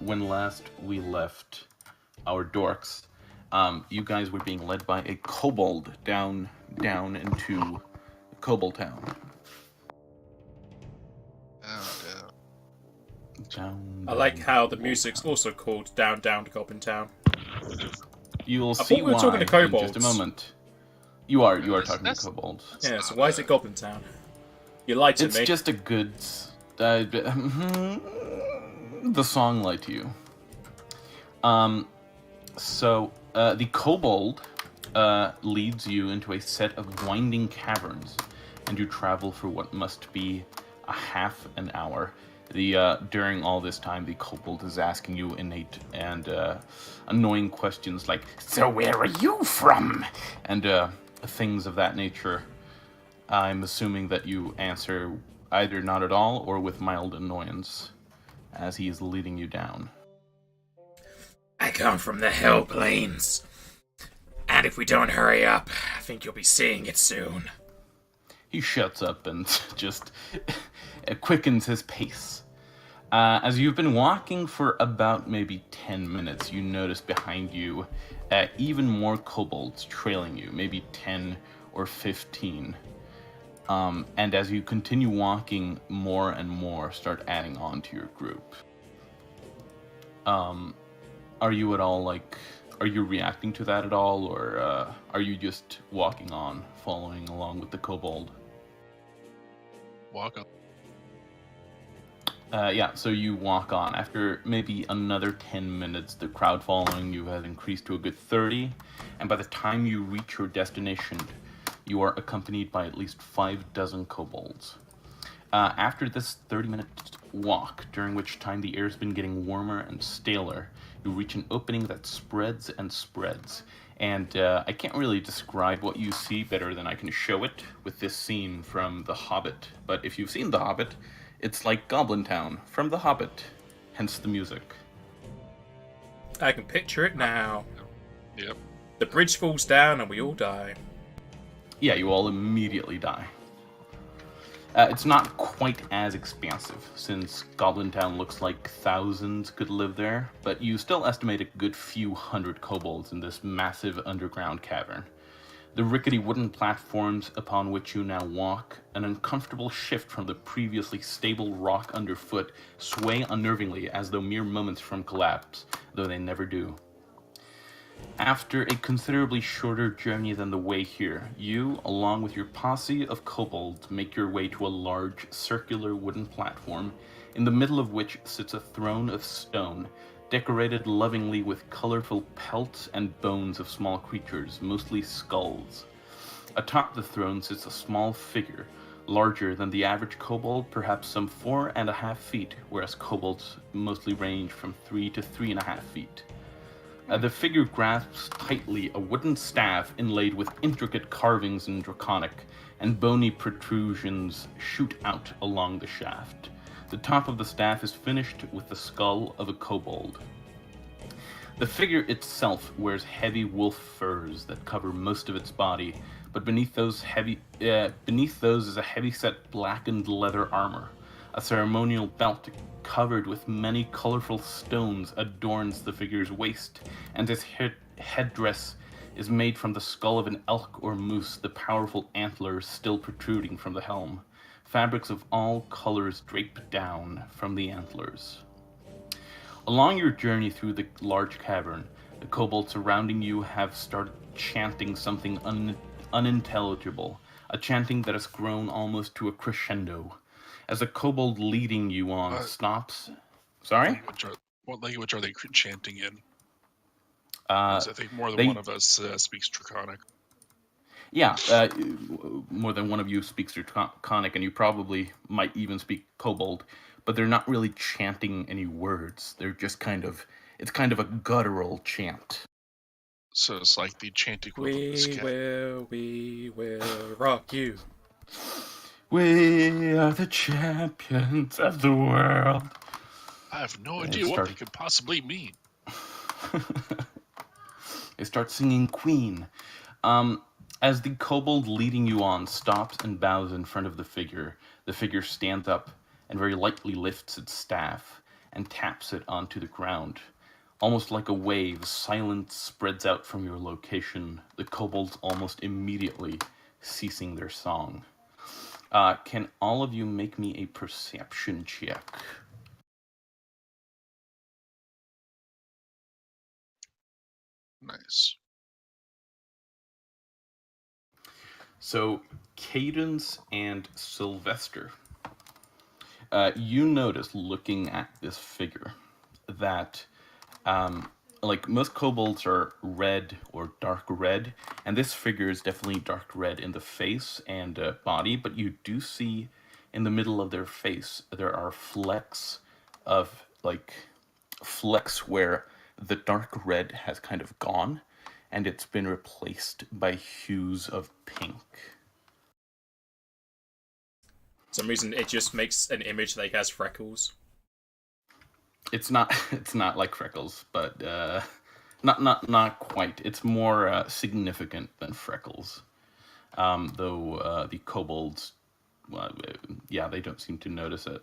when last we left our dorks, you guys were being led by a kobold down into Kobold Town. Oh, Down, I like down how the Kobold music's Town. also called Down Down to Goblin Town. You will I see thought we were why talking to in just kobolds. a moment. You are talking to that's- kobolds. Yeah, so why is it Goblin Town? You lied to It's me. just a good. The song lied to you. So the kobold leads you into a set of winding caverns, and you travel for what must be a half an hour. During all this time, the kobold is asking you innate and annoying questions like, "So where are you from?" and things of that nature. I'm assuming that you answer either not at all or with mild annoyance, as he is leading you down. I come from the Hell Plains. And if we don't hurry up, I think you'll be seeing it soon. He shuts up and just quickens his pace. As you've been walking for about maybe 10 minutes, you notice behind you even more kobolds trailing you, maybe 10 or 15. And as you continue walking, more and more start adding on to your group. Are you at all are you reacting to that at all, or are you just walking on, following along with the kobold? walk up. Yeah, so you walk on. After maybe another 10 minutes, the crowd following you has increased to a good 30, and by the time you reach your destination, you are accompanied by at least 6 kobolds. After this 30-minute walk, during which time the air's been getting warmer and staler, you reach an opening that spreads and spreads. And I can't really describe what you see better than I can show it with this scene from The Hobbit. But if you've seen The Hobbit, it's like Goblin Town from The Hobbit, hence the music. I can picture it now. Yep. The bridge falls down and we all die. Yeah, you all immediately die. It's not quite as expansive, since Goblin Town looks like thousands could live there, but you still estimate a good few hundred kobolds in this massive underground cavern. The rickety wooden platforms upon which you now walk, an uncomfortable shift from the previously stable rock underfoot, sway unnervingly as though mere moments from collapse, though they never do. After a considerably shorter journey than the way here, you, along with your posse of kobolds, make your way to a large, circular wooden platform, in the middle of which sits a throne of stone, decorated lovingly with colorful pelts and bones of small creatures, mostly skulls. Atop the throne sits a small figure, larger than the average kobold, perhaps some 4.5 feet, whereas kobolds mostly range from 3 to 3.5 feet. The figure grasps tightly a wooden staff inlaid with intricate carvings in Draconic, and bony protrusions shoot out along the shaft. The top of the staff is finished with the skull of a kobold. The figure itself wears heavy wolf furs that cover most of its body, but beneath those is a heavy-set blackened leather armor. A ceremonial belt covered with many colorful stones adorns the figure's waist, and his headdress is made from the skull of an elk or moose, the powerful antlers still protruding from the helm. Fabrics of all colors drape down from the antlers. Along your journey through the large cavern, the kobolds surrounding you have started chanting something unintelligible, a chanting that has grown almost to a crescendo. As the kobold leading you on stops... Sorry? What language are they chanting in? I think more than one of us speaks Draconic. Yeah, more than one of you speaks Draconic, and you probably might even speak Kobold, but they're not really chanting any words. They're just it's kind of a guttural chant. So it's like the chant equivalent of scat. We will rock you. We are the champions of the world. I have no idea what they could possibly mean. They start singing Queen. As the kobold leading you on stops and bows in front of the figure stands up and very lightly lifts its staff, and taps it onto the ground. Almost like a wave, silence spreads out from your location, the kobolds almost immediately ceasing their song. Can all of you make me a perception check? Nice. So, Cadence and Sylvester, you notice looking at this figure that, like most kobolds are red or dark red, and this figure is definitely dark red in the face and body, but you do see in the middle of their face there are flecks of, like, flecks where the dark red has kind of gone and it's been replaced by hues of pink. For some reason, it just makes an image that has freckles. It's not like freckles, but not quite. It's more significant than freckles. Though the kobolds, yeah, they don't seem to notice it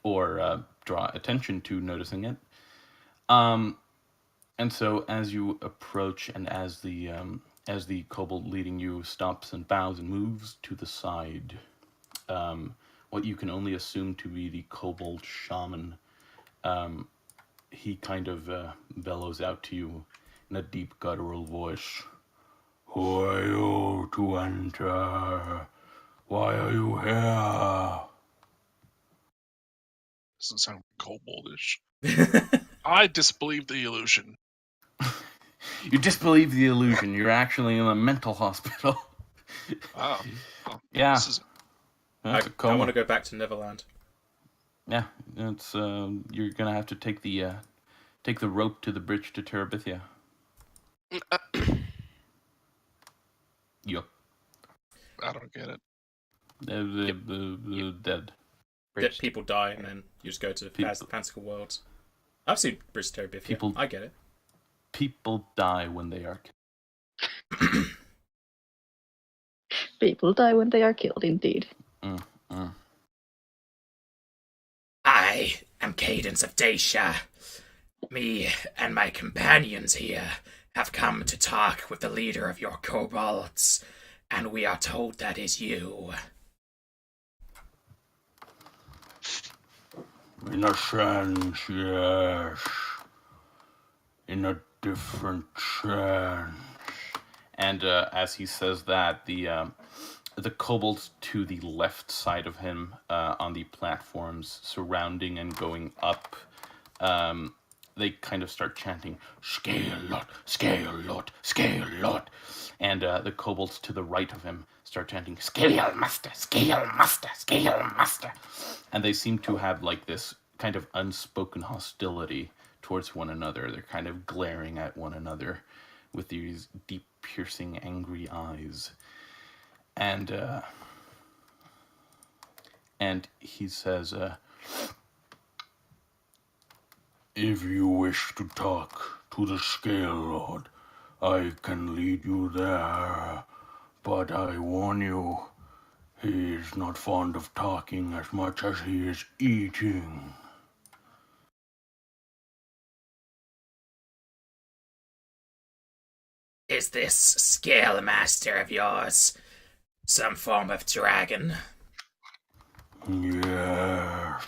or draw attention to noticing it. And so as you approach, and as the kobold leading you stops and bows and moves to the side, what you can only assume to be the kobold shaman, he kind of bellows out to you in a deep guttural voice. Who are you to enter? Why are you here? Doesn't sound koboldish. I disbelieve the illusion. You disbelieve the illusion. You're actually in a mental hospital. Wow. Well, Yeah. I want to go back to Neverland. Yeah, it's you're gonna have to take the rope to the bridge to Terabithia. Yup. I don't get it. The dead. That people die and then you just go to fanciful worlds. I've seen Bridge to Terabithia. I get it. People die when they are killed. People die when they are killed, indeed. I am Cadence of Dacia. Me and my companions here have come to talk with the leader of your kobolds, and we are told that is you. In a sense, yes. In a different sense. And as he says that, the kobolds to the left side of him, on the platforms surrounding and going up, they kind of start chanting, Scale-lot, Scale-lot, Scale-lot. And the kobolds to the right of him start chanting, Scale-master, Scale-master, Scale-master. And they seem to have like this kind of unspoken hostility towards one another. They're kind of glaring at one another with these deep, piercing, angry eyes. And he says, if you wish to talk to the Scale Lord, I can lead you there, but I warn you, he is not fond of talking as much as he is eating. Is this Scale Master of yours some form of dragon? Yes,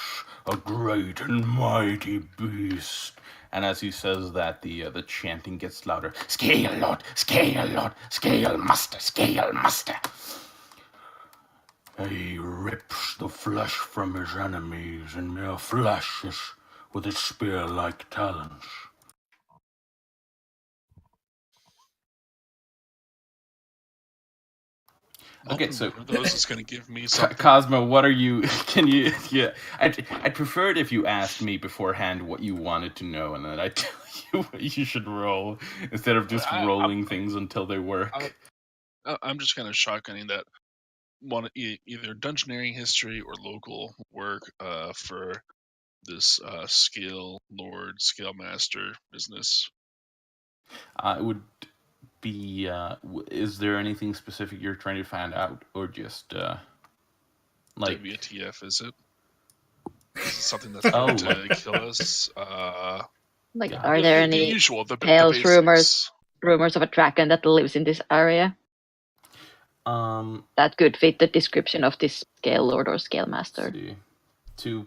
a great and mighty beast. And as he says that, the chanting gets louder. Scale Lord, Scale Lord, Scale Master, Scale Master. He rips the flesh from his enemies in mere flashes with his spear-like talons. Okay, so those is going to give me something. Cosmo, what are you? Can you? Yeah, I'd prefer it if you asked me beforehand what you wanted to know, and then I tell you what you should roll instead of just rolling things until they work. I'm just kind of shotgunning that one, either dungeoneering history or local work for this Scale Lord, Scale Master business. It would be. Is there anything specific you're trying to find out, or just like WTF? Is it? This is something that's going to kill us. Like, Yeah. are there the any usual, the tales, basics. rumors of a dragon that lives in this area that could fit the description of this Scale Lord or Scale Master? See. To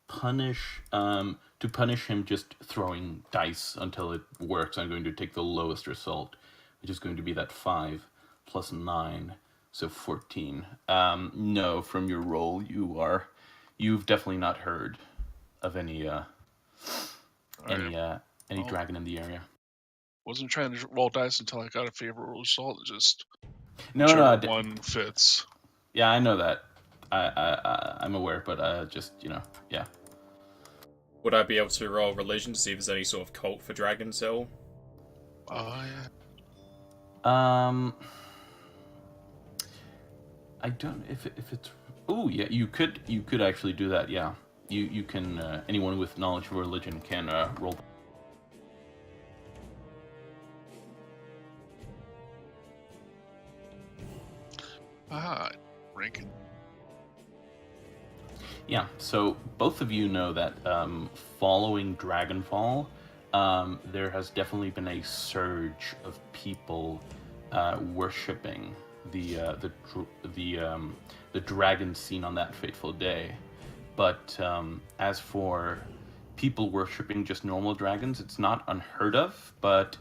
punish him, just throwing dice until it works, I'm going to take the lowest result, which is going to be that 5 plus 9, so 14. No, from your roll, you've definitely not heard of any dragon in the area. Wasn't trying to roll dice until I got a favorable result. Just No, whichever one fits. Yeah, I know that. I'm aware, but just yeah. Would I be able to roll religion to see if there's any sort of cult for dragons still? Oh yeah. I don't if it's. Oh yeah, you could actually do that. Yeah, you can. Anyone with knowledge of religion can roll. Ranking. Yeah, so both of you know that following Dragonfall, there has definitely been a surge of people worshipping the dragon seen on that fateful day. But as for people worshipping just normal dragons, it's not unheard of. But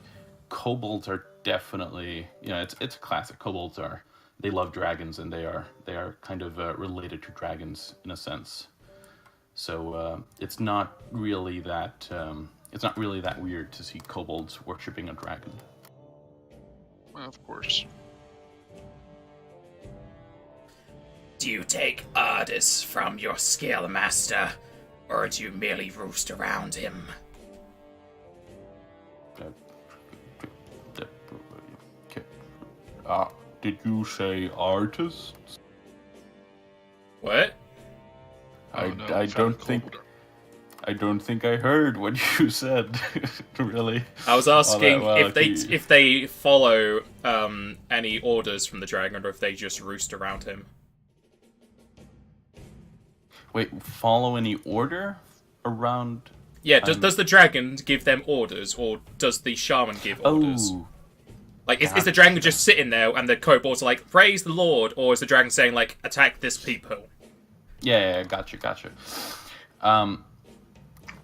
kobolds are definitely, it's a classic. Kobolds they love dragons, and they are kind of related to dragons in a sense. So it's not really that weird to see kobolds worshipping a dragon. Well, of course. Do you take orders from your Scale Master, or do you merely roost around him? Did you say artists? What? Oh, no, I don't think I heard what you said. Really. I was asking well, if they follow any orders from the dragon, or if they just roost around him. Wait, follow any order around? Yeah, does the dragon give them orders, or does the shaman give orders? Oh, Like, is the dragon just sitting there and the kobolds are like, praise the Lord, or is the dragon saying, like, attack this people? yeah, gotcha.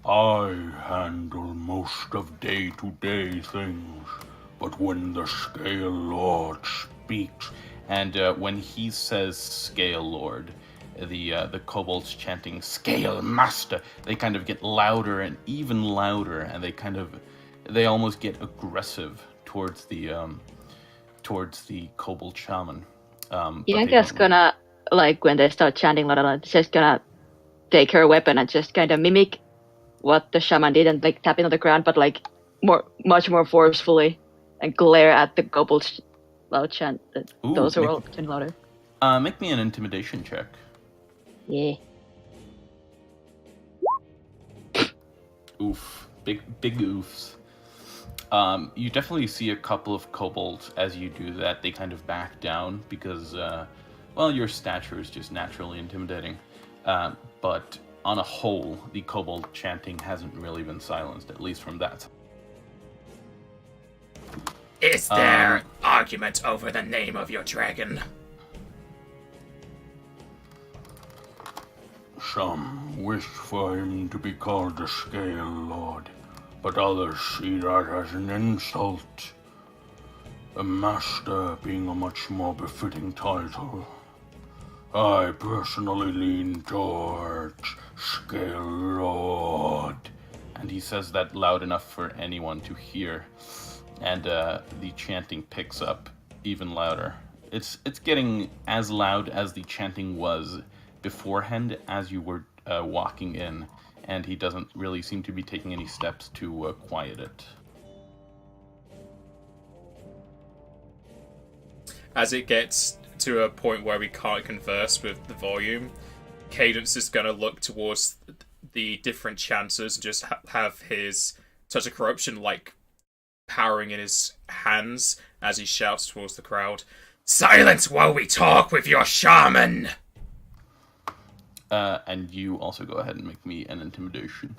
I handle most of day-to-day things, but when the Scale Lord speaks, and when he says Scale Lord, the kobolds chanting Scale Master, they kind of get louder and even louder, and they almost get aggressive towards the kobold shaman. Yeah, I guess gonna, like, when they start chanting, just gonna take her weapon and just kind of mimic what the shaman did and, like, tapping on the ground, but, like, much more forcefully, and glare at the kobolds loud chant. Those who are all chanting louder. Make me an intimidation check. Yeah. Oof. Big oofs. You definitely see a couple of kobolds as you do that. They kind of back down because, your stature is just naturally intimidating. But on a whole, the kobold chanting hasn't really been silenced, at least from that. Is there argument over the name of your dragon? Some wish for him to be called the Scale Lord, but others see that as an insult. A master being a much more befitting title. I personally lean towards Scale Lord. And he says that loud enough for anyone to hear. And the chanting picks up even louder. It's getting as loud as the chanting was beforehand as you were walking in. And he doesn't really seem to be taking any steps to quiet it. As it gets to a point where we can't converse with the volume, Cadence is going to look towards the different chanters and just have his Touch of Corruption, like, powering in his hands as he shouts towards the crowd. Silence while we talk with your shaman! And you also go ahead and make me an intimidation.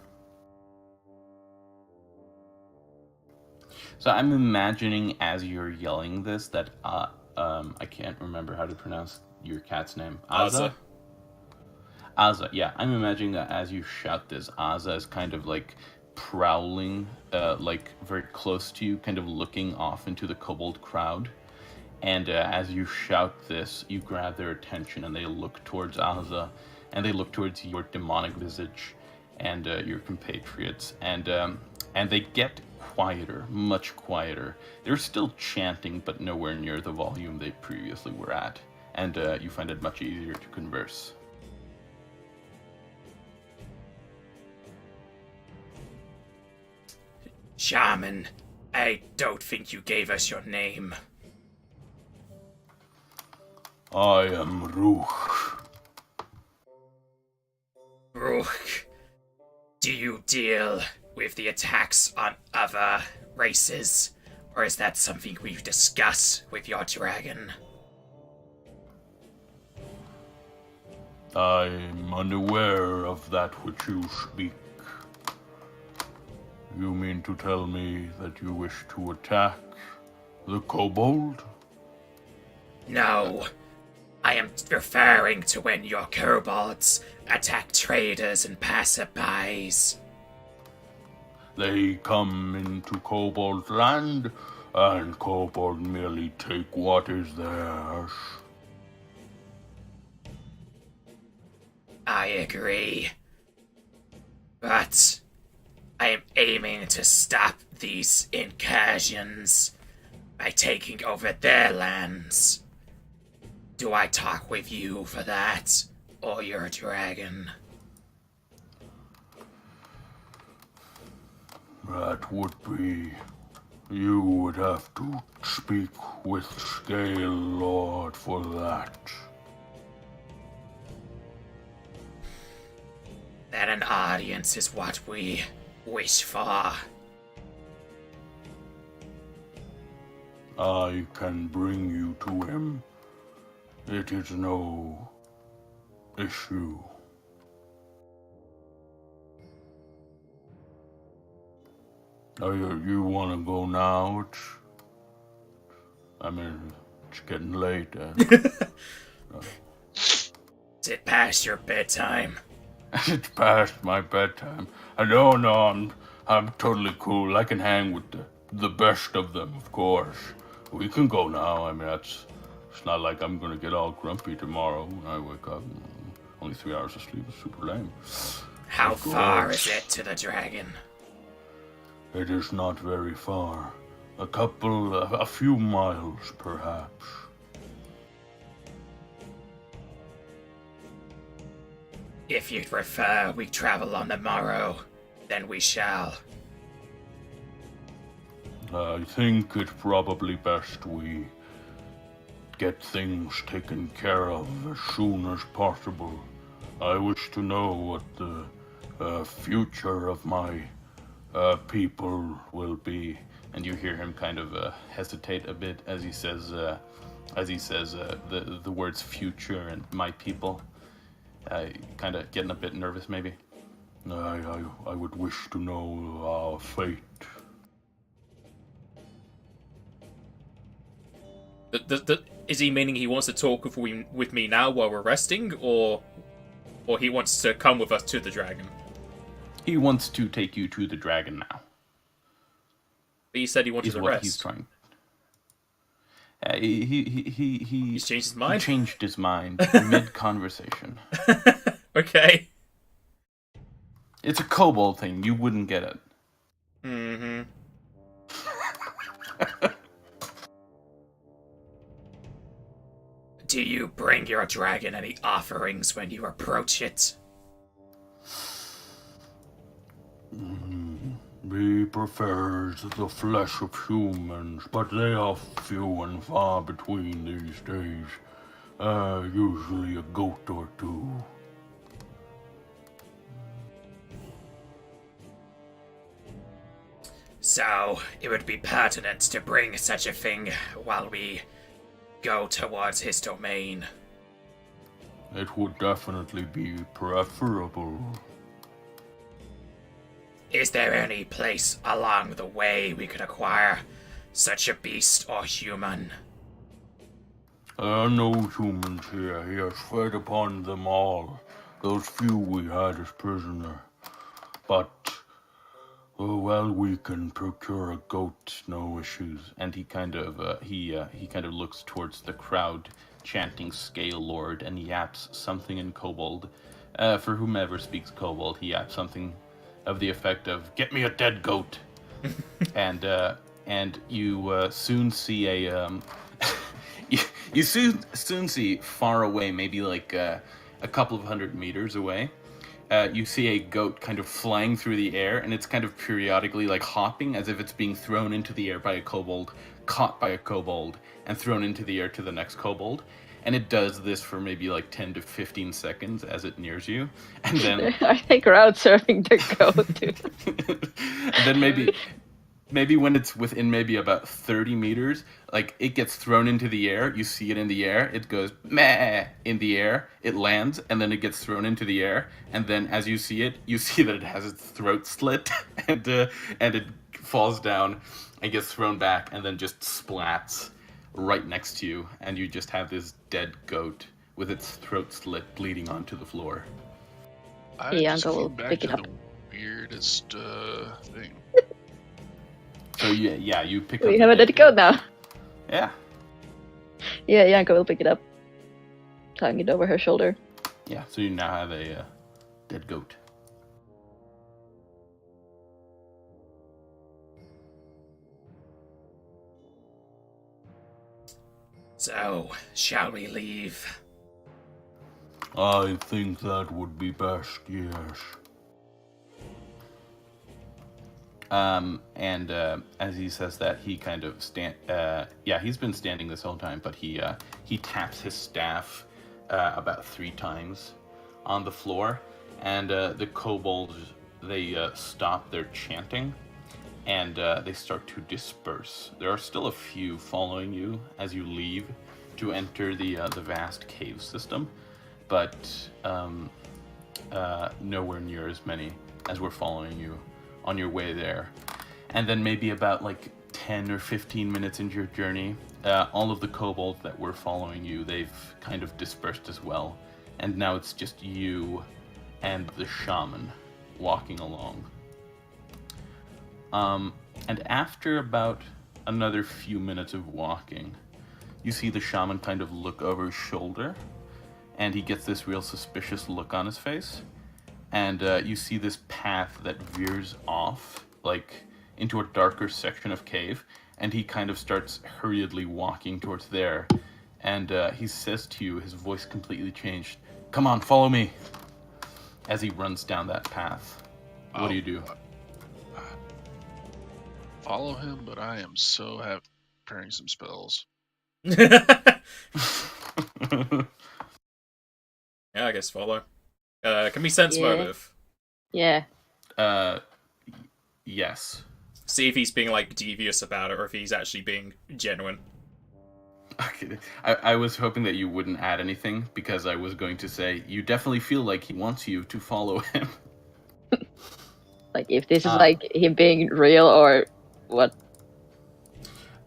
So I'm imagining as you're yelling this that I can't remember how to pronounce your cat's name. Aza. Aza, yeah. I'm imagining that as you shout this, Aza is kind of like prowling, like very close to you, kind of looking off into the kobold crowd. And as you shout this, you grab their attention and they look towards Aza, and they look towards your demonic visage and your compatriots, and they get quieter, much quieter. They're still chanting, but nowhere near the volume they previously were at, and you find it much easier to converse. Shaman, I don't think you gave us your name. I am Ruch. Ruch, do you deal with the attacks on other races, or is that something we discuss with your dragon? I'm unaware of that which you speak. You mean to tell me that you wish to attack the kobold? No, I am referring to when your kobolds attack traders and passerbys. They come into kobold land, and kobold merely take what is theirs. I agree. But I am aiming to stop these incursions by taking over their lands. Do I talk with you for that, or your dragon? That would be... You would have to speak with Scale Lord for that. That an audience is what we wish for. I can bring you to him. It is no issue. You want to go now? It's getting late. Is it past your bedtime? It's past my bedtime. No, I'm totally cool. I can hang with the best of them, of course. We can go now. It's not like I'm gonna get all grumpy tomorrow when I wake up. Only 3 hours of sleep is super lame. How far is it to the dragon? It is not very far. A few miles, perhaps. If you'd prefer we travel on the morrow, then we shall. I think it's probably best we get things taken care of as soon as possible. I wish to know what the future of my people will be. And you hear him kind of hesitate a bit as he says the words future and my people. Kind of getting a bit nervous, maybe. I would wish to know our fate. Is he meaning he wants to talk with me now while we're resting, or he wants to come with us to the dragon? He wants to take you to the dragon now. But he said he wanted to rest. He's trying. He's changed his mind? He changed his mind mid-conversation. Okay. It's a kobold thing. You wouldn't get it. Mm-hmm. Do you bring your dragon any offerings when you approach it? He prefers the flesh of humans, but they are few and far between these days. Usually a goat or two. So, it would be pertinent to bring such a thing while we go towards his domain. It would definitely be preferable. Is there any place along the way we could acquire such a beast or human? There are no humans here. He has fed upon them all. Those few we had as prisoner. But, well, we can procure a goat, no issues. And he kind of looks towards the crowd chanting Scale Lord and yaps something in Kobold. For whomever speaks Kobold, he yaps something of the effect of "Get me a dead goat," and you soon see a you soon see far away, maybe like a couple of 100 meters away. You see a goat kind of flying through the air, and it's kind of periodically like hopping as if it's being thrown into the air by a kobold, caught by a kobold, and thrown into the air to the next kobold. And it does this for maybe like 10 to 15 seconds as it nears you. And then I think we're out surfing the goat. and then maybe when it's within maybe about 30 meters, like it gets thrown into the air, you see it in the air, it goes meh in the air, it lands, and then it gets thrown into the air, and then as you see it, you see that it has its throat slit, and it falls down and gets thrown back, and then just splats right next to you, and you just have this dead goat with its throat slit bleeding onto the floor. I The just uncle will came back pick it to up. the weirdest thing. So yeah, you pick up We the have a dead goat now. Yeah. Yeah, Yanko will pick it up, tying it over her shoulder. Yeah, so you now have a dead goat. So, shall we leave? I think that would be best, yes. And as he says that, he kind of he's been standing this whole time, but he taps his staff about 3 times on the floor, and the kobolds, they stop their chanting, and they start to disperse. There are still a few following you as you leave to enter the vast cave system, but nowhere near as many as were following you on your way there. And then maybe about like 10 or 15 minutes into your journey, all of the kobolds that were following you, they've kind of dispersed as well. And now it's just you and the shaman walking along. And after about another few minutes of walking, you see the shaman kind of look over his shoulder, and he gets this real suspicious look on his face. And you see this path that veers off, like, into a darker section of cave, and he kind of starts hurriedly walking towards there. And he says to you, his voice completely changed, "Come on, follow me," as he runs down that path. What do you do? Follow him, but I am so happy preparing some spells. Yeah, I guess follow. Can we sense Yeah. motive? Yeah. Yes. See if he's being like devious about it, or if he's actually being genuine. Okay. I was hoping that you wouldn't add anything, because I was going to say, you definitely feel like he wants you to follow him. Like if this is like him being real or what?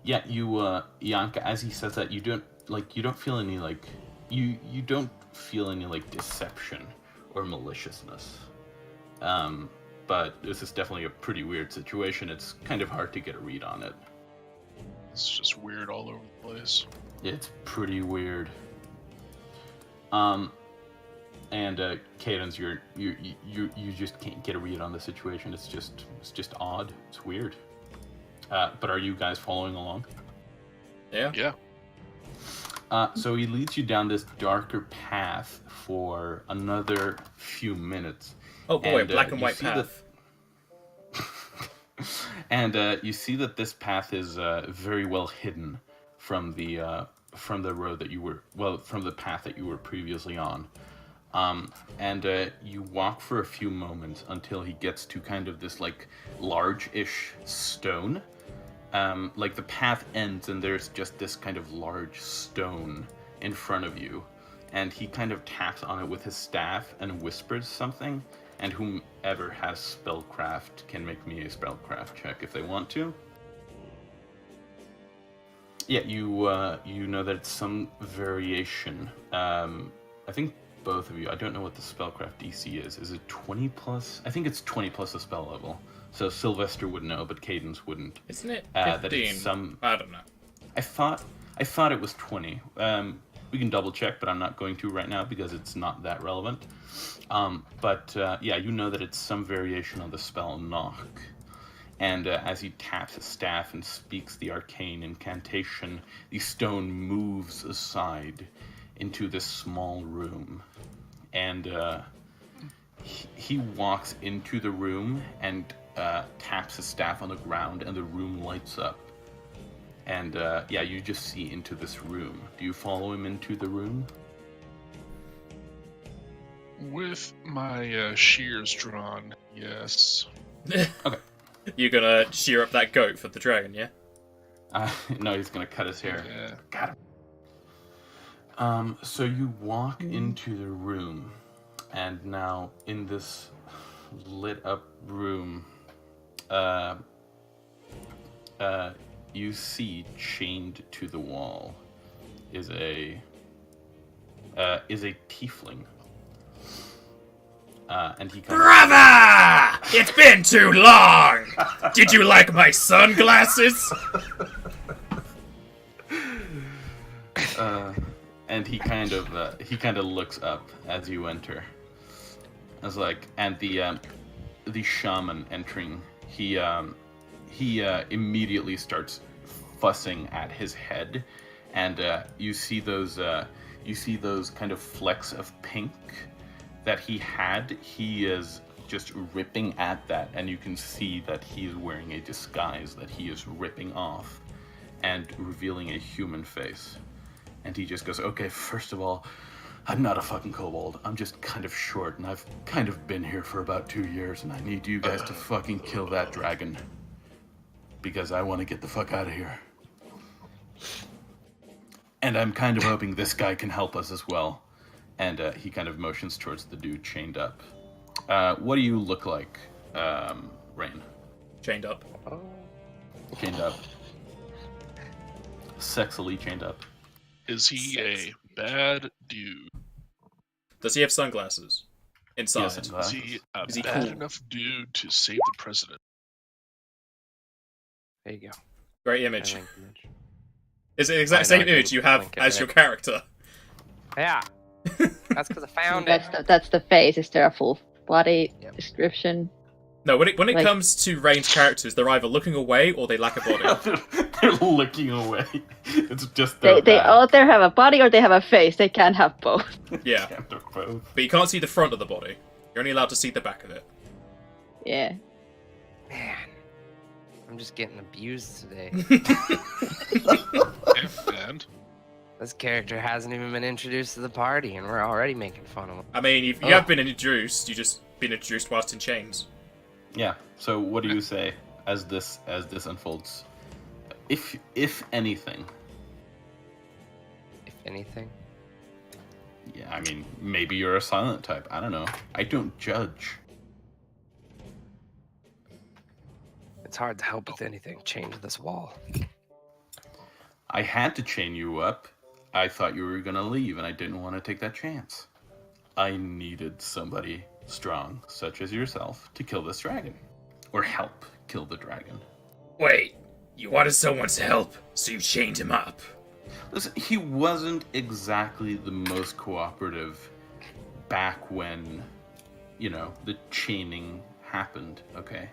Yeah, you, Yanka, as he says that, you don't feel any, like, you don't feel any, like, deception or maliciousness. But this is definitely a pretty weird situation. It's kind of hard to get a read on it. It's just weird all over the place. It's pretty weird. And Cadence, you just can't get a read on the situation. It's just odd. It's weird. But are you guys following along? Yeah. Yeah. So he leads you down this darker path for another few minutes. Oh boy, And, black and you white see path. And you see that this path is very well hidden from the road that you were, from the path that you were previously on. And you walk for a few moments until he gets to kind of this like large-ish stone. Like the path ends and there's just this kind of large stone in front of you. and he kind of taps on it with his staff and whispers something, and whomever has spellcraft can make me a spellcraft check if they want to. Yeah, you know that it's some variation. I think both of you, I don't know what the spellcraft DC is. Is it 20 plus? I think it's 20 plus a spell level. So Sylvester would know, but Cadence wouldn't. Isn't it 15? That it's some... I don't know. I thought it was 20. We can double check, but I'm not going to right now because it's not that relevant. Yeah, you know that it's some variation on the spell Knock. And as he taps his staff and speaks the arcane incantation, the stone moves aside into this small room. And he walks into the room and taps his staff on the ground, and the room lights up. And yeah, you just see into this room. Do you follow him into the room? With my shears drawn, yes. Okay. You're gonna shear up that goat for the dragon, yeah? No, he's gonna cut his hair. Yeah. Got him. So you walk into the room, and now in this lit up room, you see chained to the wall is a tiefling. And he comes. Brother! It's been too long! Did you like my sunglasses? And he kind of looks up as you enter. I was like, and the shaman entering, he immediately starts fussing at his head, and you see those kind of flecks of pink that he had. He is just ripping at that, and you can see that he is wearing a disguise that he is ripping off and revealing a human face. And he just goes, okay, first of all, I'm not a fucking kobold. I'm just kind of short, and I've kind of been here for about 2 years, and I need you guys to fucking kill that dragon. Because I want to get the fuck out of here. And I'm kind of hoping this guy can help us as well. And he kind of motions towards the dude chained up. What do you look like, Rain? Chained up. Chained up. Sexily chained up. Is he a bad dude? Does he have sunglasses? Inside. Yes, Is he a Is he bad cool? enough dude to save the president? There you go. Great I image. like the image. Is it the exact I same know, I image can you have link it, as right? your character? Yeah. That's because I found it. That's the face. Is there a full body Yep. description? No, when it Like- comes to ranged characters, they're either looking away or they lack a body. They're looking away. It's just They back. either have a body or they have a face. They can't have both. Yeah, Can't do both. but you can't see the front of the body. You're only allowed to see the back of it. Yeah. Man, I'm just getting abused today. And This character hasn't even been introduced to the party, and we're already making fun of him. I mean, you have been introduced. You just been introduced whilst in chains. Yeah. So what do you say as this unfolds? If anything. If anything. Yeah, I mean, maybe you're a silent type. I don't know. I don't judge. It's hard to help with anything chained to this wall. I had to chain you up. I thought you were gonna leave, and I didn't want to take that chance. I needed somebody strong, such as yourself, to kill this dragon. Or help kill the dragon. Wait, you wanted someone's help, so you chained him up. Listen, he wasn't exactly the most cooperative back when, the chaining happened, okay?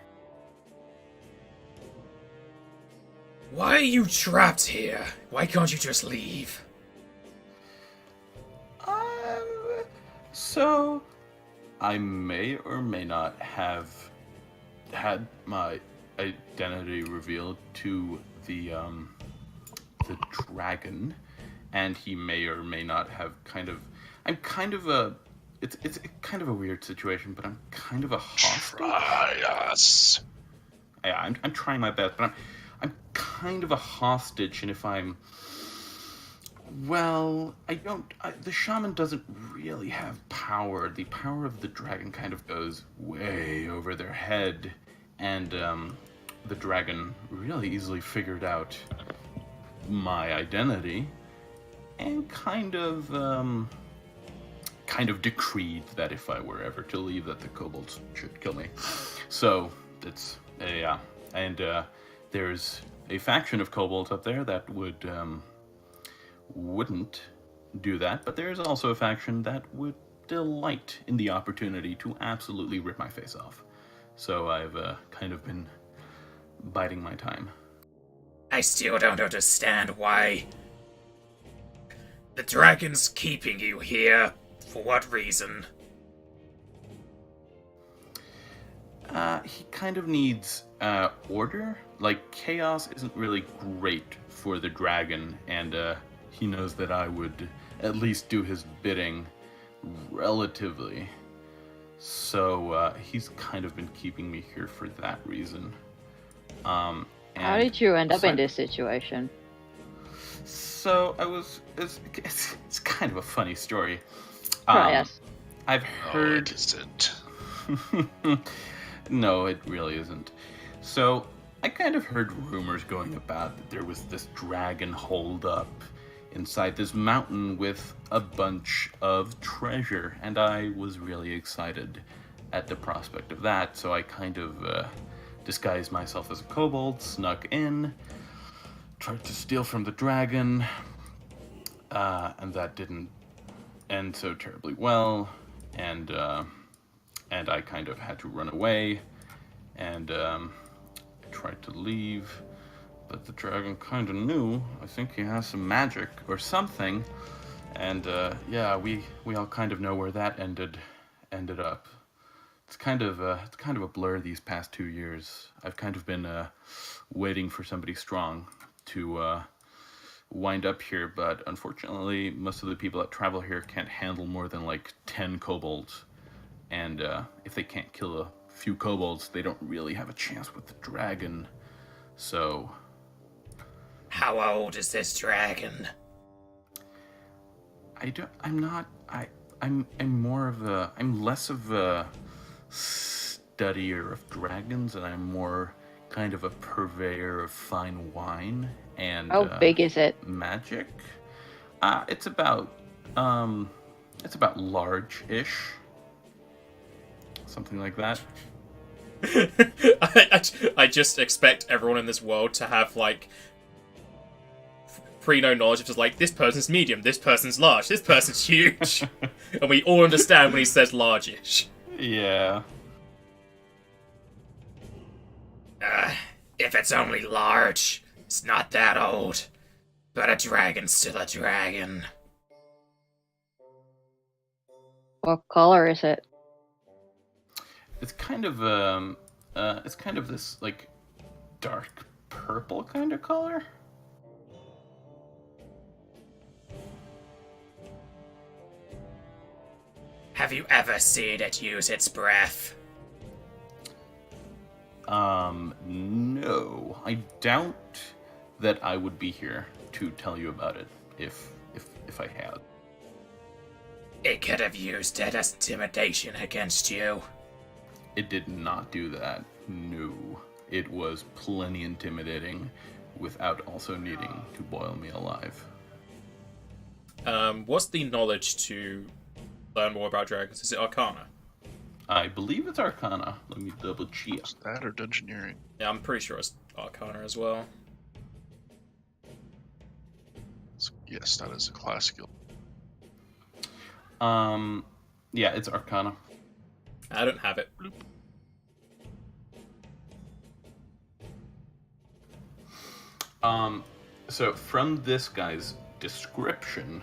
Why are you trapped here? Why can't you just leave? So, I may or may not have had my identity revealed to the dragon, and he may or may not have it's kind of a weird situation, but I'm kind of a hostage. try us. Yeah, I'm trying my best, but I'm kind of a hostage, and if I'm Well, the shaman doesn't really have power. The power of the dragon kind of goes way over their head, and the dragon really easily figured out my identity and kind of decreed that if I were ever to leave, that the kobolds should kill me. So it's and there's a faction of kobolds up there that wouldn't do that, but there's also a faction that would delight in the opportunity to absolutely rip my face off. So I've kind of been biding my time. I still don't understand why the dragon's keeping you here. For what reason? He kind of needs order. Like, chaos isn't really great for the dragon, and he knows that I would at least do his bidding relatively. So he's kind of been keeping me here for that reason. How did you end up in this situation? So it's kind of a funny story. Yes. I've heard... Oh, it isn't. No, it really isn't. So I kind of heard rumors going about that there was this dragon holed up inside this mountain with a bunch of treasure, and I was really excited at the prospect of that, so I kind of disguised myself as a kobold, snuck in, tried to steal from the dragon, and that didn't end so terribly well, and I kind of had to run away, and I tried to leave, but the dragon kind of knew. I think he has some magic or something, and we all kind of know where that ended up. It's kind of a blur these past 2 years. I've kind of been waiting for somebody strong to wind up here, but unfortunately, most of the people that travel here can't handle more than like 10 kobolds, and if they can't kill a few kobolds, they don't really have a chance with the dragon. So, How old is this dragon? I'm less of a studier of dragons, and I'm more kind of a purveyor of fine wine and How big is it? magic. It's about large-ish, something like that. I just expect everyone in this world to have like pre-known knowledge of just like, this person's medium, this person's large, this person's huge, and we all understand when he says large-ish. Yeah. If it's only large, it's not that old. But a dragon's still a dragon. What color is it? It's kind of this like dark purple kind of color. Have you ever seen it use its breath? No. I doubt that I would be here to tell you about it if I had. It could have used it as intimidation against you. It did not do that. No. It was plenty intimidating without also needing to boil me alive. What's the knowledge to learn more about dragons? Is it Arcana? I believe it's Arcana. Let me double check. Is that or Dungeoneering? Yeah, I'm pretty sure it's Arcana as well. Yes, that is a class skill. Yeah, it's Arcana. I don't have it. So from this guy's description,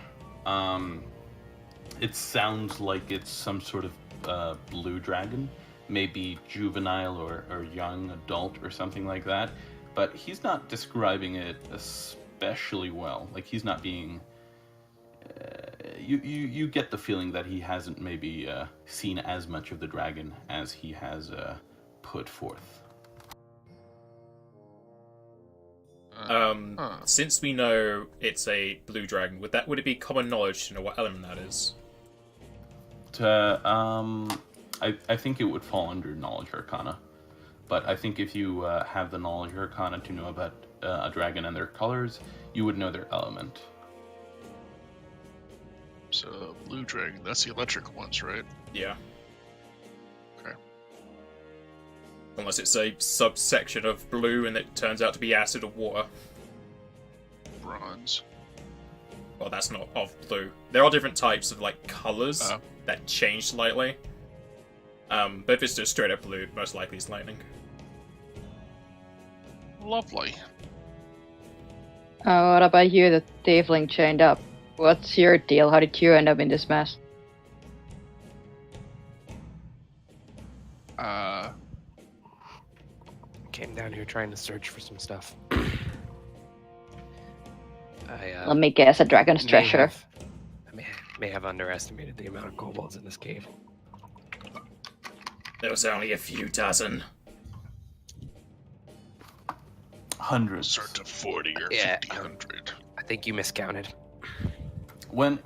it sounds like it's some sort of blue dragon, maybe juvenile or young adult or something like that, but he's not describing it especially well. Like, he's not being you get the feeling that he hasn't maybe seen as much of the dragon as he has put forth. Since we know it's a blue dragon, would it be common knowledge to know what element that is? I think it would fall under knowledge arcana, but I think if you have the knowledge arcana to know about a dragon and their colors, you would know their element. So, blue dragon, that's the electric ones, right? Yeah. Okay. Unless it's a subsection of blue and it turns out to be acid or water. Bronze. Well, that's not of blue. There are different types of, like, colors that change slightly. But if it's just straight up blue, most likely it's lightning. Lovely. What about you, the tiefling chained up? What's your deal? How did you end up in this mess? Came down here trying to search for some stuff. Let me guess, a dragon's treasure. I may have underestimated the amount of kobolds in this cave. There was only a few dozen. Hundreds. Start to 40 or Yeah. 50, 100. I think you miscounted. When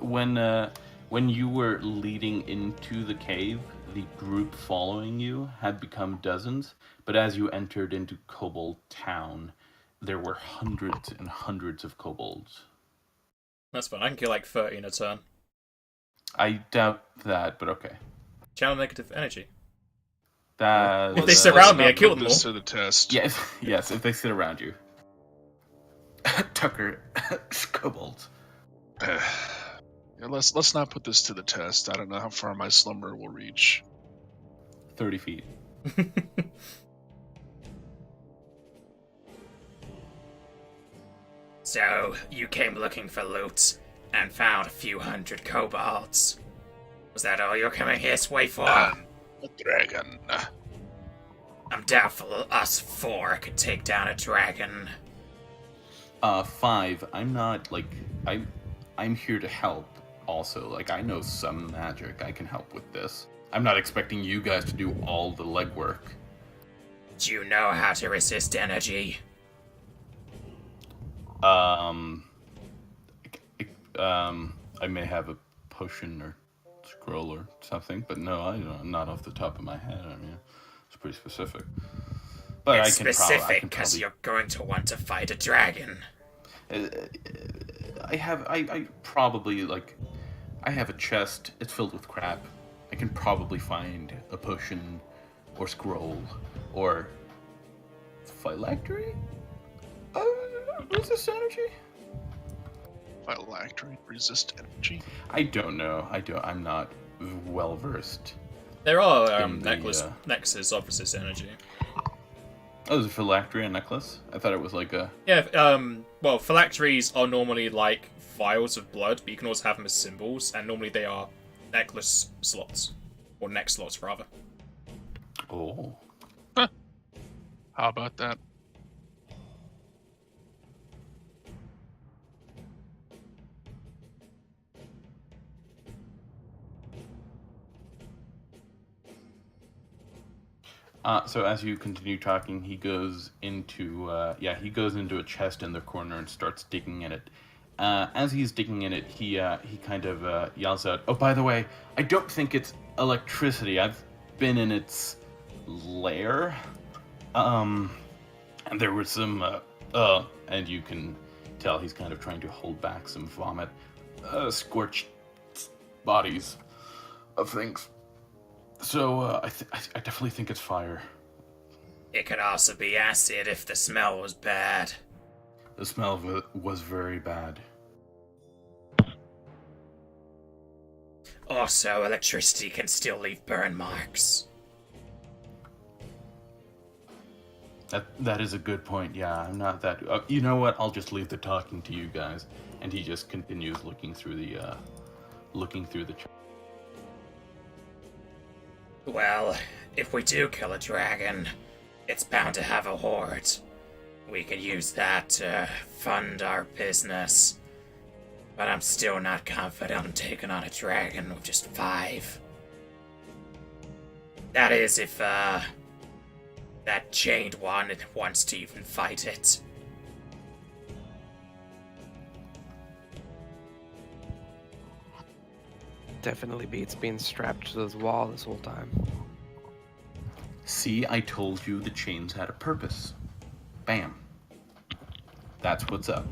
you were leading into the cave, the group following you had become dozens, but as you entered into Kobold Town, there were hundreds and hundreds of kobolds. That's fine. I can kill like 30 in a turn. I doubt that, but okay. Channel negative energy. That If they surround me, I kill them Put this all. to the test. yes, if they sit around you. Tucker, kobolds. Yeah, let's not put this to the test. I don't know how far my slumber will reach. 30 feet. So, you came looking for loot and found a few hundred kobolds. Was that all you're coming here, Sway, for? A dragon. I'm doubtful us four could take down a dragon. 5. I'm not, like, I'm here to help also. Like, I know some magic. I can help with this. I'm not expecting you guys to do all the legwork. Do you know how to resist energy? I may have a potion or scroll or something, but no, I don't, not off the top of my head. I mean, it's pretty specific. But It's I can specific because probably. you're going to want to fight a dragon. I probably, like, I have a chest. It's filled with crap. I can probably find a potion or scroll or phylactery. Resist energy. Phylactery resist energy. I don't know. I'm not well versed. There are In the, nexus of resist energy. Oh, is a phylactery a necklace? I thought it was like a. Yeah, well, phylacteries are normally like vials of blood, but you can also have them as symbols, and normally they are necklace slots. Or neck slots, rather. Oh. How about that? So as you continue talking, he goes into a chest in the corner and starts digging in it. As he's digging in it, he kind of yells out, "Oh, by the way, I don't think it's electricity. I've been in its lair, and there was some and you can tell he's kind of trying to hold back some vomit, scorched bodies of things." So, I definitely think it's fire. It could also be acid if the smell was bad. The smell of it was very bad. Also, electricity can still leave burn marks. That is a good point, yeah. I'm not that... you know what? I'll just leave the talking to you guys. And he just continues looking through the... Well, if we do kill a dragon, it's bound to have a horde. We could use that to fund our business. But I'm still not confident in taking on a dragon with just 5. That is, if, that chained one wants to even fight it. Definitely beats being strapped to this wall this whole time. See, I told you the chains had a purpose. Bam. That's what's up.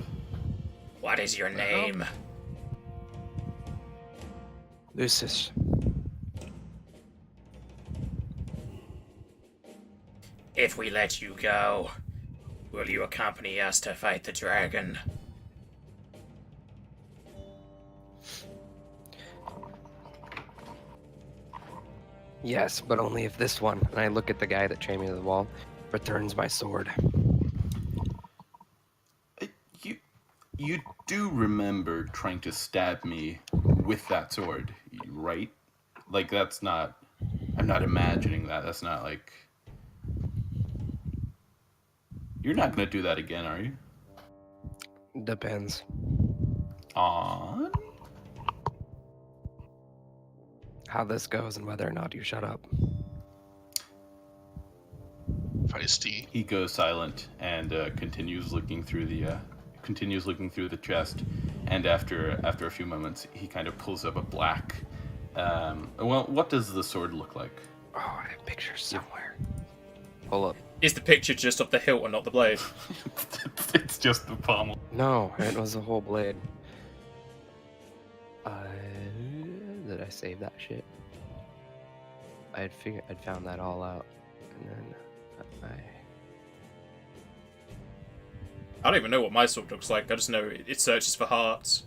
What is your name? Lucis. If we let you go, will you accompany us to fight the dragon? Yes, but only if this one, and I look at the guy that chained me to the wall, returns my sword. You do remember trying to stab me with that sword, right? Like, that's not... I'm not imagining that. That's not like... You're not going to do that again, are you? Depends. On? How this goes and whether or not you shut up. Feisty. He goes silent and continues looking through the chest, and after a few moments, he kind of pulls up a black. Well, what does the sword look like? Oh, I have pictures somewhere. Pull up. Is the picture just of the hilt and not the blade? It's just the pommel. No, it was a whole blade. Did I save that shit? I'd found that all out, and then I don't even know what my sword looks like. I just know it searches for hearts.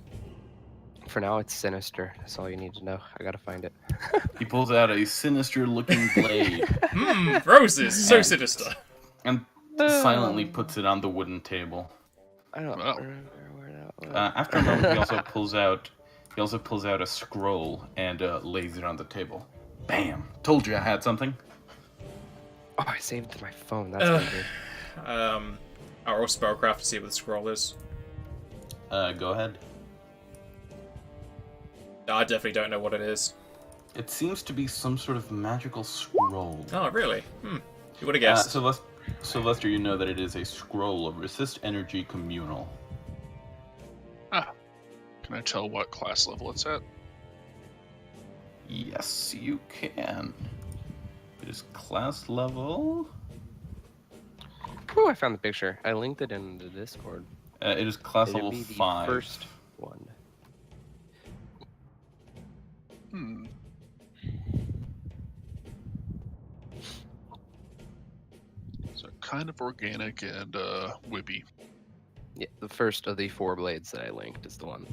For now, it's sinister. That's all you need to know. I gotta find it. He pulls out a sinister-looking blade Roses, so And- sinister. and silently puts it on the wooden table. I don't Wow. remember where that was. After a moment, he also pulls out a scroll and lays it on the table. Bam! Told you I had something. Oh, I saved it to my phone. That's weird. I'll roll spellcraft to see what the scroll is. Go ahead. I definitely don't know what it is. It seems to be some sort of magical scroll. Oh, really? You would have guessed. Sylvester, you know that it is a scroll of resist energy communal. Can I tell what class level it's at? Yes, you can. It is class level. Oh, I found the picture. I linked it in the Discord. It is class It'd level be the 5. first one. So kind of organic and whippy. Yeah, the first of the 4 blades that I linked is the one.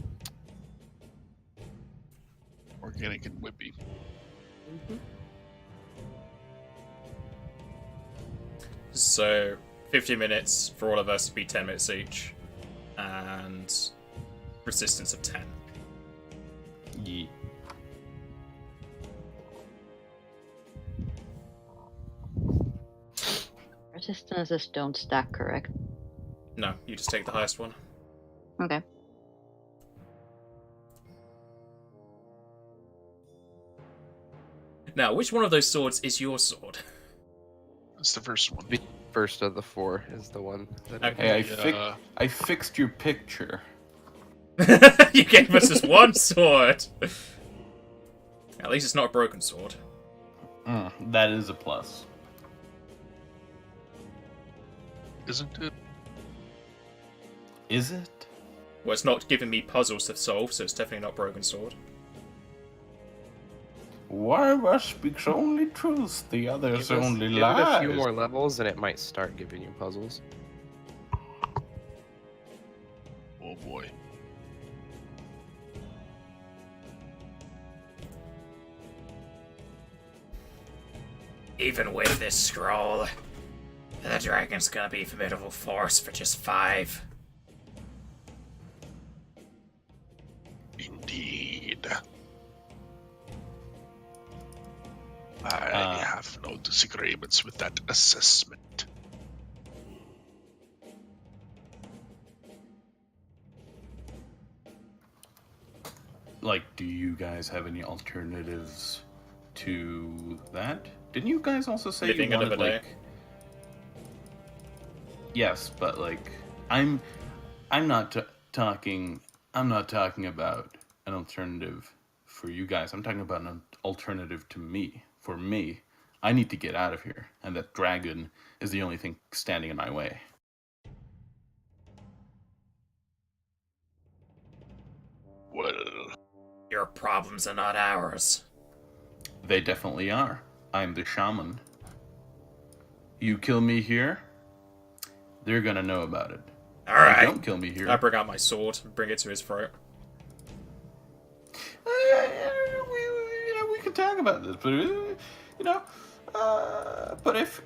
Organic and whippy. So, 50 minutes for all of us to be 10 minutes each. And resistance of 10. Ye- Resistances don't stack, correct? No, you just take the highest one. Okay. Now, which one of those swords is your sword? That's the first one. The first of the 4 is the one. That Okay. Hey, I fixed your picture. You gave us just one sword. At least it's not a broken sword. That is a plus. Isn't it? Is it? Well, it's not giving me puzzles to solve, so it's definitely not broken sword. One of us speaks only truth, the others Give only it a lies. few more levels and it might start giving you puzzles. Oh boy. Even with this scroll, the dragon's gonna be formidable force for just 5. Indeed. I have no disagreements with that assessment. Like, do you guys have any alternatives to that? Didn't you guys also say Living you another wanted, day. like... Yes, but like, I'm not talking about an alternative for you guys. I'm talking about an alternative to me. For me, I need to get out of here, and that dragon is the only thing standing in my way. Well, Your problems are not ours. They definitely are. I'm the shaman. You kill me here, they're gonna know about it. All right. Don't kill me here. I bring out my sword and bring it to his throat. We can talk about this, but but if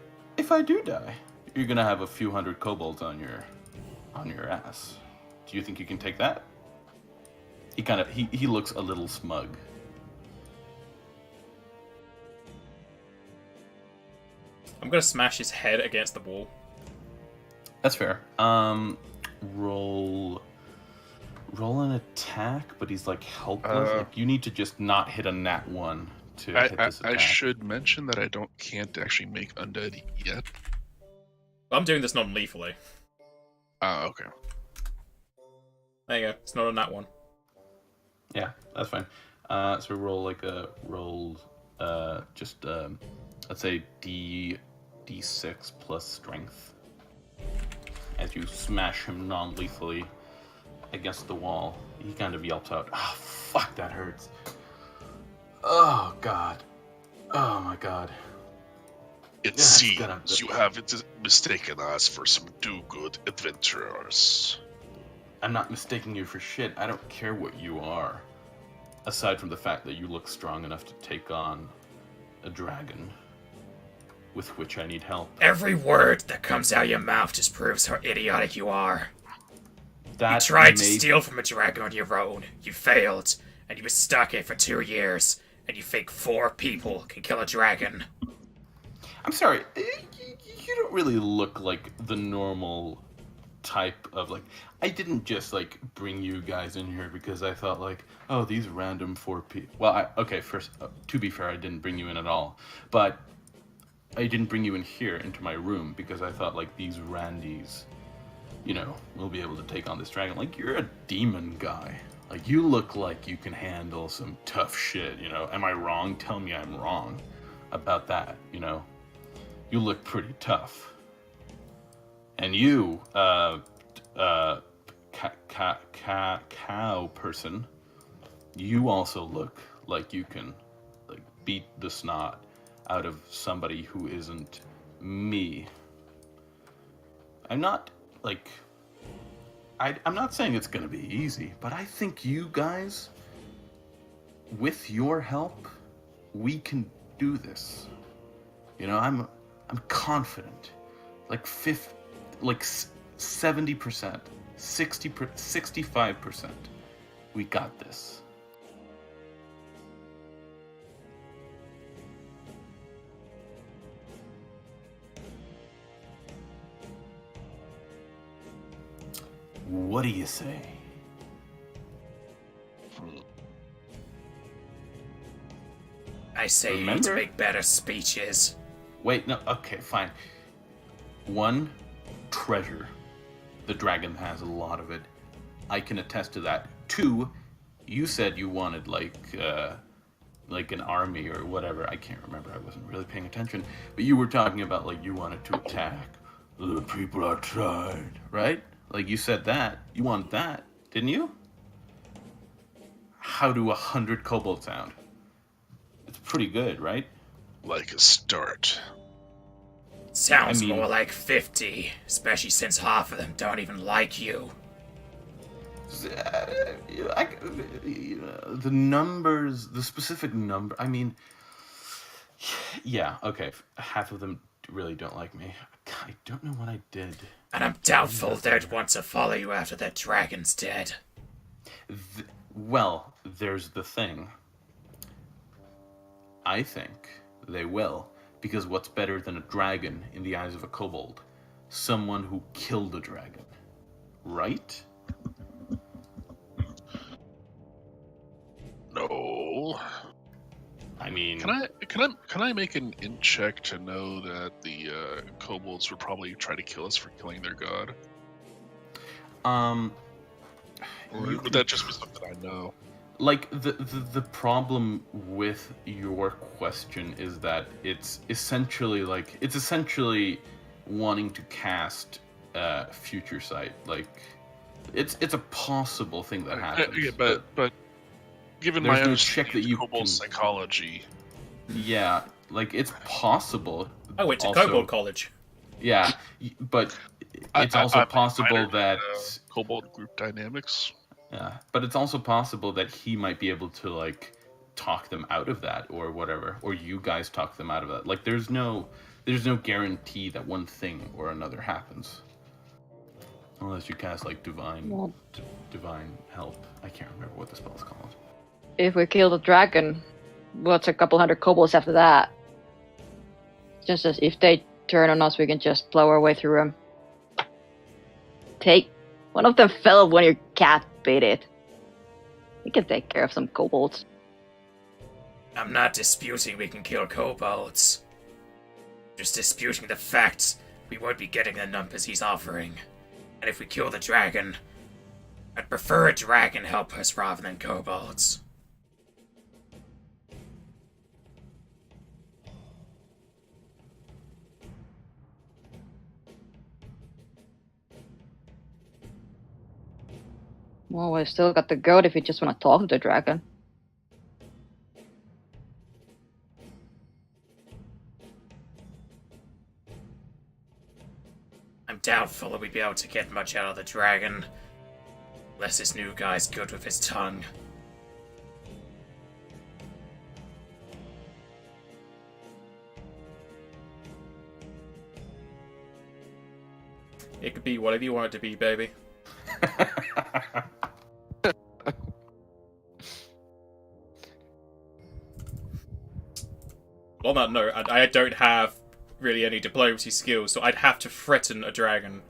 I do die, you're gonna have a few hundred kobolds on your ass. Do you think you can take that? He looks a little smug. I'm gonna smash his head against the wall. That's fair. Roll an attack, but he's like helpless. Like you need to just not hit a nat 1 to hit this attack. I should mention that I can't actually make undead yet. I'm doing this non-lethally. Oh, okay. There you go. It's not on that one. Yeah, that's fine. So roll let's say D6 plus strength as you smash him non-lethally against the wall. He kind of yelps out, "Oh fuck, that hurts! Oh god! Oh my god!" It Yeah, seems you have mistaken us for some do-good adventurers. I'm not mistaking you for shit. I don't care what you are, aside from the fact that you look strong enough to take on a dragon, with which I need help. Every word that comes out of your mouth just proves how idiotic you are. That You tried to steal from a dragon on your own. You failed, and you were stuck in for 2 years. And you think 4 people can kill a dragon. I'm sorry, you don't really look like the normal type of, like, I didn't just, like, bring you guys in here because I thought, like, oh, these random 4 people. Well, first, to be fair, I didn't bring you in at all. But I didn't bring you in here into my room because I thought, like, these randies, will be able to take on this dragon. Like, you're a demon guy. Like, you look like you can handle some tough shit, Am I wrong? Tell me I'm wrong about that, You look pretty tough. And you, cow person, you also look like you can, like, beat the snot out of somebody who isn't me. I'm not, like, I'm not saying it's gonna be easy, but I think you guys, with your help, we can do this. I'm confident. Like 70%, 65%. We got this. What do you say? I say you need to make better speeches. Wait, no, okay, fine. 1, treasure. The dragon has a lot of it. I can attest to that. 2, you said you wanted, like an army or whatever. I can't remember. I wasn't really paying attention. But you were talking about, like, you wanted to attack the people outside, right? Like, you said that. You want that, didn't you? How do 100 kobolds sound? It's pretty good, right? Like a start. Sounds more like 50, especially since half of them don't even like you. The numbers, the specific number, yeah, okay, half of them really don't like me. I don't know what I did. And I'm doubtful they'd want to follow you after the dragon's dead. Well, there's the thing. I think they will, because what's better than a dragon in the eyes of a kobold? Someone who killed a dragon, right? No. Can I make an int check to know that the kobolds would probably try to kill us for killing their god? Or would that just be something I know? like the problem with your question is that it's essentially wanting to cast future sight. Like it's a possible thing that happens. Yeah, but given there's my no check that you kobold can. psychology, Yeah, like it's possible. I went to also, Kobold College. Yeah, but it's also possible that. kobold group dynamics. Yeah, but it's also possible that he might be able to like talk them out of that or whatever, or you guys talk them out of that. Like there's no guarantee that one thing or another happens. Unless you cast like divine help. I can't remember what the spell's called. If we kill the dragon, what's a couple hundred kobolds after that? Just as if they turn on us, we can just plow our way through them. One of them fell when your cat bit it. We can take care of some kobolds. I'm not disputing we can kill kobolds. Just disputing the fact we won't be getting the numbers he's offering. And if we kill the dragon, I'd prefer a dragon help us rather than kobolds. Well, we still got the goat if you just want to talk to the dragon. I'm doubtful that we'd be able to get much out of the dragon, unless this new guy's good with his tongue. It could be whatever you want it to be, baby. On that note, I don't have really any diplomacy skills, so I'd have to threaten a dragon.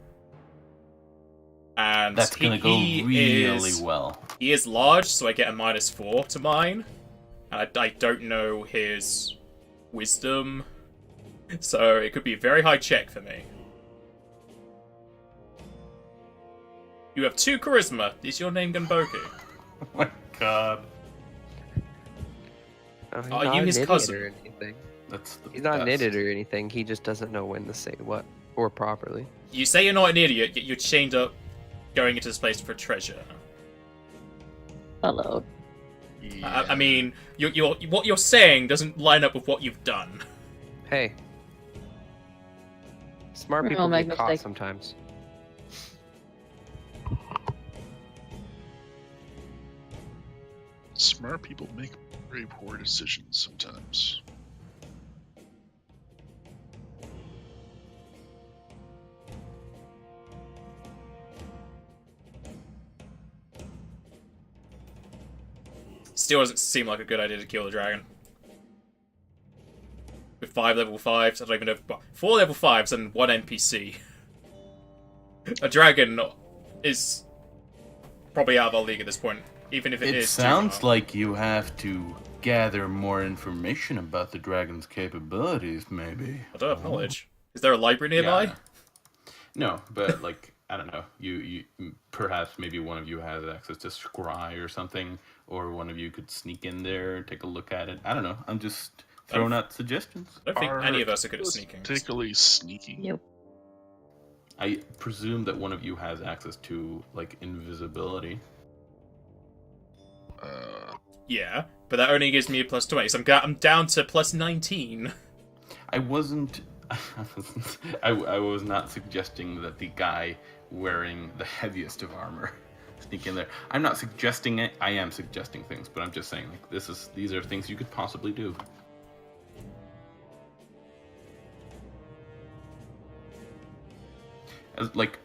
And that's gonna go really well. He is large, so I get a -4 to mine. And I don't know his wisdom, so it could be a very high check for me. You have 2 charisma. Is your name Gunboku? Oh my god. He's Are not you an his idiot cousin? or anything. He's He's not an idiot or anything. He just doesn't know when to say what or properly. You say you're not an idiot, yet you're chained up going into this place for treasure. Hello. Yeah. I mean, what you're saying doesn't line up with what you've done. Hey. Smart We people all make get caught mistakes. sometimes. Smart people make very poor decisions sometimes. Still doesn't seem like a good idea to kill the dragon. With 5 level 5s, I don't even know. 4 level 5s and 1 NPC. A dragon is probably out of our league at this point, even if it is. It sounds like you have to gather more information about the dragon's capabilities, maybe. I don't have knowledge. Is there a library nearby? Yeah. No, but like I don't know. You perhaps maybe one of you has access to Scry or something, or one of you could sneak in there, take a look at it. I don't know. I'm just throwing out suggestions. I don't think Are any of us are good at sneaking. Particularly sneaky. Yep. I presume that one of you has access to like invisibility. Yeah, but that only gives me a +20, so I'm down to +19. I wasn't. I was not suggesting that the guy wearing the heaviest of armor sneak in there. I'm not suggesting it. I am suggesting things, but I'm just saying like these are things you could possibly do. As like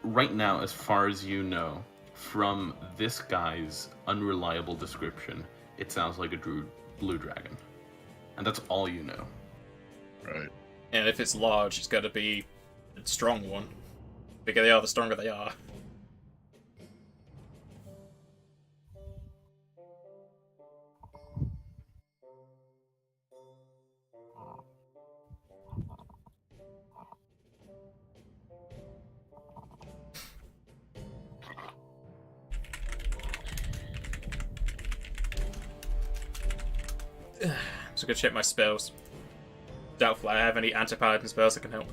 right now, as far as you know, from this guy's unreliable description, it sounds like a blue dragon, and that's all you know. Right. And if it's large, it's got to be a strong one. The bigger they are, the stronger they are. Just gonna check my spells. Doubtful I have any anti-paladin spells that can help.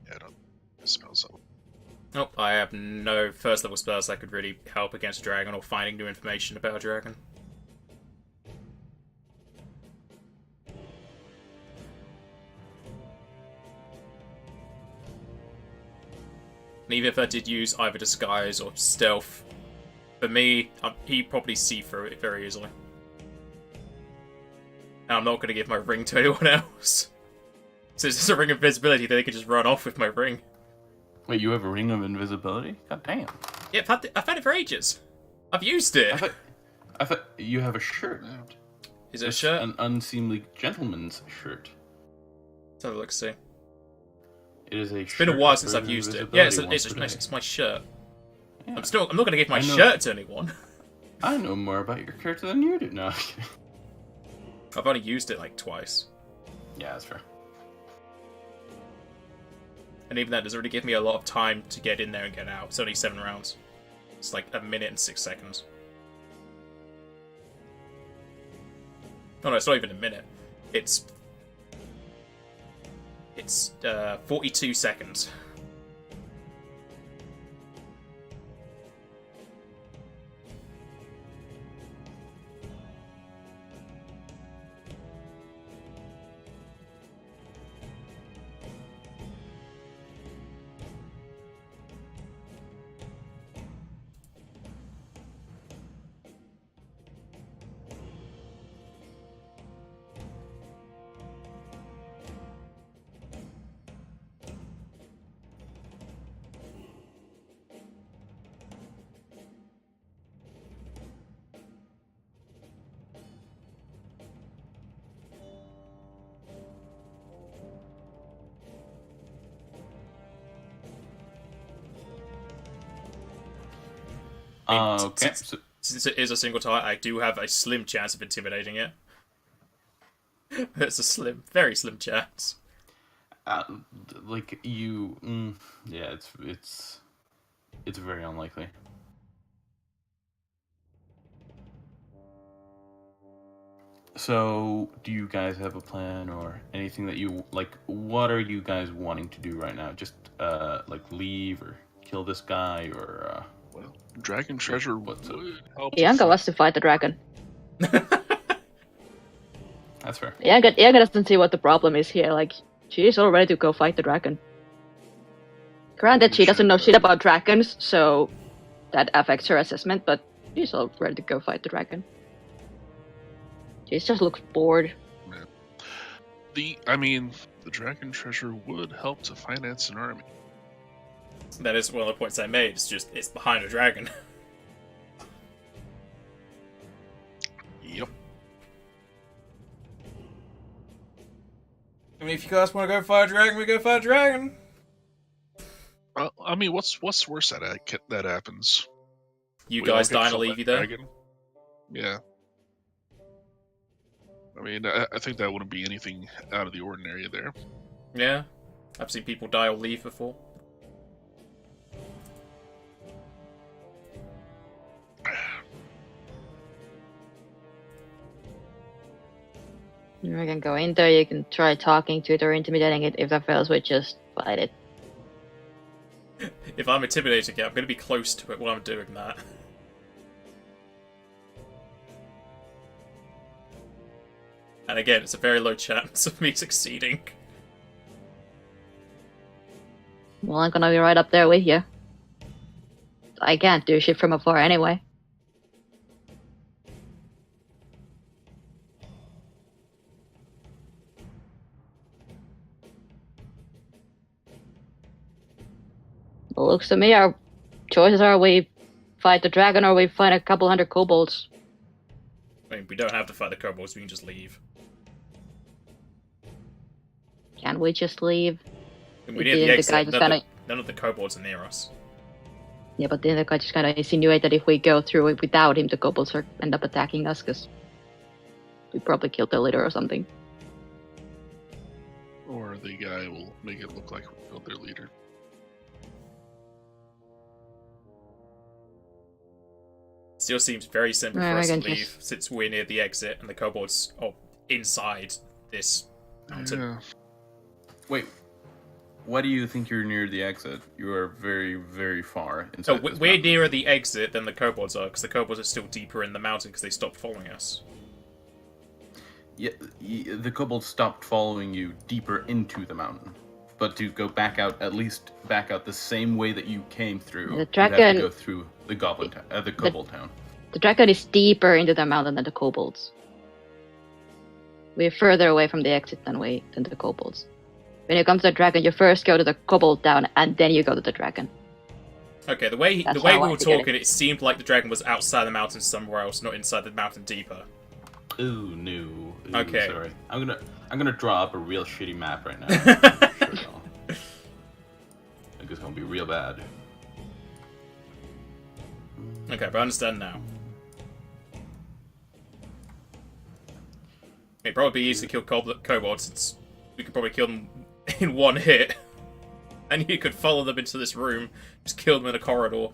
Yeah, I don't spell something. Nope, I have no first level spells that could really help against a dragon or finding new information about a dragon. And even if I did use either disguise or stealth, for me, he'd probably see through it very easily. And I'm not going to give my ring to anyone else. So it's just a ring of invisibility that they could just run off with my ring. Wait, you have a ring of invisibility? God damn. Yeah, I've had it for ages. I've used it. I thought you have a shirt. Is it a It's shirt? an unseemly gentleman's shirt. Let's have a look, see. It is a It's been a while since I've used it. Yeah, it's my shirt. Yeah. I'm not going to give my I know. shirt to anyone. I know more about your character than you do. No. I've only used it like twice. Yeah, that's fair. And even that doesn't really give me a lot of time to get in there and get out. It's only 7 rounds. It's like 1 minute and 6 seconds. Oh no, it's not even a minute. It's 42 seconds. Okay. Since it is a single target, I do have a slim chance of intimidating it. It's a very slim chance. Like you, yeah, it's very unlikely. So, do you guys have a plan or anything that you like? What are you guys wanting to do right now? Just like leave or kill this guy or? Well, dragon treasure What's up? would help. Ianka wants to fight the dragon. That's fair. Ianka doesn't see what the problem is here. Like, she is all ready to go fight the dragon. Granted, she doesn't know shit about dragons, so that affects her assessment, but she's all ready to go fight the dragon. She just looks bored. The dragon treasure would help to finance an army. That is one of the points I made. It's behind a dragon. Yep. I mean, if you guys want to go fight a dragon, we go fight a dragon. What's worse that happens? You We all guys get die and killed leave by you there. dragon? Yeah. I think that wouldn't be anything out of the ordinary there. Yeah, I've seen people die or leave before. You can go in there, you can try talking to it or intimidating it. If that fails, we just fight it. If I'm intimidating it, I'm going to be close to it while I'm doing that. And again, it's a very low chance of me succeeding. Well, I'm gonna be right up there with you. I can't do shit from afar anyway. Well, looks to me our choices are we fight the dragon or we fight a couple hundred kobolds. I mean, we don't have to fight the kobolds, we can just leave. Can we just leave? And we need the Didn't the exit. guy just kinda... None of the kobolds are near us. Yeah, but then the guy just kind of insinuated that if we go through it without him, the kobolds end up attacking us because we probably killed the leader or something. Or the guy will make it look like we killed their leader. Still seems very simple for I us to can leave, just- since we're near the exit and the kobolds are inside this mountain. Yeah. Wait, why do you think you're near the exit? You are very, very far inside. So this we're mountain. nearer the exit than the kobolds are, because the kobolds are still deeper in the mountain because they stopped following us. Yeah, the kobolds stopped following you deeper into the mountain, but to go back out, at least back out the same way that you came through, The you'd dragon- have to go through the the kobold town. The dragon is deeper into the mountain than the kobolds. We're further away from the exit than the kobolds. When you come to the dragon, you first go to the kobold town and then you go to the dragon. Okay, the way That's we how I were get it. talking, it seemed like the dragon was outside the mountain somewhere else, not inside the mountain deeper. Ooh, no. Ooh, Okay. Sorry. I'm gonna draw up a real shitty map right now. Sure will. I think it's gonna be real bad. Okay, but I understand now. It'd probably be easy to kill kobolds, since we could probably kill them in one hit. And you could follow them into this room, just kill them in a corridor.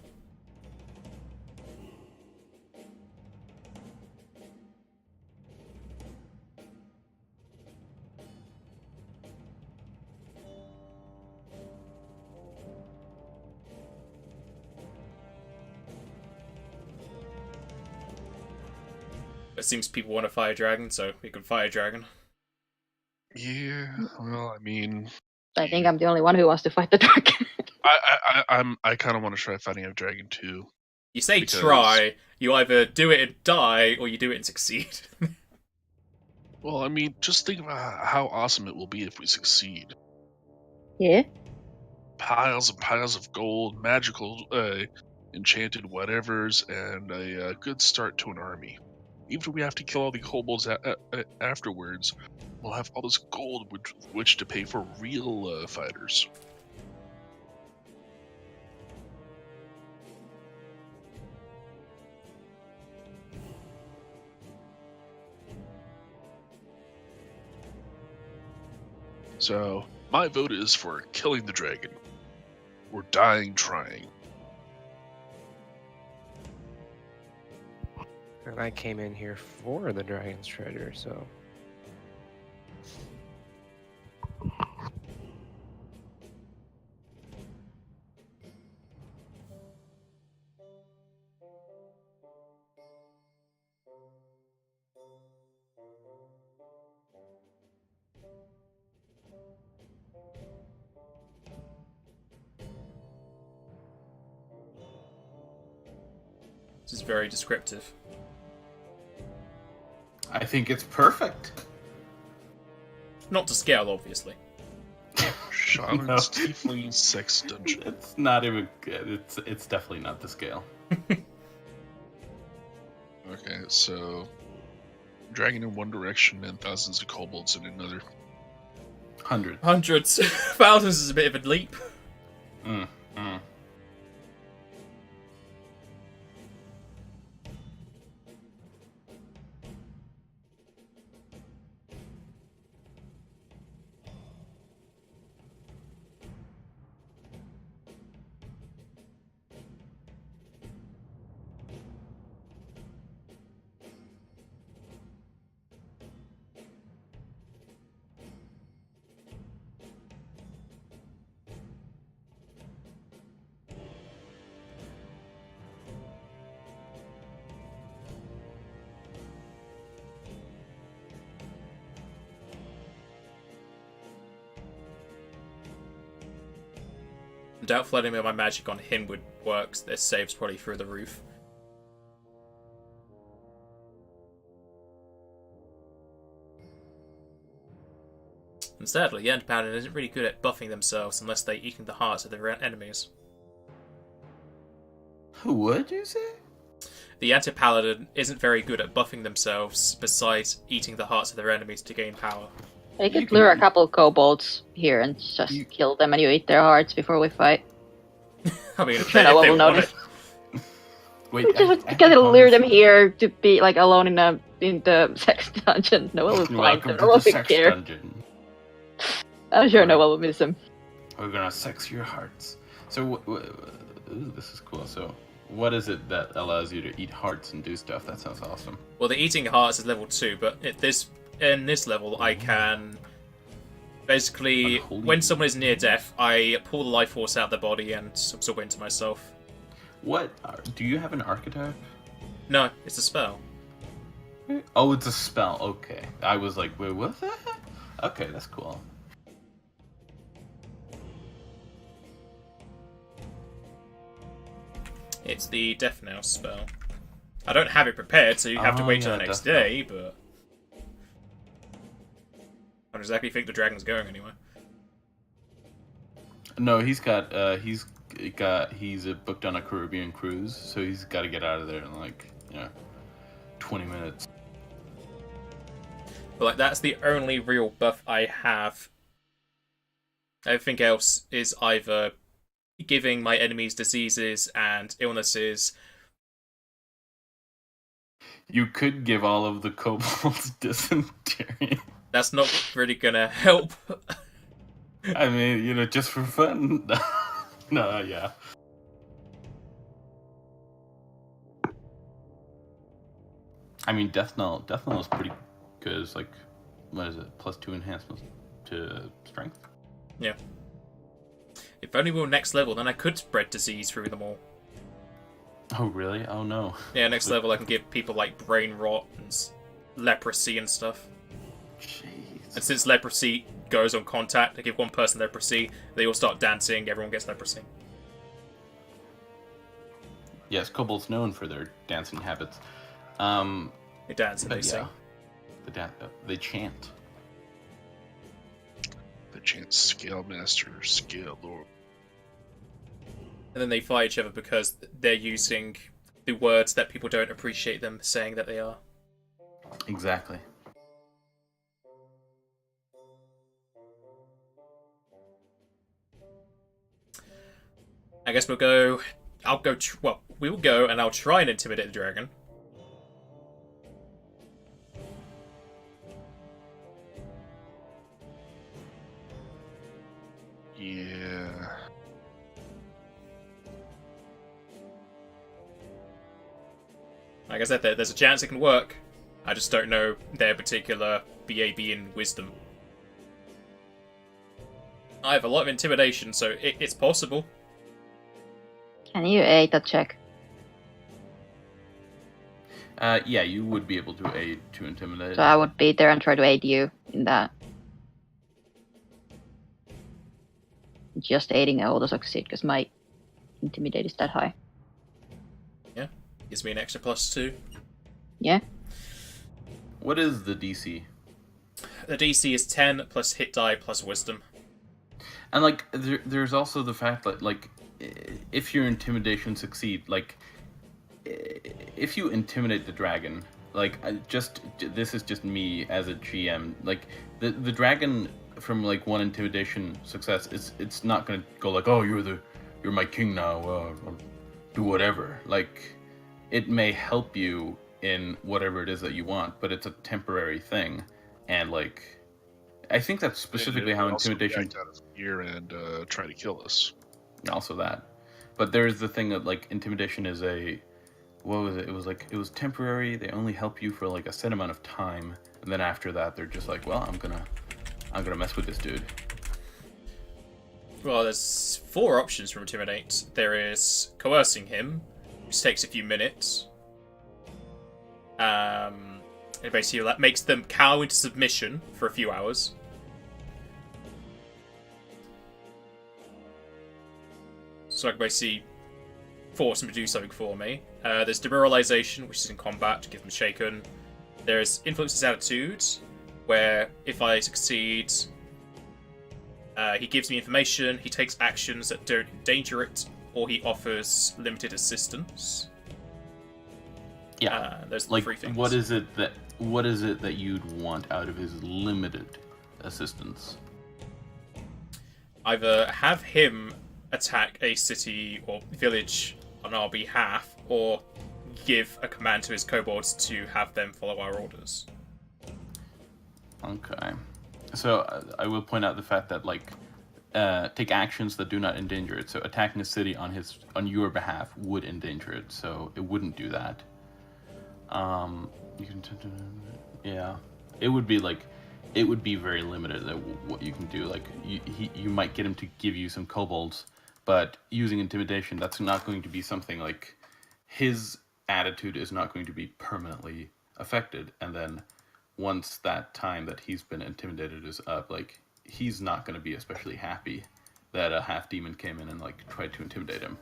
It seems people want to fight a dragon, so we can fight a dragon. Yeah. Well, I mean, I think I'm the only one who wants to fight the dragon. I kind of want to try fighting a dragon too. You say Because- try, you either do it and die, or you do it and succeed. Well, I mean, just think about how awesome it will be if we succeed. Yeah? Piles and piles of gold, magical, enchanted whatevers, and a good start to an army. Even if we have to kill all the kobolds afterwards, we'll have all this gold with which to pay for real fighters. So, my vote is for killing the dragon. Or dying trying. And I came in here for the dragon's treasure, so. This is very descriptive. I think it's perfect. Not to scale, obviously. Shaman's No. Tiefling Sex Dungeon. It's not even good. It's definitely not the scale. Okay, so dragon in one direction and thousands of kobolds in another. Hundreds. Hundreds. Thousands is a bit of a leap. Mm, mm. I doubt flooding with my magic on him would work, so their save's probably through the roof. And sadly, the End Paladin isn't really good at buffing themselves unless they're eating the hearts of their enemies. Who would you say? The anti-paladin isn't very good at buffing themselves, besides eating the hearts of their enemies to gain power. I could can lure a eat- couple kobolds here and just kill them, and you eat their hearts before we fight. I mean, if Sure, they, no if one they will want notice. it. Wait, Just because it'll lure them here to be like alone in the sex dungeon. No one will find Welcome them. to No the one will sex care. dungeon. I'm sure no one will miss them. We're gonna sex your hearts. So, ooh, this is cool. So, what is it that allows you to eat hearts and do stuff? That sounds awesome. Well, the eating hearts is level 2, but in this level, I can basically, Unholy. when someone is near death, I pull the life force out of their body and absorb it into myself. What? Do you have an archetype? No, it's a spell. Oh, it's a spell. Okay. I was like, wait, what the heck? Okay, that's cool. It's the Death Nail spell. I don't have it prepared, so you have to Oh, wait till yeah, the next Death Nail. day, but... I don't exactly think the dragon's going anywhere. No, he's booked on a Caribbean cruise, so he's got to get out of there in like, 20 minutes. But like, that's the only real buff I have. Everything else is either giving my enemies diseases and illnesses. You could give all of the kobolds dysentery. That's not really gonna help. I mean, just for fun. No, yeah. I mean, Death Knell is pretty good. It's like, what is it? +2 enhancements to strength? Yeah. If only we were next level, then I could spread disease through them all. Oh, really? Oh, no. Yeah, next level I can give people like brain rot and leprosy and stuff. Jeez. And since leprosy goes on contact, I give one person leprosy, they all start dancing, everyone gets leprosy. Yes, kobolds known for their dancing habits. They dance and they But sing. yeah, they chant. The chant Scale Master, Scale Lord. And then they fight each other because they're using the words that people don't appreciate them saying that they are. Exactly. I guess we'll go... we will go and I'll try and intimidate the dragon. Yeah. Like I said, there's a chance it can work. I just don't know their particular BAB in wisdom. I have a lot of intimidation, so it's possible. Can you aid that check? Yeah, you would be able to aid to intimidate. So I would be there and try to aid you in that. Just aiding I will succeed because my intimidate is that high. Gives me an extra +2. Yeah. What is the DC? The DC is 10 plus hit die plus wisdom. And like, there's also the fact that like, if your intimidation succeed, like, if you intimidate the dragon, like, this is just me as a GM. Like, the dragon from like one intimidation success, it's not gonna go like, oh, you're my king now. I'll do whatever. Like, it may help you in whatever it is that you want, but it's a temporary thing, and like, I think that's specifically how intimidation. Out of fear and try to kill us. Also that, but there is the thing that like intimidation is what was it? It was temporary. They only help you for like a set amount of time, and then after that, they're just like, well, I'm gonna mess with this dude. Well, there's 4 options for intimidate. There is coercing him, which takes a few minutes. It basically that makes them cower into submission for a few hours. So I can basically force them to do something for me. There's demoralization, which is in combat to give them shaken. There's influence his attitude, where if I succeed, he gives me information, he takes actions that don't endanger it, or he offers limited assistance. Yeah. Those are the Like, three things. what is it that you'd want out of his limited assistance? Either have him attack a city or village on our behalf, or give a command to his kobolds to have them follow our orders. Okay. So I will point out the fact that take actions that do not endanger it. So attacking a city on your behalf would endanger it. So it wouldn't do that. You can, yeah. It would be very limited at what you can do. Like you might get him to give you some kobolds, but using intimidation, that's not going to be something like his attitude is not going to be permanently affected. And then once that time that he's been intimidated is up, like he's not going to be especially happy that a half demon came in and tried to intimidate him.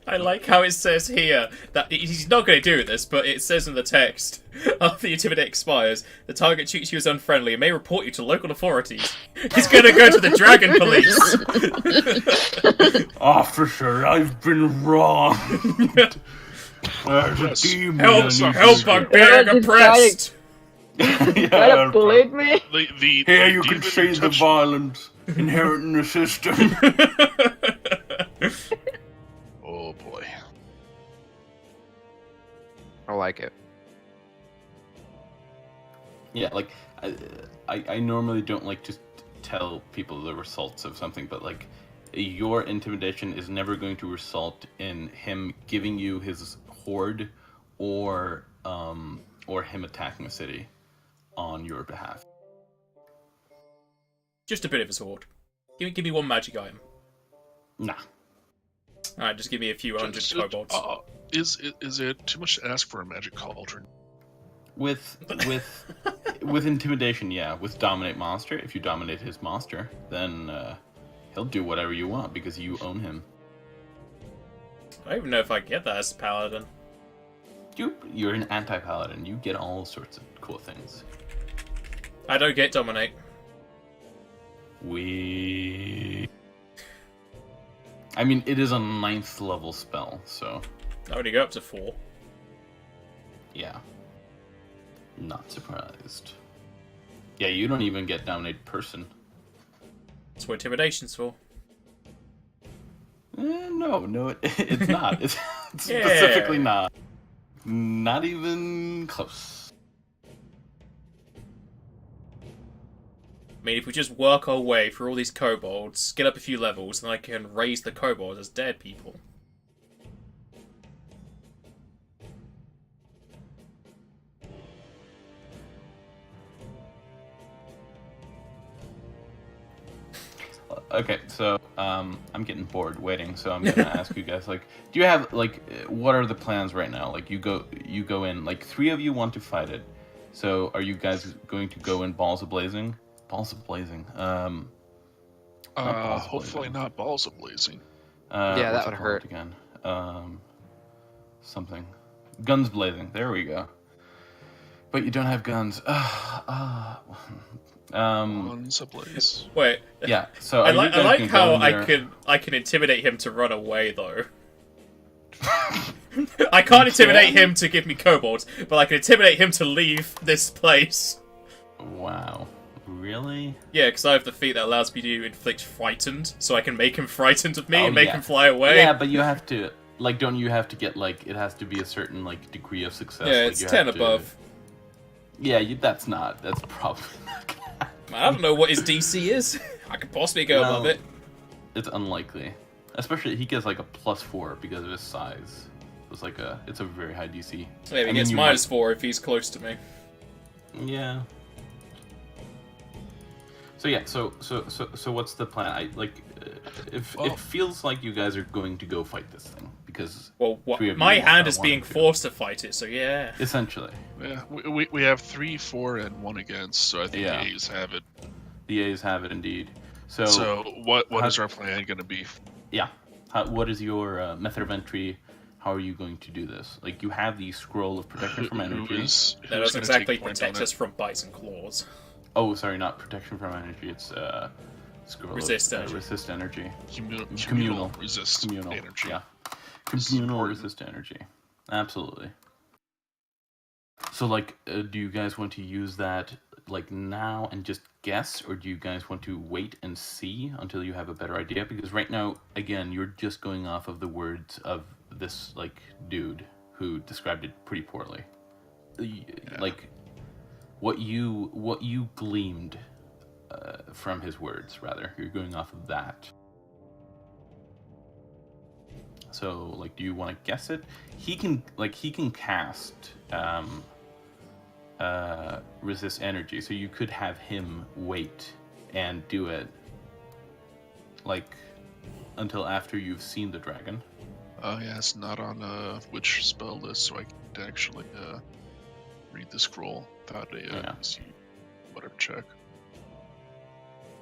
I like how it says here that he's not going to do this, but it says in the text, after the intimidate expires, the target treats you as unfriendly and may report you to local authorities. He's going to go to the dragon police. Officer, I've been wrong. There's a demon. Help! I'm being oppressed. Try to bully me. Here you can see the violence inherent in the system. Oh boy. I like it. Yeah, like I normally don't like to tell people the results of something, but your intimidation is never going to result in him giving you his horde or him attacking a city on your behalf. Just a bit of his horde. Give me one magic item. Nah. Alright, just give me a few hundred kobolds. Is it too much to ask for a magic cauldron? With intimidation, yeah. With dominate monster, if you dominate his monster, then he'll do whatever you want because you own him. I don't even know if I get that as a paladin. You're an anti-paladin. You get all sorts of cool things. I don't get dominate. I mean, it is a 9th level spell, so... I only go up to 4. Yeah. Not surprised. Yeah, you don't even get dominate person. That's what intimidation's for. No, it's not. It's Yeah. specifically not. Not even close. I mean, if we just work our way through all these kobolds, get up a few levels, then I can raise the kobolds as dead people. Okay, so I'm getting bored waiting, so I'm gonna ask you guys, do you have what are the plans right now? You go in, 3 of you want to fight it. So are you guys going to go in balls a blazing? Balls of blazing. Hopefully not balls of blazing. Yeah, that what's would it hurt. called again. Something. Guns blazing. There we go. But you don't have guns. Guns ablaze. Wait. Yeah. So I like how I can. can intimidate him to run away though. I can't intimidate him to give me kobolds, but I can intimidate him to leave this place. Wow. Really? Yeah, because I have the feat that allows me to inflict frightened, so I can make him frightened of me Oh, and make yeah. him fly away. Yeah, but you have to don't you have to get it has to be a certain degree of success. Yeah, it's you 10 have to- above. Yeah, that's probably not gonna happen. I don't know what his DC is. I could possibly go Well, above it. It's unlikely. Especially he gets a +4 because of his size. It's a very high DC. Yeah, he I gets mean, you -4 if he's close to me. Yeah. So yeah, so what's the plan? It feels like you guys are going to go fight this thing because Well, three of my you hand are is being wanting to. forced to fight it, so yeah. Essentially, Yeah, we have 3, 4, and 1 against, so I think Yeah. the A's have it. the A's have it indeed. So what how- is our plan going to be? yeah, what is your method of entry? How are you going to do this? You have the scroll of protection from energy. That who's doesn't gonna exactly take point protect on us from bites and claws. Oh, sorry, not protection from energy. It's Scroll Resist of, energy. resist energy. Communal resist Communal. energy. Yeah. This is Communal important. resist energy. Absolutely. So, like, do you guys want to use that, like, now and just guess, or do you guys want to wait and see until you have a better idea? Because right now, again, you're just going off of the words of this, like, dude who described it pretty poorly. Like, what you gleamed from his words, rather. You're going off of that. So, like, do you want to guess it? He can cast resist energy, so you could have him wait and do it, like, until after you've seen the dragon. Oh yeah, it's not on which spell list, so I can actually read the scroll without a Yeah. see whatever check.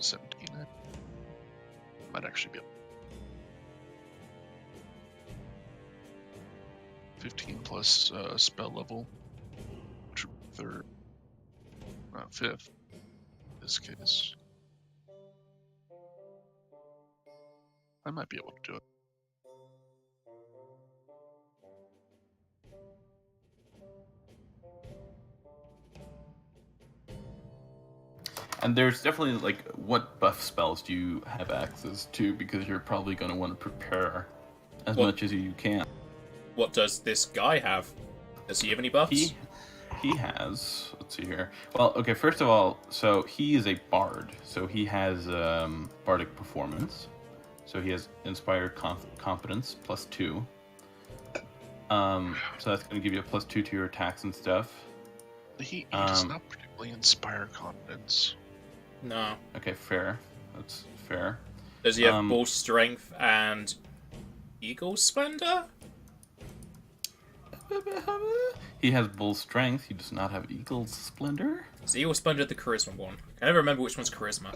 17. Might actually be able. 15 plus spell level. Which would be third, not fifth. In this case, I might be able to do it. And there's definitely, like, what buff spells do you have access to? Because you're probably going to want to prepare as What- much as you can. What does this guy have? Does he have any buffs? He has, let's see here. Well, okay, first of all, so he is a bard, so he has bardic performance. So he has inspired competence +2. So that's going to give you a +2 to your attacks and stuff. He does not particularly inspire confidence. No. Okay, fair. That's fair. Does he have bull strength and eagle splendor? He has bull strength. He does not have eagle's splendor. Is eagle splendor the charisma one? I never remember which one's charisma.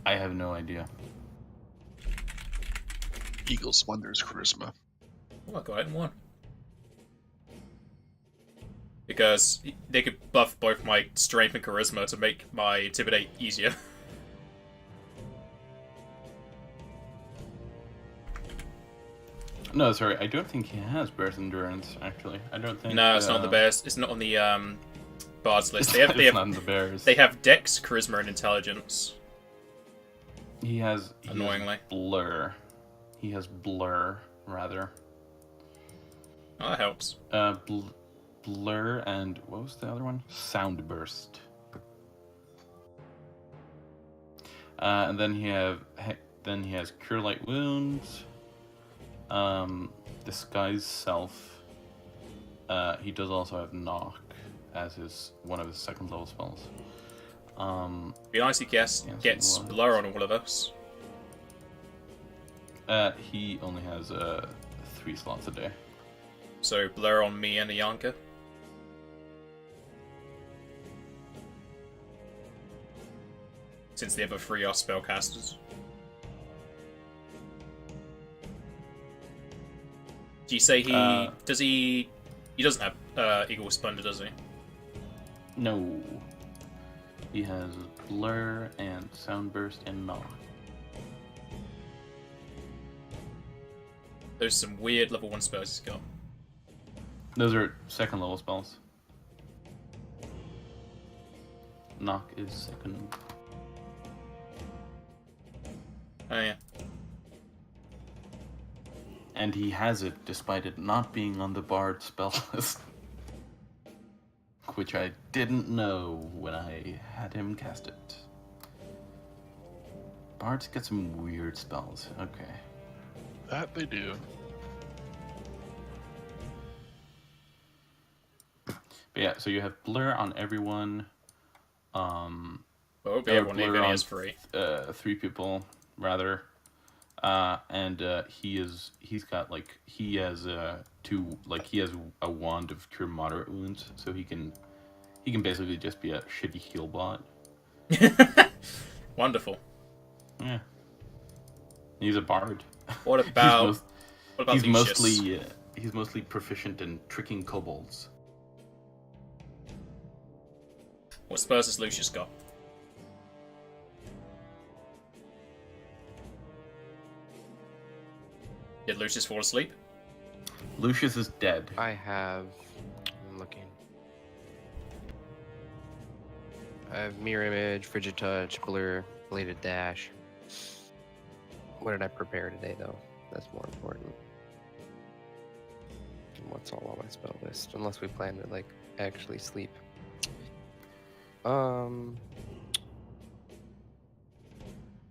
I have no idea. Eagle Splendor's charisma. Oh, I got it in one. Because they could buff both my strength and charisma to make my intimidate easier. No, sorry, I don't think he has bear's endurance. Actually, I don't think. No, it's not on the bears. It's not on the bards list. They It's have not on the bears. they have dex, charisma, and intelligence. He has Annoyingly. blur. He has blur rather. Oh, that helps. Blur and what was the other one? Sound burst. And then he has cure light wounds. Disguise self. He does also have knock as one of his second level spells. Be nice if he gets one. blur on all of us. He only has 3 slots a day. So blur on me and Ianka. Since the other 3 are spellcasters. Do you say he does he? He doesn't have Eagle Splendor, does he? No. He has blur and sound burst and knock. There's some weird level 1 spells he's got. Those are second level spells. Knock is second. Oh yeah. And he has it despite it not being on the bard spell list. Which I didn't know when I had him cast it. Bards get some weird spells. Okay. That they do. But yeah, so you have blur on everyone. Well, everyone blur even on has 3. 3 people rather. And he has a wand of cure moderate wounds, so he can basically just be a shitty heal bot. Wonderful. Yeah. He's a bard. What about he's Lucius? he's mostly proficient in tricking kobolds. What spells has Lucius got? Did Lucius fall asleep? Lucius is dead. I'm looking. I have mirror image, frigid touch, blur, bladed dash. What did I prepare today, though? That's more important. And what's all on my spell list? Unless we plan to like actually sleep.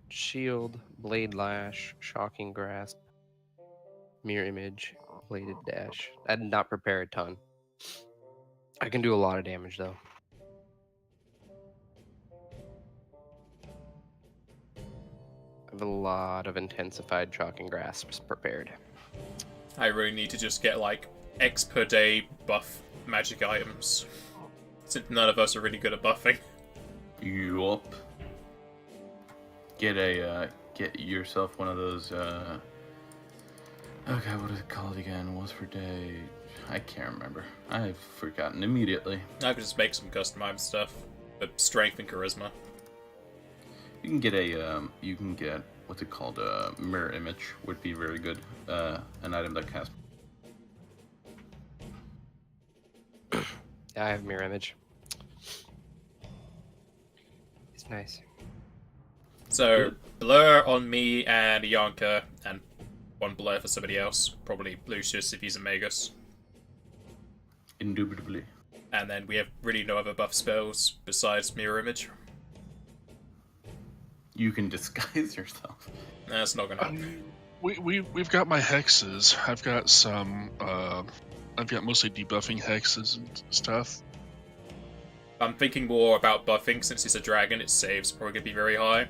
Shield, blade lash, shocking grasp, mirror image, bladed dash. I did not prepare a ton. I can do a lot of damage though. I have a lot of intensified shocking grasps prepared. I really need to just get like X per day buff magic items, since none of us are really good at buffing. Yup. Get yourself one of those, okay, what is it called again? What's per day? I can't remember. I've forgotten immediately. I could just make some customized stuff, but strength and charisma. You can get what's it called? Mirror image would be very good. An item that casts. Yeah, I have mirror image. It's nice. So, blur on me and Yonka, and one blur for somebody else. Probably Lucius if he's a Magus. Indubitably. And then we have really no other buff spells besides mirror image. You can disguise yourself. That's not gonna help. We've got my hexes. I've got some. I've got mostly debuffing hexes and stuff. I'm thinking more about buffing since it's a dragon. Its saves probably gonna be very high.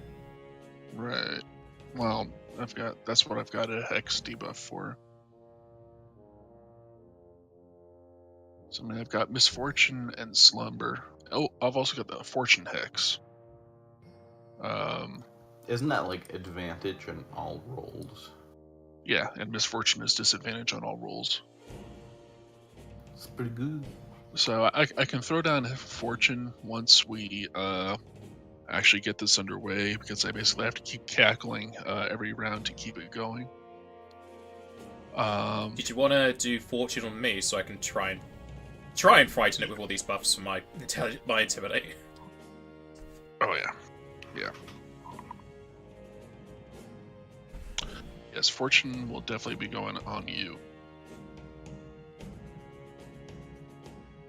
Right. Well, that's what I've got a hex debuff for. So I mean, I've got misfortune and slumber. Oh, I've also got the fortune hex. Isn't that like advantage in all rolls? Yeah, and misfortune is disadvantage on all rolls. It's pretty good. So I can throw down fortune once we actually get this underway, because I basically have to keep cackling every round to keep it going. Did you want to do fortune on me so I can try and frighten it with all these buffs for my intimidate? Oh yeah. Yes, fortune will definitely be going on you.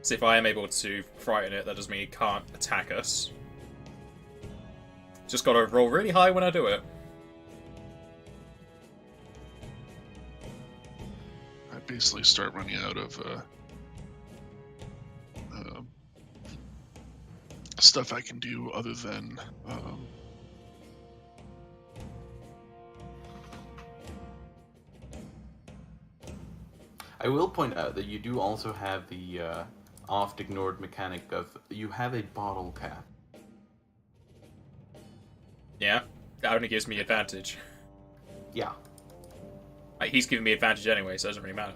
So if I am able to frighten it, that doesn't mean it can't attack us. Just gotta roll really high when I do it. I basically start running out of stuff I can do other than I will point out that you do also have the oft ignored mechanic of you have a bottle cap. Yeah? That only gives me advantage. Yeah, Like, he's giving me advantage anyway, so it doesn't really matter.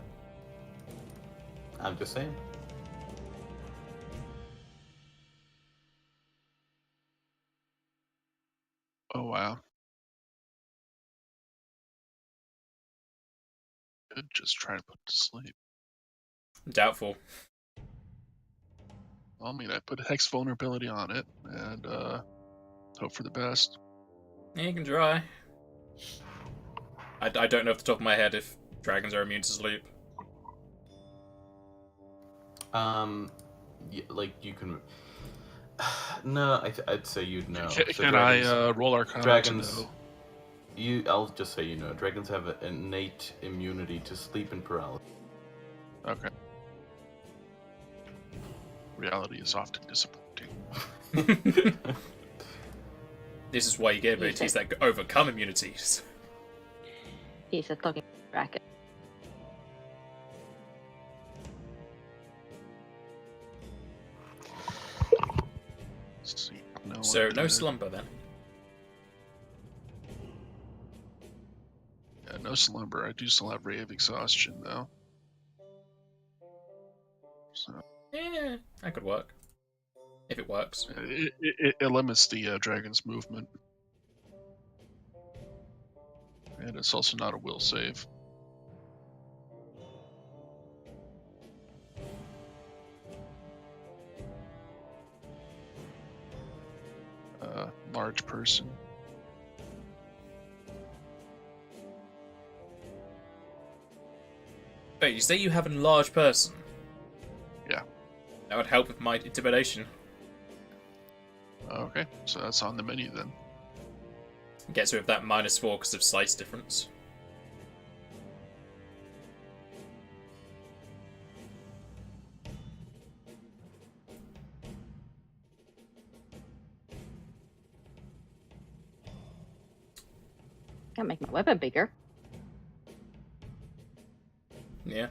I'm just saying. oh wow. Could just try to put it to sleep. Doubtful. Well, I mean, I put hex vulnerability on it and hope for the best. Yeah, you can try. I don't know off the top of my head if dragons are immune to sleep. Yeah, like you can. No, I'd say you'd know. Can So I roll Arcana dragons- to know? I'll just say you know. Dragons have an innate immunity to sleep and paralysis. Okay. Reality is often disappointing. This is why you get abilities that overcome immunities. He's a talking bracket. Let's see. No, So, I no did. slumber then. Yeah, no slumber. I do still have Ray of Exhaustion, though. So Yeah, that could work. If it works. it limits the dragon's movement. And it's also not a will save. large person. Wait, you say you have a large person? Yeah. That would help with my intimidation. Okay, so that's on the menu then. Gets rid of that -4 because of size difference. Can make my weapon bigger. Yeah.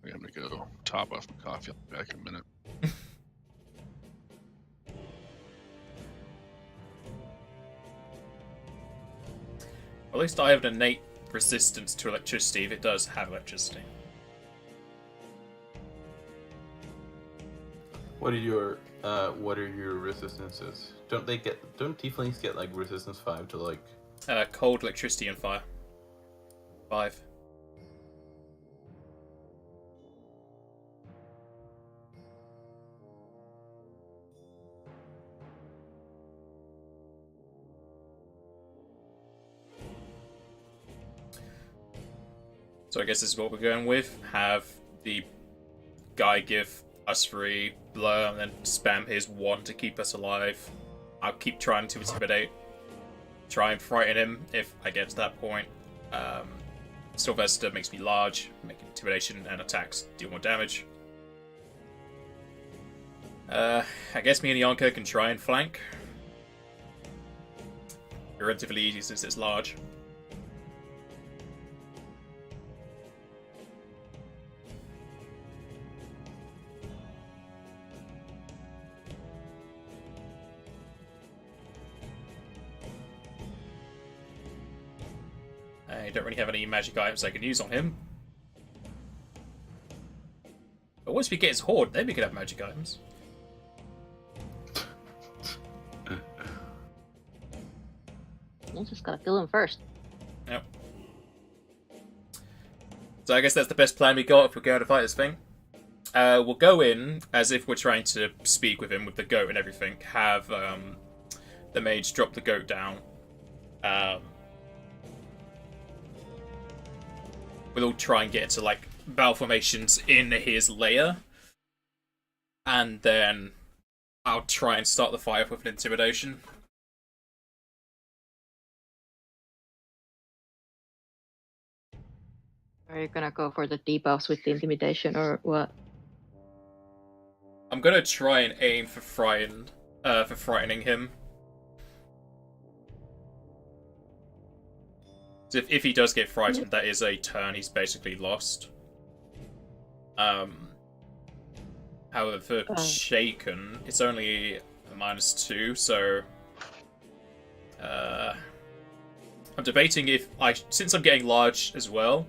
I'm gonna go top off my coffee. I'll be back in a minute. At least I have an innate resistance to electricity if it does have electricity. What are your resistances? Don't tieflings get like resistance 5 to like Cold, electricity, and fire. 5. So I guess this is what we're going with. Have the guy give us 3 blur and then spam his 1 to keep us alive. I'll keep trying to intimidate. Try and frighten him if I get to that point. Sylvester makes me large, make intimidation and attacks deal more damage. I guess me and Yonka can try and flank. Relatively easy since it's large. I don't really have any magic items I can use on him. But once we get his horde, then we can have magic items. You just gotta kill him first. Yep. So I guess that's the best plan we got if we're going to fight this thing. We'll go in as if we're trying to speak with him with the goat and everything. Have the mage drop the goat down. We'll all try and get into like battle formations in his lair, and then I'll try and start the fire with an intimidation. Are you gonna go for the debuffs with the intimidation or what? I'm gonna try and aim for frightening him. So if he does get frightened, that is a turn he's basically lost. However, for shaken, it's only a -2, so I'm debating if since I'm getting large as well,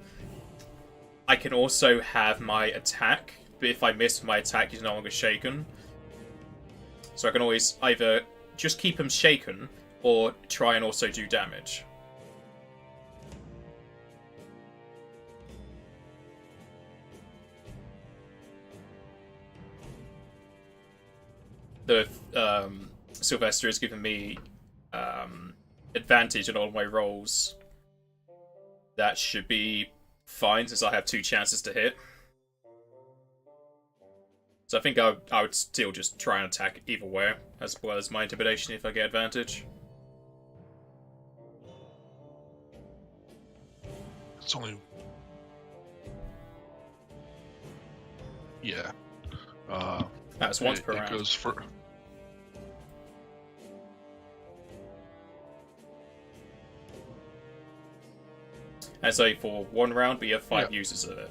I can also have my attack, but if I miss my attack, he's no longer shaken. So I can always either just keep him shaken, or try and also do damage. The Sylvester has given me advantage in all my rolls. That should be fine since I have 2 chances to hit. So I think I would still just try and attack either way, as well as my intimidation if I get advantage. It's only... Yeah. That's once per it round. Goes for... And so for 1 round, we have 5 uses of it.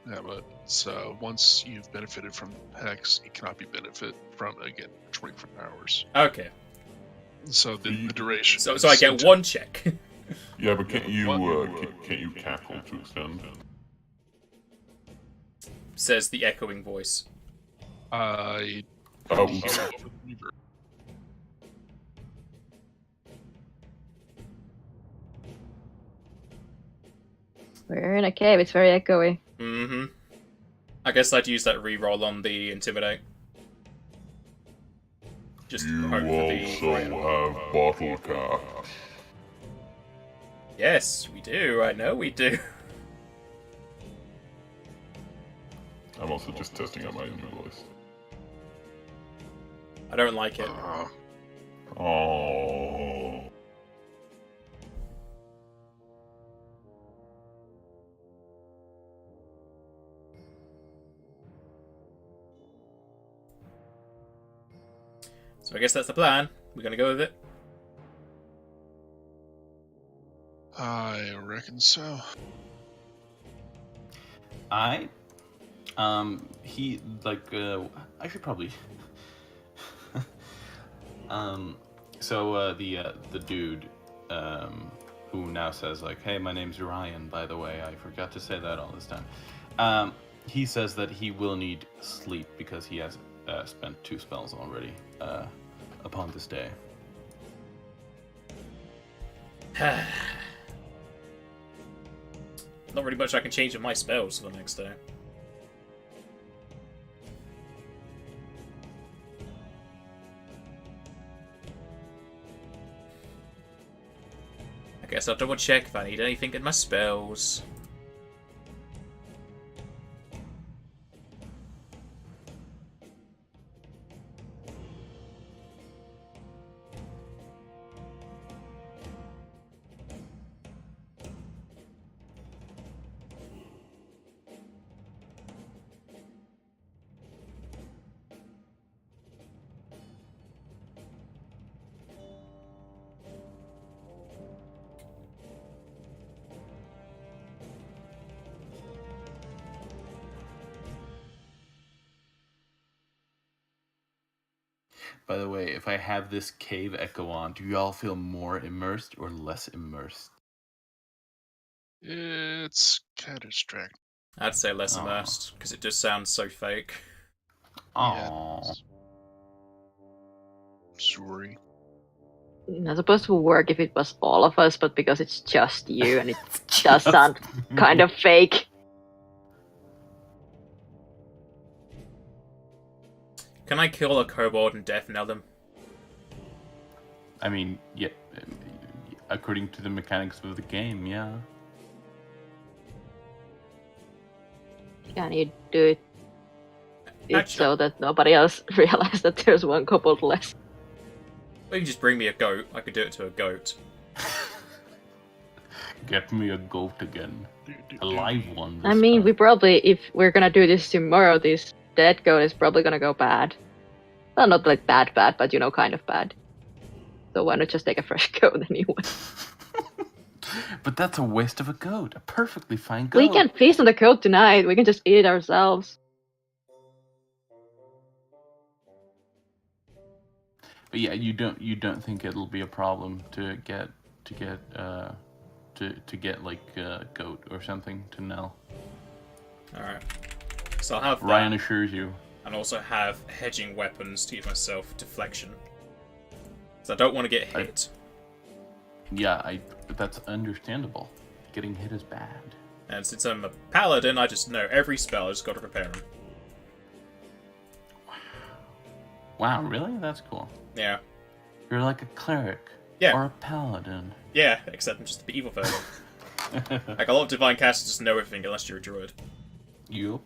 Yeah, but so once you've benefited from Hex, you cannot be benefit from it again for 24 hours. Okay. So the duration. So I get 1 check. Yeah, but can't you tackle to extend? Says the echoing voice. I. Oh. We're in a cave. It's very echoey. Mm-hmm. I guess I'd use that reroll on the intimidate. Just You hope for the also have bottle caps. Yes, we do. I know we do. I'm also just testing out my new voice. I don't like it. Oh. So I guess that's the plan. We're gonna go with it. I reckon so. He like I should probably. The dude, who now says like, "Hey, my name's Ryan. By the way, I forgot to say that all this time." He says that he will need sleep because he has spent 2 spells already upon this day. Not really much I can change with my spells for the next day. I guess I'll double check if I need anything in my spells. By the way, if I have this cave echo on, do y'all feel more immersed or less immersed? It's kind of distracting. I'd say less Aw. immersed, because it just sounds so fake. Oh, Sorry. Not supposed to work if it was all of us, but because it's just you and it does sound kind of fake. Can I kill a kobold and death knell them? I mean, yeah. According to the mechanics of the game, yeah. Can you do it Actually- so that nobody else realizes that there's one kobold less? Or you can just bring me a goat. I could do it to a goat. Get me a goat again. A live one. I this mean, time. we probably, if we're gonna do this tomorrow, this dead goat is probably gonna go bad. Well, not like bad, but you know, kind of bad. So why not just take a fresh goat anyway? But that's a waste of a goat. A perfectly fine goat. We can feast on the goat tonight. We can just eat it ourselves. But yeah, you don't think it'll be a problem to get like a goat or something to Nell? Alright. So I'll have that, Ryan assures you. and also have hedging weapons to give myself deflection. So I don't want to get hit. Yeah, but that's understandable. Getting hit is bad. And since I'm a paladin, I just know every spell. I just got to prepare them. Wow, really? That's cool. Yeah. You're like a cleric. Yeah. Or a paladin. Yeah, except I'm just the evil version. Like, a lot of divine casters just know everything unless you're a druid. You?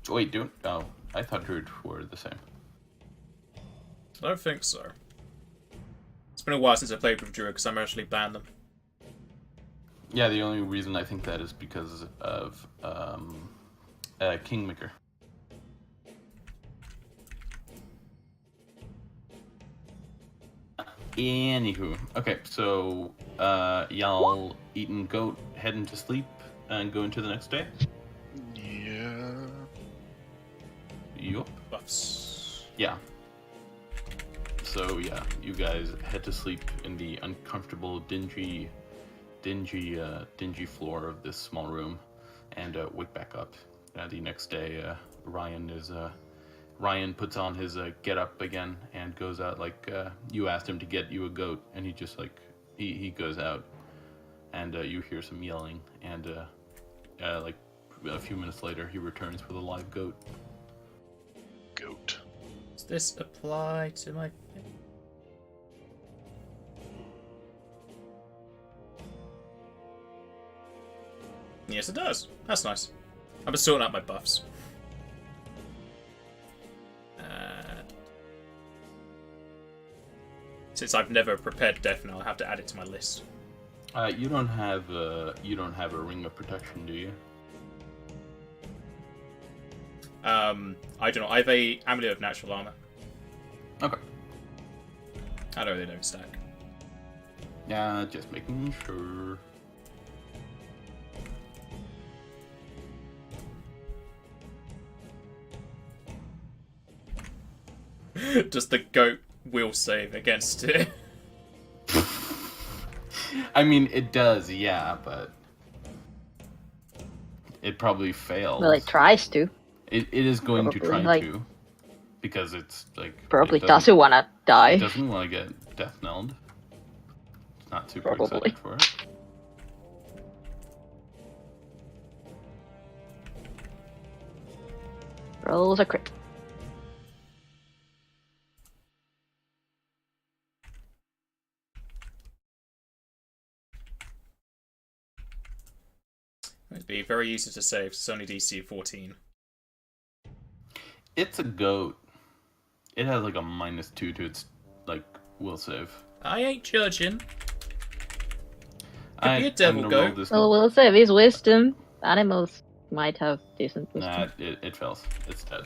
Wait, dude. Oh, I thought druids were the same. I don't think so. It's been a while since I played with druid because I mostly banned them. Yeah, the only reason I think that is because of Kingmaker. Anywho, okay, so y'all eating goat, heading to sleep, and going to the next day? Yeah. Yup. Buffs. Yeah. So yeah, you guys head to sleep in the uncomfortable, dingy floor of this small room, and wake back up. The next day, Ryan puts on his get up again and goes out like you asked him to get you a goat, and he just like he goes out and you hear some yelling, and like a few minutes later, he returns with a live goat. Goat. Does this apply to my... Yes, it does. That's nice. I'm just sorting out my buffs. Since I've never prepared Death Knell, I have to add it to my list. You don't have a ring of protection, do you? I don't know. I have a amulet of natural armor. Okay. I know they don't stack. Yeah, just making sure. Does the goat will save against it? I mean, it does, yeah, but it probably fails. Well, it tries to. It is going to try Probably, to, because it's like Probably it doesn't want to It die. doesn't want to get death knelled. It's not super Probably. excited for it. Rolls a crit. It'd be very easy to save. It's only DC 14. It's a goat. It has like a -2 to its like will save. I ain't judging. I'm be a devil gonna roll goat. this Well, we'll save his wisdom. Animals might have decent wisdom. Nah, it fails. It's dead.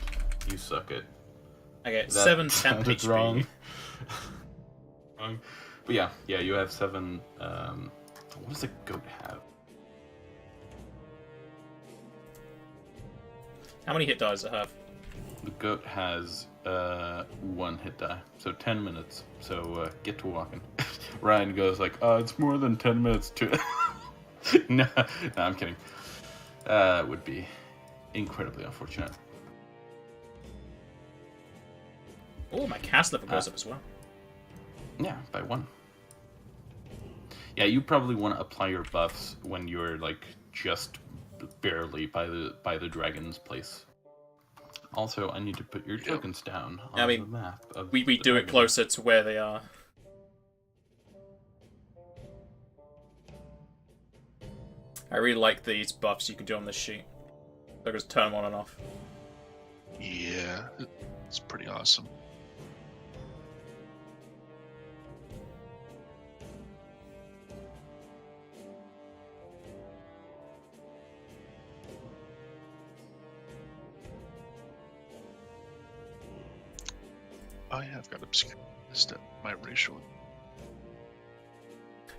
You suck it. I get That 7 temp sounded HP. wrong. Wrong. But yeah, you have 7. What does a goat have? How many hit dies does it have? The goat has 1 hit die, so 10 minutes. So get to walking. Ryan goes like, it's more than 10 minutes to. no, I'm kidding. It would be incredibly unfortunate. Oh, my cast level goes up as well. Yeah, by 1. Yeah, you probably want to apply your buffs when you're like just barely by the dragon's place. Also, I need to put your tokens down on the map. We do it closer to where they are. I really like these buffs you can do on this sheet. So I just turn them on and off. Yeah, it's pretty awesome. I have got obscured at my racial.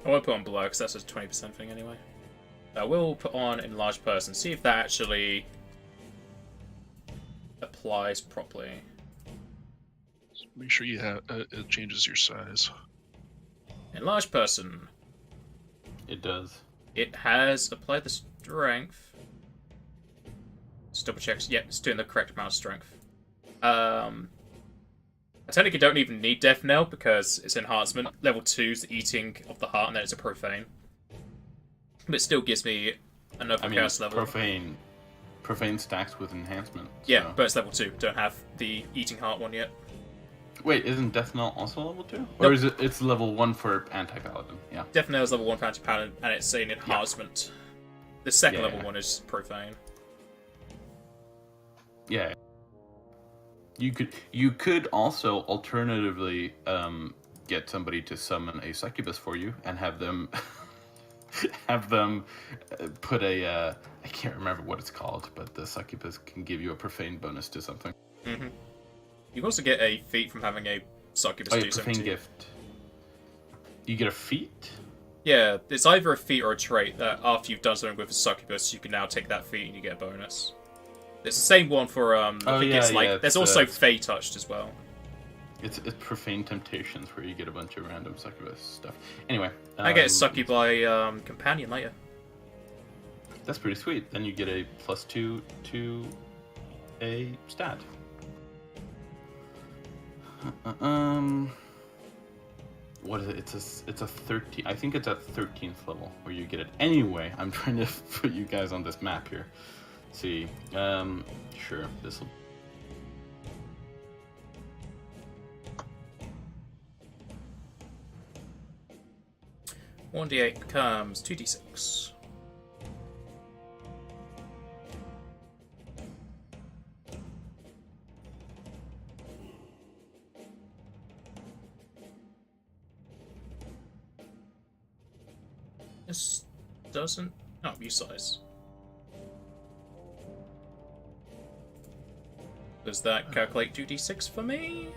I won't put on blur because that's a 20% thing anyway. I will put on enlarged person, see if that actually applies properly. Just make sure you have it changes your size. Enlarged person. It does. It has applied the strength. Just double check. Yep, it's doing the correct amount of strength. I technically don't even need Death Knell because it's enhancement. Level 2 is the eating of the heart, and then it's a profane. But it still gives me another curse level. Profane stacks with enhancement. Yeah, so. but it's level 2. Don't have the eating heart one yet. Wait, isn't Death Knell also level 2? Nope. Or is it's level 1 for anti-paladin? Yeah. Death Knell is level 1 for anti-paladin, and it's an enhancement. The second level one is profane. Yeah. You could also alternatively get somebody to summon a succubus for you and have them put a I can't remember what it's called, but the succubus can give you a profane bonus to something. Mm-hmm. You can also get a feat from having a succubus do something. Profane gift. You get a feat? Yeah, it's either a feat or a trait that after you've done something with a succubus, you can now take that feat and you get a bonus. It's the same one for there's also Fey Touched as well. It's profane temptations where you get a bunch of random succubus stuff. Anyway, I get a succubi companion later. That's pretty sweet. Then you get a +2 to a stat. what is it? It's a 13. I think it's at 13th level where you get it. Anyway, I'm trying to put you guys on this map here. Let's see, sure, this will. 1d8 becomes 2d6. This doesn't. Oh, view size. Does that calculate 2d6 for me?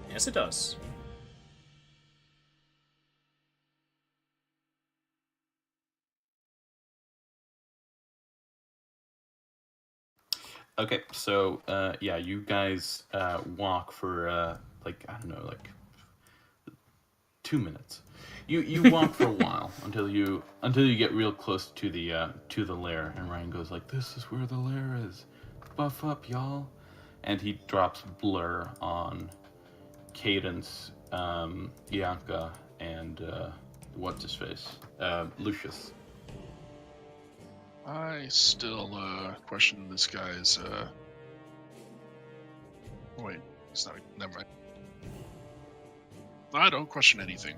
Yes, it does. Okay, so yeah, you guys walk for like I don't know, like 2 minutes. You walk for a while until you get real close to the lair, and Ryan goes like, "This is where the lair is. Buff up, y'all." And he drops blur on Cadence, Bianca, and what's his face, Lucius. I still question this guy's. Wait, it's not. Never mind. I don't question anything.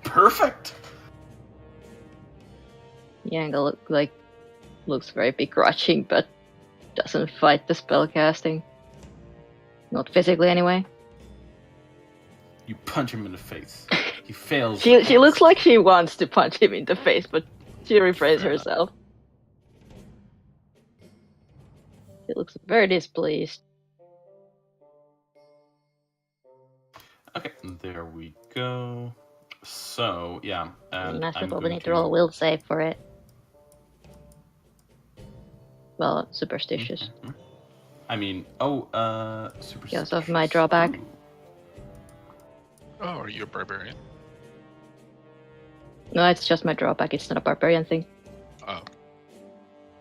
Perfect. Yang looks very begrudging, but doesn't fight the spellcasting. Not physically, anyway. You punch him in the face. He fails. She looks like she wants to punch him in the face, but she refrains herself. She looks very displeased. Okay, there we go. So, yeah. Master probably need to roll a will save for it. Well, superstitious. I mean, superstitious. Because of my drawback. Oh, are you a barbarian? No, it's just my drawback. It's not a barbarian thing. Oh.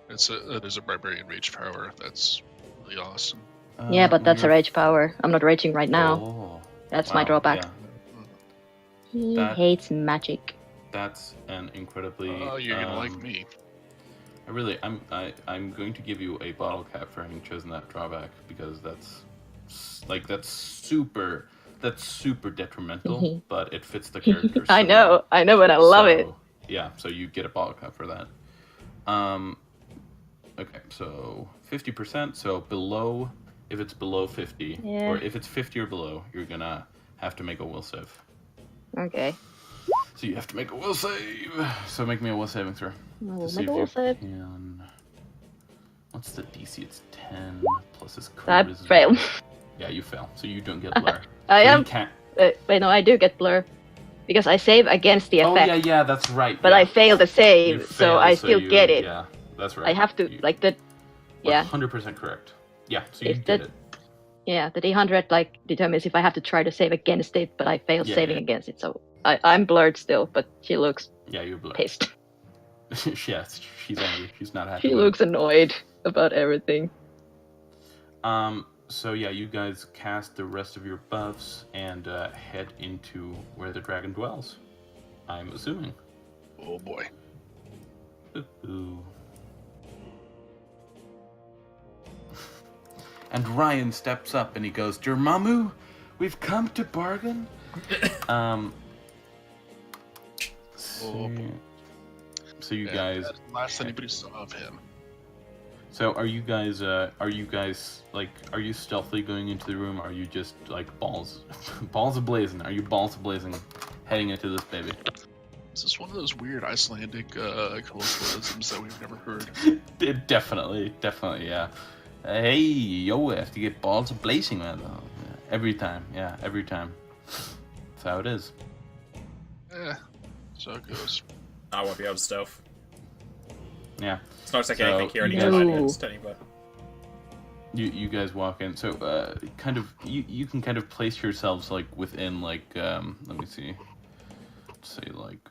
There's a barbarian rage power. That's really awesome. Yeah, but that's a rage power. I'm not raging right now. Oh, That's my wow, drawback. yeah. He That- hates magic. That's an incredibly. Oh, you're gonna like me. I'm going to give you a bottle cap for having chosen that drawback because that's super detrimental, but it fits the character. I know, and I love it. Yeah, so you get a bottle cap for that. Okay, so 50%. So below, if it's below 50, Yeah. or if it's 50 or below, you're gonna have to make a will save. Okay. So you have to make a will save. So make me a will saving throw. I'll To see make if a you will save. can. What's the DC? It's 10 plus his I charisma. fail. Yeah, you fail. So you don't get blur. I So you am. can't. Wait, no, I do get blur. Because I save against the Oh effect. yeah, that's right. But yeah. I fail the You save, so fail, I still you- get it. Yeah, that's right. I have to, You- like, the. Yeah. 100% correct. Yeah, so you Is get that- it. Yeah, the D100 determines if I have to try to save against it, but I failed Yeah, saving yeah. against it, so I'm blurred still, but she looks Yeah, you're blur. pissed. Yes, she's angry. She's not happy. She with it. looks annoyed about everything. So yeah, you guys cast the rest of your buffs and head into where the dragon dwells. I'm assuming. Oh boy. Ooh. And Ryan steps up and he goes, "Dormammu, we've come to bargain." So, so you Yeah, guys. that's the last anybody saw of him. So are you guys like, are you stealthily going into the room? Or are you just like balls ablazing? Are you balls ablazing heading into this baby? Is this one of those weird Icelandic colloquialisms that we've never heard? Definitely, yeah. Hey, yo, I have to get balls ablazing, man. Every time, yeah, every time. That's how it is. So it goes. I won't be able to stealth. Yeah. It's not like So, anything here you anymore guys- against anybody. You guys walk in, so kind of you can kind of place yourselves like within like let me see, say like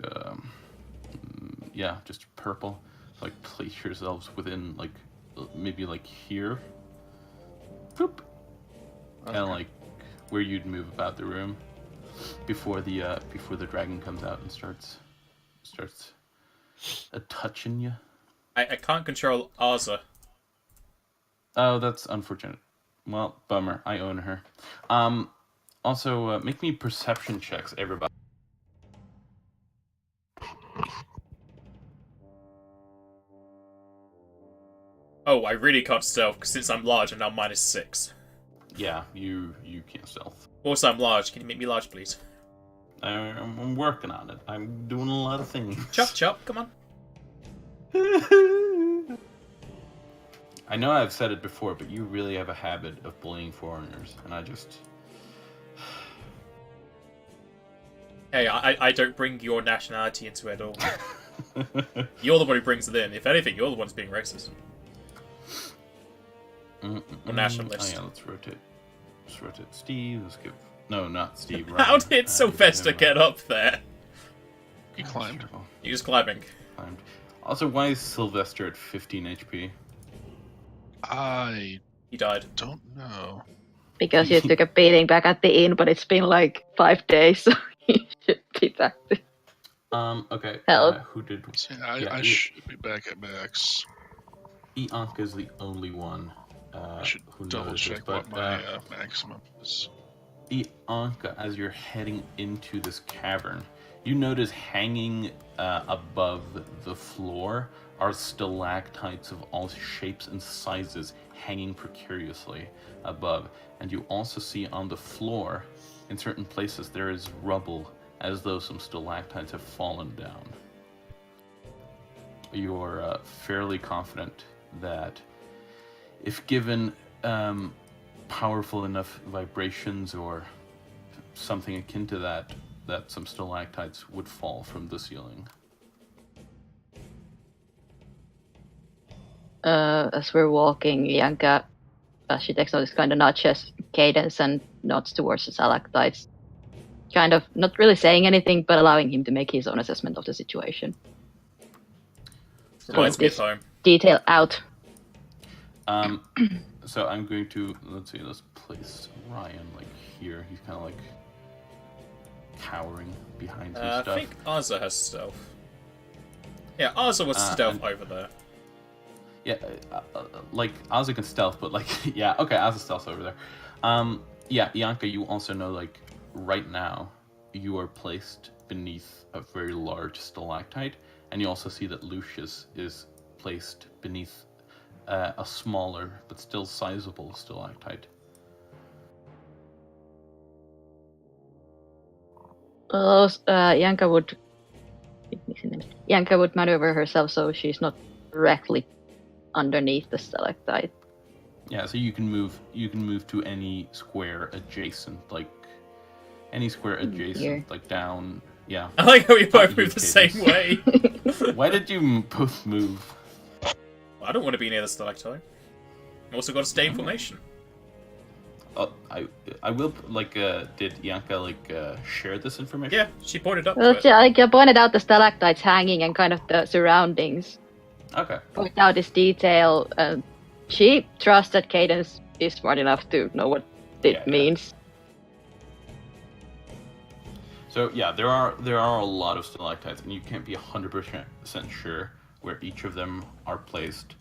yeah, just purple, like place yourselves within like maybe like here, boop, kind of like where you'd move about the room. before the dragon comes out and starts touching you. I can't control Arza. Oh, that's unfortunate. Well, bummer. I own her. Also, make me perception checks, everybody. Oh, I really can't stealth, because since I'm large, I'm now -6. Yeah, you can't stealth. Also, I'm large. Can you make me large, please? I'm working on it. I'm doing a lot of things. Chop, chop, come on. I know I've said it before, but you really have a habit of bullying foreigners, and I just... Hey, I don't bring your nationality into it at all. You're the one who brings it in. If anything, you're the one who's being racist. Or nationalist. Oh yeah, let's rotate. Steve, let's give... No, not Steve. How did Sylvester get up there? He climbed. He was climbing. Also, why is Sylvester at 15 HP? I He died. don't know. Because you took a beating back at the inn, but it's been like 5 days, so you should be back to... Okay. Help. Who did... See, Yeah, I should be back at max. Ianka is the only one I should who double notices, check but what my maximum is. Ianka, as you're heading into this cavern, you notice hanging above the floor are stalactites of all shapes and sizes hanging precariously above. And you also see on the floor, in certain places, there is rubble, as though some stalactites have fallen down. You're fairly confident that if given powerful enough vibrations or something akin to that, that some stalactites would fall from the ceiling. As we're walking, Yanka, she takes notice, kind of nudges Cadence and nods towards the stalactites. Kind of not really saying anything, but allowing him to make his own assessment of the situation. Reminds me of home. Detail out. So I'm going to, let's place Ryan like here. He's kind of like cowering behind some stuff. I think Arza has stealth. Yeah, Arza was stealth over there. Yeah, like Ozzy can stealth, but like, yeah, okay, Ozzy stealth over there. Yeah, Ianka, you also know, like, right now, you are placed beneath a very large stalactite, and you also see that Lucius is placed beneath a smaller but still sizable stalactite. Yanka would maneuver herself so she's not directly underneath the stalactite. Yeah, so you can move to any square adjacent, like any square adjacent, Here. like down. Yeah. I like how we both You move the kidding. same way. Why did you both move? Well, I don't want to be near the stalactite. I've also got to stay in formation. I will, like, did Ianka, like, share this information? Yeah, she pointed up Well, to it. yeah, like I pointed out the stalactites hanging and kind of the surroundings. Okay. Point out this detail. She trusts that Cadence is smart enough to know what it Yeah. means. So, yeah, there are a lot of stalactites, and you can't be 100% sure where each of them are placed.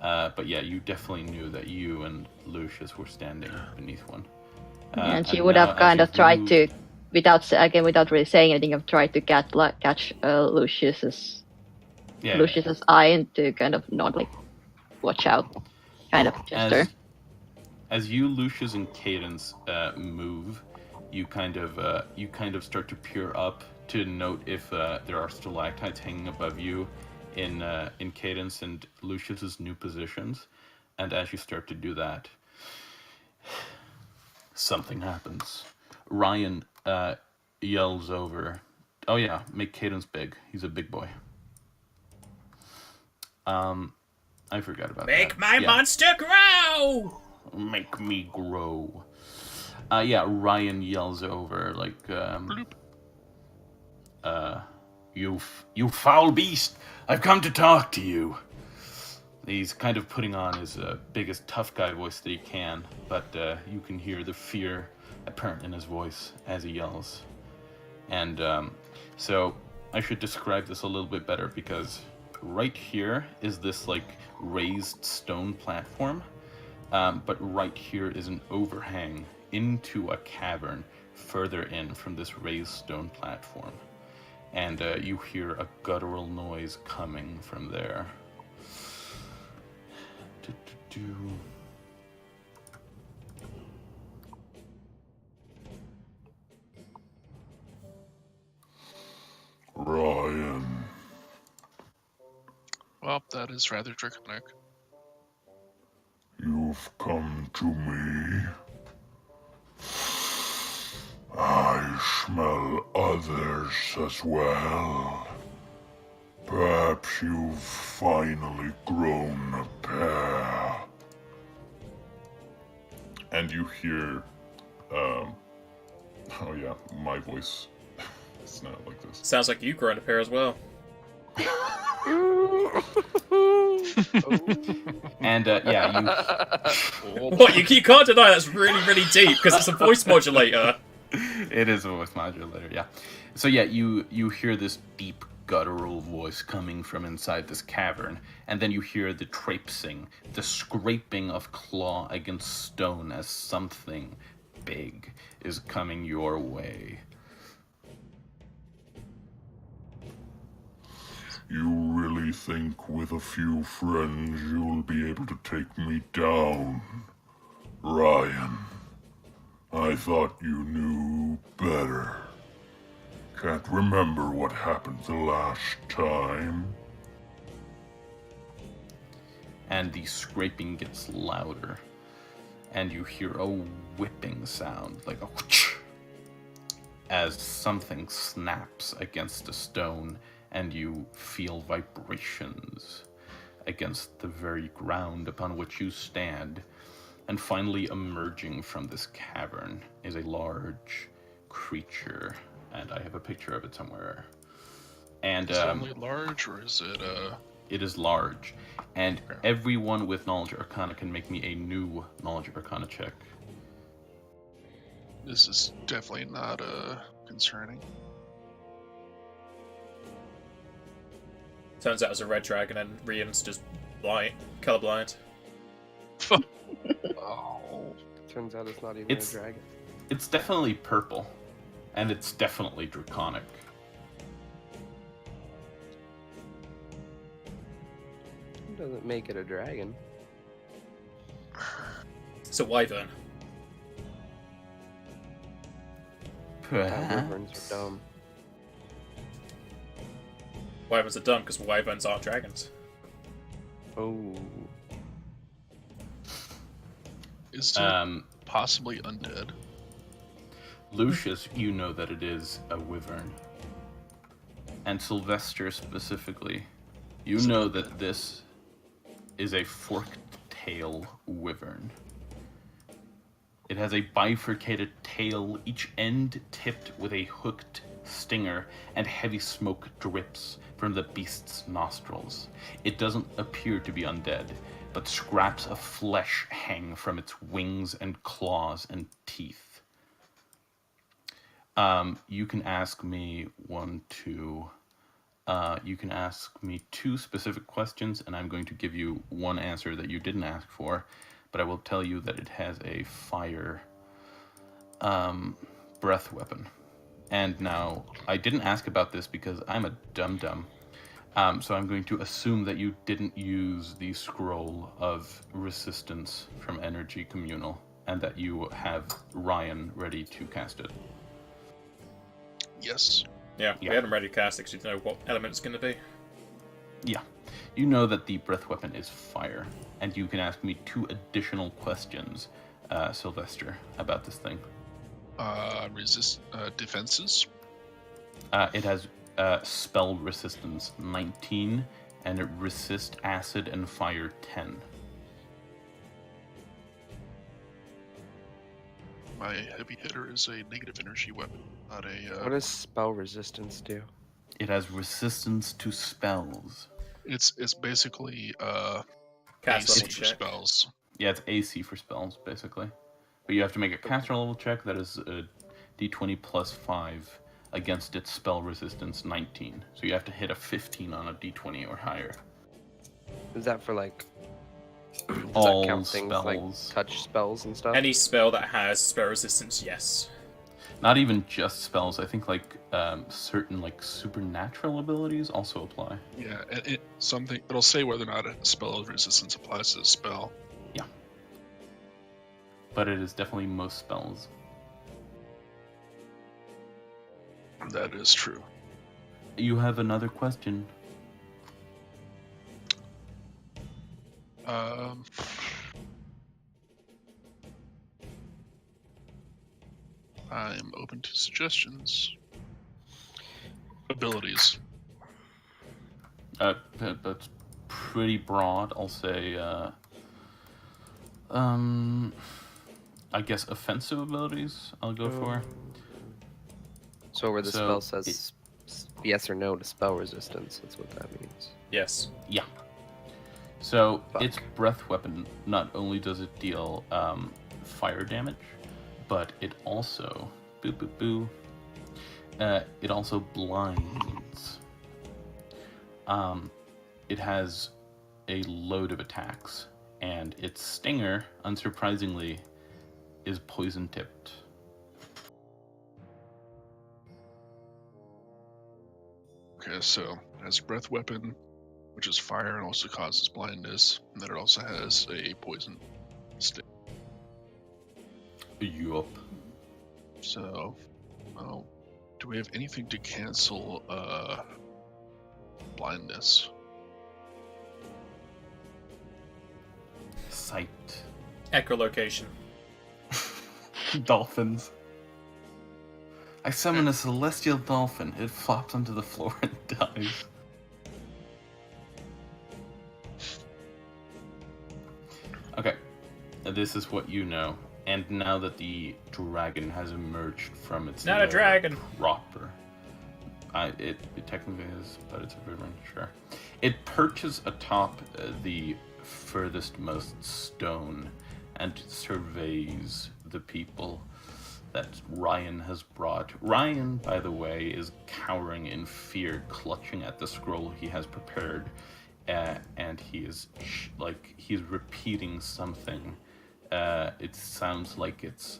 But yeah, you definitely knew that you and Lucius were standing beneath one. And she and would now have as kind of you've tried moved- to, without really saying anything, have tried to catch Lucius's Yeah, Lucius's eye and to kind of nod, like, watch out, kind of gesture. As you, Lucius, and Cadence move, you kind of start to peer up to note if there are stalactites hanging above you in Cadence and Lucius's new positions. And as you start to do that, something happens. Ryan yells over, "Oh yeah, make Cadence big. He's a big boy." I forgot about that. Make my Yeah. monster grow! Make me grow. Yeah, Ryan yells over, like, you foul beast, I've come to talk to you. He's kind of putting on his biggest tough guy voice that he can, but you can hear the fear apparent in his voice as he yells. And so I should describe this a little bit better, because right here is this like raised stone platform, but right here is an overhang into a cavern further in from this raised stone platform. And you hear a guttural noise coming from there. Ryan, Well, that is rather draconic. you've come to me. I smell others as well. Perhaps you've finally grown a pair. And you hear, oh yeah, my voice. It's not like this. Sounds like you've grown a pair as well. And yeah, What, you can't deny that's really, really deep, because it's a voice modulator. it is a voice modulator, yeah. So yeah, you hear this deep guttural voice coming from inside this cavern, and then you hear the traipsing, the scraping of claw against stone as something big is coming your way. You really think with a few friends you'll be able to take me down? Ryan, I thought you knew better. Can't remember what happened the last time. And the scraping gets louder, and you hear a whipping sound, like a whoosh, as something snaps against a stone, and you feel vibrations against the very ground upon which you stand. And finally emerging from this cavern is a large creature, and I have a picture of it somewhere. And Is it only large, or is it it is large, and everyone with Knowledge Arcana can make me a new Knowledge Arcana check. This is definitely not concerning. Turns out it's a red dragon and Rian's just colorblind. Oh. Turns out it's not even It's- a dragon. It's definitely purple, and it's definitely draconic. It doesn't make it a dragon. It's a wyvern. Wyverns are dumb. Wyverns are dumb because wyverns aren't dragons. Oh. Is it possibly undead? Lucius, you know that it is a wyvern. And Sylvester specifically, you know that this is a forked tail wyvern. It has a bifurcated tail, each end tipped with a hooked stinger, and heavy smoke drips from the beast's nostrils. It doesn't appear to be undead, but scraps of flesh hang from its wings and claws and teeth. You can ask me you can ask me two specific questions, and I'm going to give you one answer that you didn't ask for, but I will tell you that it has a fire breath weapon. And now, I didn't ask about this because I'm a dum-dum, so I'm going to assume that you didn't use the scroll of resistance from Energy Communal, and that you have Ryan ready to cast it. Yes. Yeah, we Yeah. had him ready to cast it because you know what element it's going to be. Yeah. You know that the breath weapon is fire, and you can ask me two additional questions, Sylvester, about this thing. Defenses. It has spell resistance 19, and it resist acid and fire 10. My heavy hitter is a negative energy weapon, not a. What does spell resistance do? It has resistance to spells. It's basically Cast AC level for check. spells. Yeah, it's AC for spells, basically. But you have to make a caster level check that is a d20 plus 5 against its spell resistance 19. So you have to hit a 15 on a d20 or higher. Is that for like? Does All that count things like spells. touch spells and stuff? Any spell that has spell resistance, yes. Not even just spells. I think like certain like supernatural abilities also apply. Yeah, and it'll say whether or not a spell of resistance applies to the spell. But it is definitely most spells. That is true. You have another question. I'm open to suggestions. Abilities. That's pretty broad. I'll say, I guess offensive abilities. I'll go for. So where the So spell says yes or no to spell resistance, that's what that means. Yes. Yeah. So Fuck. its breath weapon, not only does it deal fire damage, but it also it also blinds. It has a load of attacks, and its stinger, unsurprisingly, is poison tipped. Okay, so it has a breath weapon, which is fire and also causes blindness, and then it also has a poison stick. Yup. So, do we have anything to cancel blindness? Sight. Echolocation. Dolphins. I summon a celestial dolphin. It flops onto the floor and dies. Okay, this is what you know. And now that the dragon has emerged from its Not a dragon. Proper. It technically is, but it's a river, sure. It perches atop the furthest most stone and surveys the people that Ryan has brought. Ryan, by the way, is cowering in fear, clutching at the scroll he has prepared, and he is he's repeating something. It sounds like it's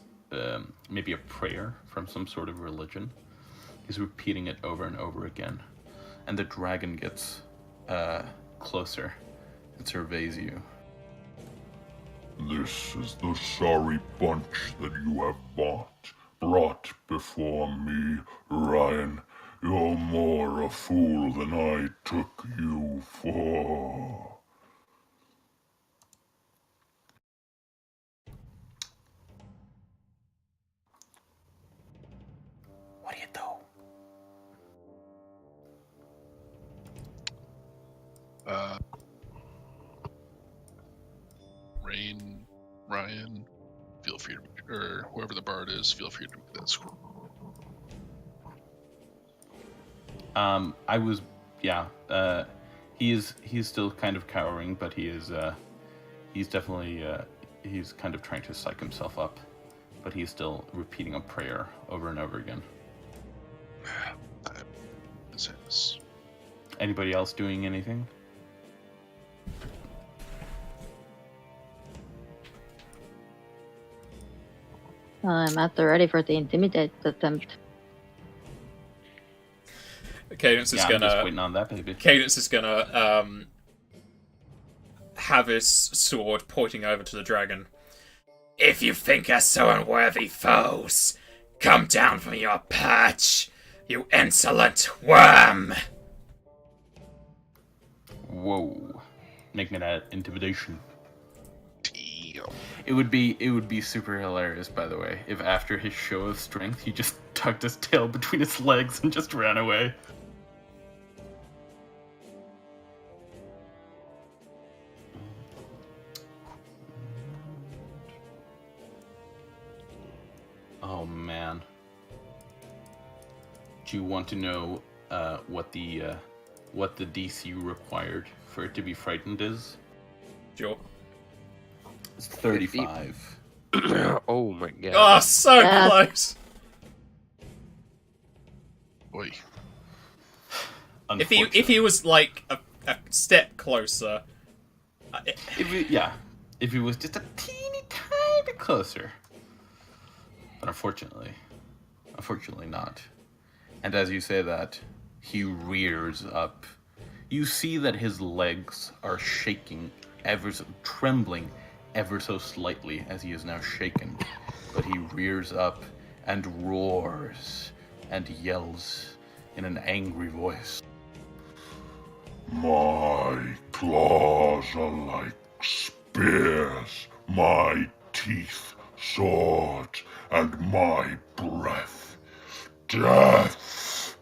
maybe a prayer from some sort of religion. He's repeating it over and over again, and the dragon gets closer and surveys you. This is the sorry bunch that you have brought before me, Ryan. You're more a fool than I took you for. What do you do? Ryan, feel free to, or whoever the bard is, feel free to make that scroll. He's still kind of cowering, but he's definitely he's kind of trying to psych himself up, but he's still repeating a prayer over and over again. That is his. Anybody else doing anything? I'm at the ready for the intimidate attempt. Cadence is I'm just gonna. waiting on that baby. Cadence is gonna have his sword pointing over to the dragon. If you think us so unworthy foes, come down from your perch, you insolent worm! Whoa! Make me that intimidation. Damn. It would be super hilarious, by the way, if after his show of strength he just tucked his tail between his legs and just ran away. Oh man. Do you want to know what the DC required for it to be frightened is? Sure. It's 35. Oh my god. Oh, so Yeah. close. If he was like a step closer. If he was just a teeny tiny bit closer. But unfortunately not. And as you say that, he rears up. You see that his legs are shaking, trembling ever so slightly as he is now shaken. But he rears up and roars and yells in an angry voice. My claws are like spears, my teeth swords, and my breath death.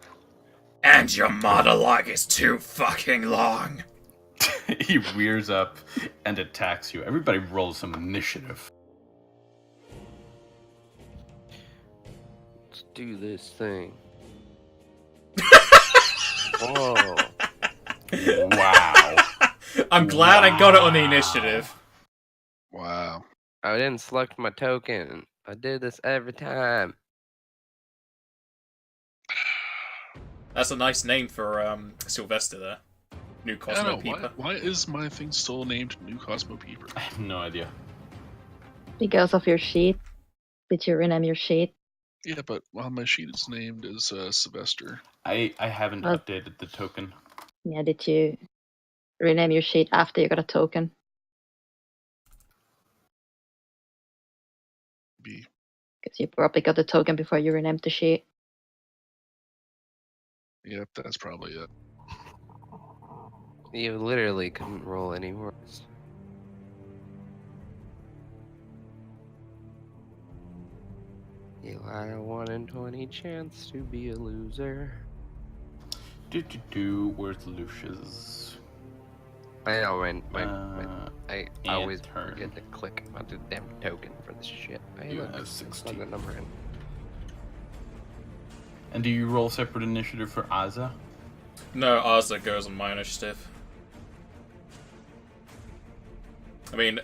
And your monologue is too fucking long. He rears up and attacks you. Everybody roll some initiative. Let's do this thing. Whoa. Wow. I'm glad I got it on the initiative. Wow. I didn't select my token. I did this every time. That's a nice name for Sylvester there. New I Cosmo don't know, Peeper. why is my thing still named New Cosmo Peeper? I have no idea. Because of your sheet. Did you rename your sheet? Yeah, but on my sheet it's named as Sylvester. I haven't Oh. updated the token. Yeah, did you rename your sheet after you got a token? B. Because you probably got the token before you renamed the sheet. Yep, that's probably it. You literally couldn't roll any worse. You had a 1 in 20 chance to be a loser. Where's Lucius? I know, I always turn. forget to click on the damn token for this shit. You look, have it's 16. on the number in. And do you roll separate initiative for Aza? No, Arza goes on my initiative. I mean,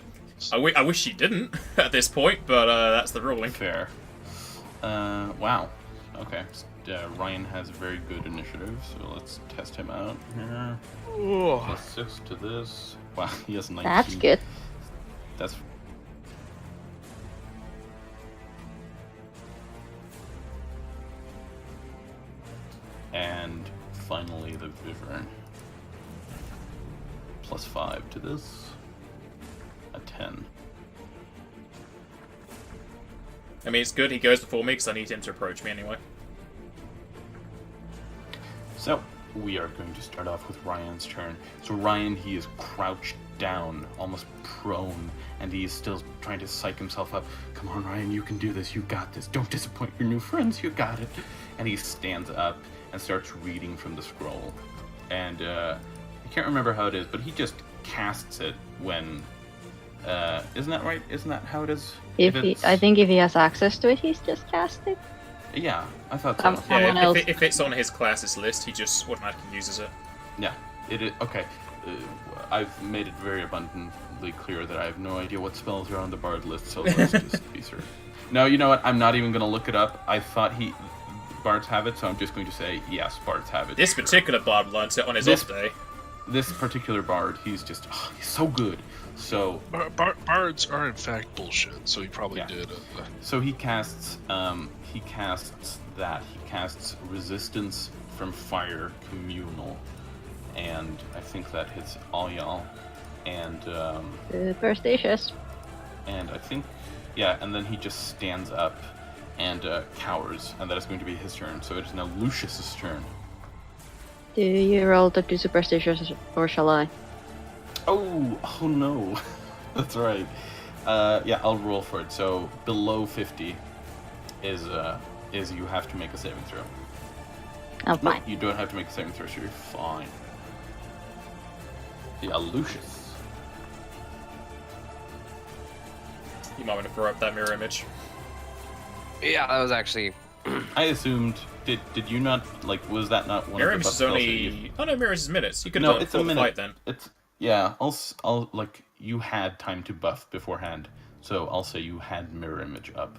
I wish she didn't at this point, but that's the ruling. Fair. Wow. Okay. Ryan has a very good initiative, so let's test him out here. +6 to this. Wow, he has 19. That's good. That's... And finally the Wyvern. +5 to this. A 10. I mean, it's good he goes before me because I need him to approach me anyway. So, we are going to start off with Ryan's turn. So Ryan, he is crouched down, almost prone, and he is still trying to psych himself up. Come on, Ryan, you can do this. You got this. Don't disappoint your new friends. You got it. And he stands up and starts reading from the scroll. And I can't remember how it is, but he just casts it when... isn't that right? Isn't that how it is? I think if he has access to it, he's just cast it. Yeah, I thought so. Someone Yeah, else. if it's on his class's list, he just automatically uses it. Yeah, it is. Okay, I've made it very abundantly clear that I have no idea what spells are on the bard list, so let's just be certain. No, you know what? I'm not even going to look it up. I thought bards have it, so I'm just going to say, yes, bards have it. This particular bard learns it on his off day. This particular bard, he's just, he's so good. So Bards are in fact bullshit, so he probably did. So he casts resistance from fire communal, and I think that hits all y'all, and Superstitious. and I think and then he just stands up and cowers, and that is going to be his turn. So it is now Lucius's turn. Do you roll to do superstitious, or shall I? Oh no, that's right. I'll roll for it. So below 50 is you have to make a saving throw. I'm fine. No, you don't have to make a saving throw, so you're fine. Yeah, Lucius. You might want to throw up that mirror image. Yeah, that was actually... I assumed. Did you not was that not one Mirror of the image buff is spells that only... you... Oh no, mirror is minutes. You could No, have it's a done the minute. fight then. I'll you had time to buff beforehand, so I'll say you had mirror image up.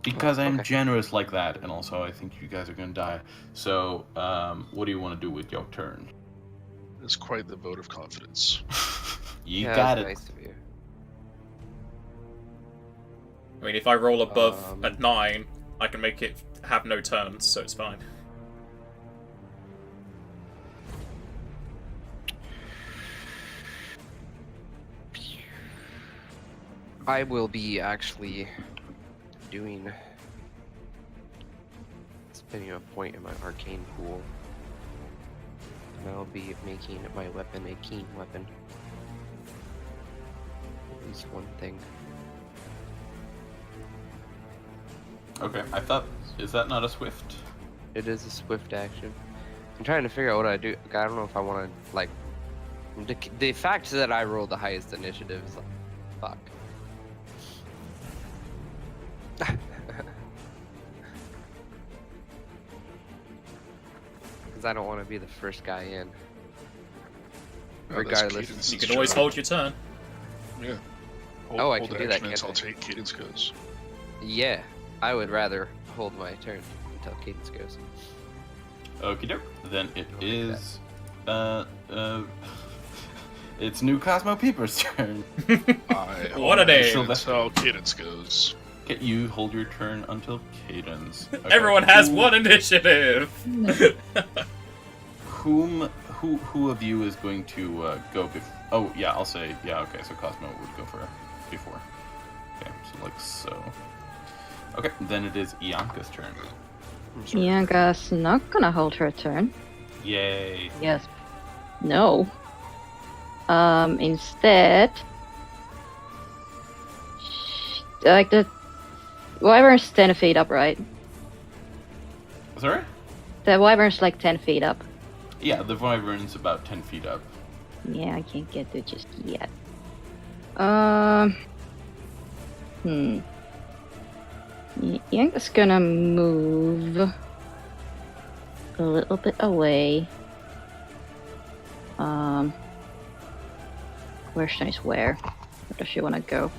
Because I'm Okay. generous like that, and also I think you guys are gonna die. So, what do you want to do with your turn? It's quite the vote of confidence. You Yeah, got that's it. nice of you. I mean, if I roll above a Um, 9, I can make it have no turns, so it's fine. I will be actually spending a point in my arcane pool. And I'll be making my weapon a keen weapon. At least one thing. Okay, I thought, is that not a swift? It is a swift action. I'm trying to figure out what I do. I don't know if I want to, like... The fact that I rolled the highest initiative is like, fuck. Because I don't want to be the first guy in. No, that's Regardless. Cadence's You can always turn. hold your turn. Yeah. Oh, I can do that, action can't until I? Cadence goes. Yeah, I would rather hold my turn until Cadence goes. Okie doke. Then it I'll take is, it's new Cosmo Peeper's turn. I What a day. Until Cadence goes. Okay, you hold your turn until Cadence. Okay. Everyone has Who- one initiative! Who of you is going to go before? Oh, yeah, I'll say, yeah, okay, so Cosmo would go for before. Okay, so like so. Okay, then it is Ianka's turn. Bianca's not gonna hold her turn. Yay. Yes. No. Instead, like the wyvern's 10 feet up, right? Sorry? The wyvern's like 10 feet up. Yeah, the wyvern's about 10 feet up. Yeah, I can't get there just yet. Yanka's gonna move a little bit away. Where's nice where? Where does she wanna go?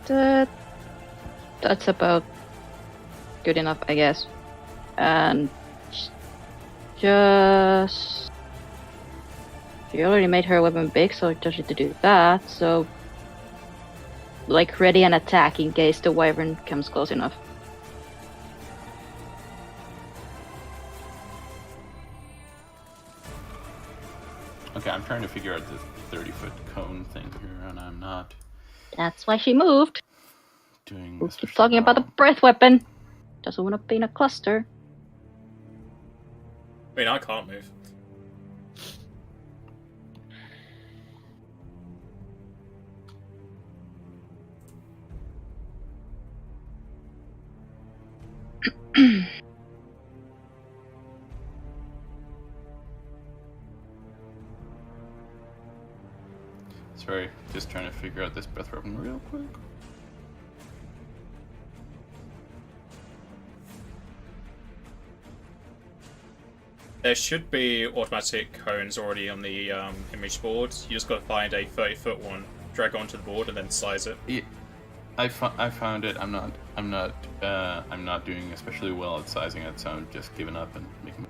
That's about good enough, I guess. And just she already made her weapon big, so it doesn't need to do that. So, like, ready an attack in case the wyvern comes close enough. Okay, I'm trying to figure out the 30-foot cone thing here, and I'm not That's why she moved. doing Who this. keeps talking about the breath weapon? Doesn't want to be in a cluster. I mean, I can't move. Sorry, just trying to figure out this breath weapon real quick. There should be automatic cones already on the image board. You just gotta find a 30-foot one, drag onto the board, and then size it. Yeah, I found it. I'm not doing especially well at sizing it, so I'm just giving up and making.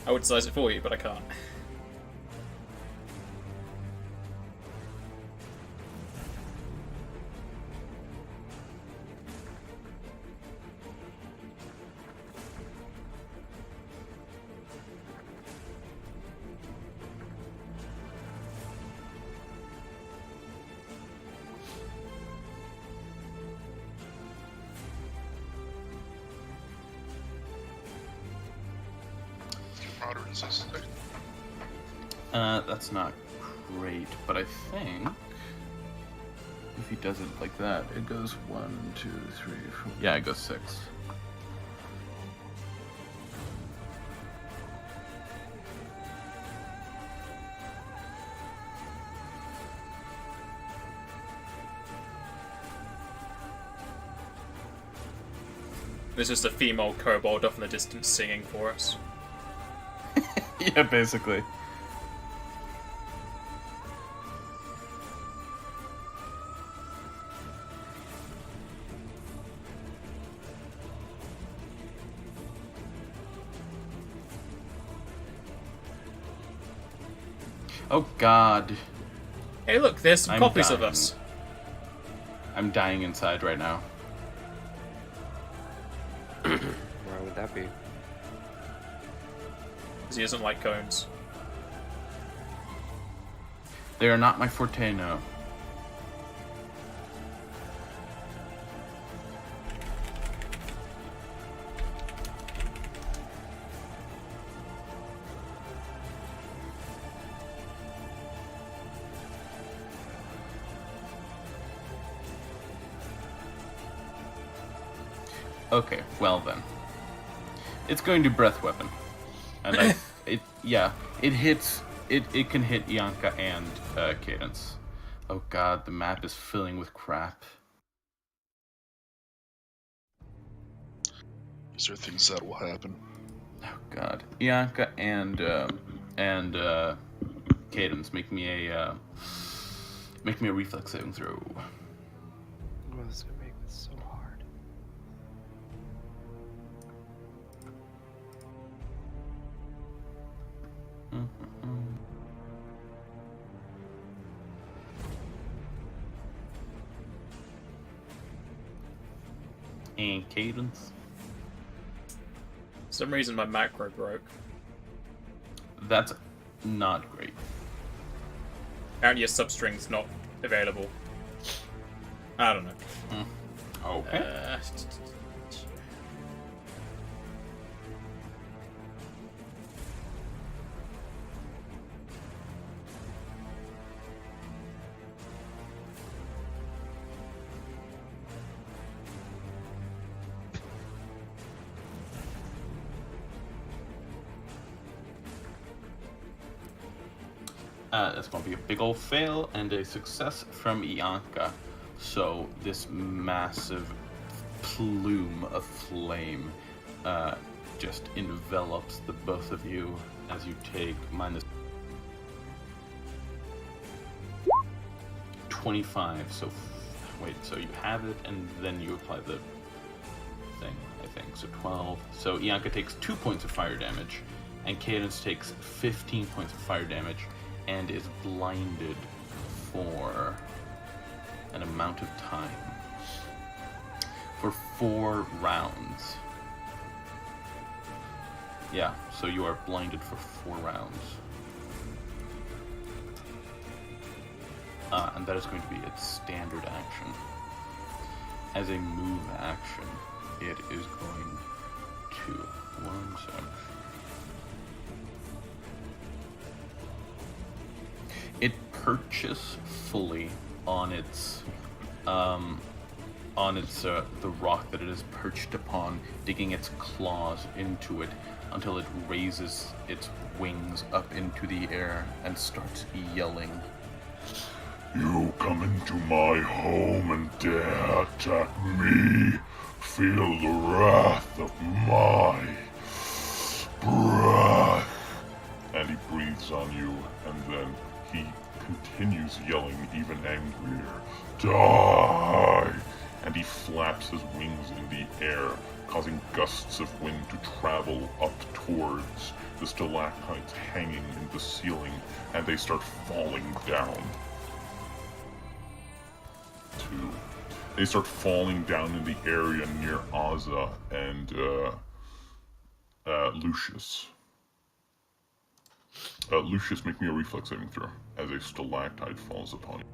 I would size it for you, but I can't. Marauder resist. That's not great, but I think if he does it like that, it goes 1, 2, 3, 4. Yeah, it goes 6. There's just a female kobold off in the distance singing for us. Yeah, basically. Oh God. Hey, look, there's some I'm copies of dying. us. I'm dying inside right now. Why would that be? Because he doesn't like cones. They are not my forte, no. Okay, well then. It's going to breath weapon. And it hits, it can hit Ianka and Cadence. Oh God, the map is filling with crap. These are things that will happen. Oh God, Ianka and Cadence, make me a reflex saving throw. Oh, this is gonna make this so hard. And Cadence. For some reason, my macro broke. That's not great. Apparently, your substring's not available. I don't know. Okay. That's going to be a big old fail and a success from Ianka. So this massive plume of flame just envelops the both of you as you take minus 25. So wait, so you have it and then you apply the thing, I think. So 12. So Ianka takes 2 points of fire damage and Cadence takes 15 points of fire damage and is blinded for an amount of time. For 4 rounds. Yeah, so you are blinded for 4 rounds. And that is going to be its standard action. As a move action, it is going to... One sec. It perches fully on its the rock that it is perched upon, digging its claws into it until it raises its wings up into the air and starts yelling. You come into my home and dare attack me. Feel the wrath of my breath. And he breathes on you, and then he continues yelling even angrier. Die! And he flaps his wings in the air, causing gusts of wind to travel up towards the stalactites hanging in the ceiling, and they start falling down. They start falling down in the area near Azza and Lucius. Lucius, make me a reflex saving throw as a stalactite falls upon you.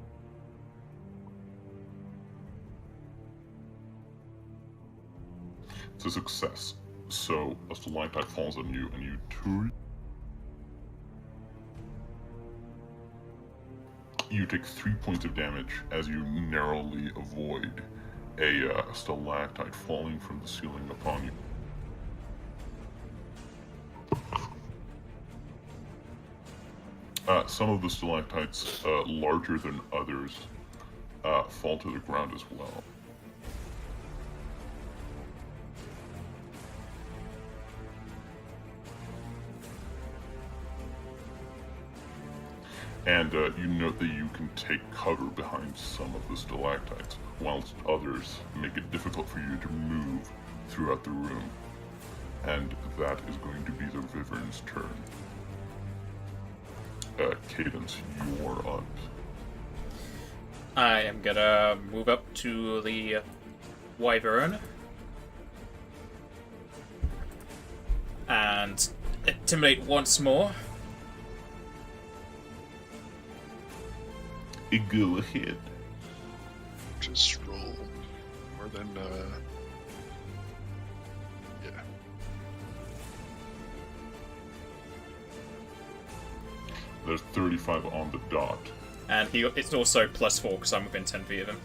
It's a success. So a stalactite falls on you, and you take 3 points of damage as you narrowly avoid a stalactite falling from the ceiling upon you. Some of the stalactites, larger than others, fall to the ground as well. And you note that you can take cover behind some of the stalactites, whilst others make it difficult for you to move throughout the room. And that is going to be the Wyvern's turn. Cadence, you're up. I am gonna move up to the Wyvern and intimidate once more. Go ahead. Just roll more than yeah. There's 35 on the dot. And it's also +4 because I'm within 10 feet of him.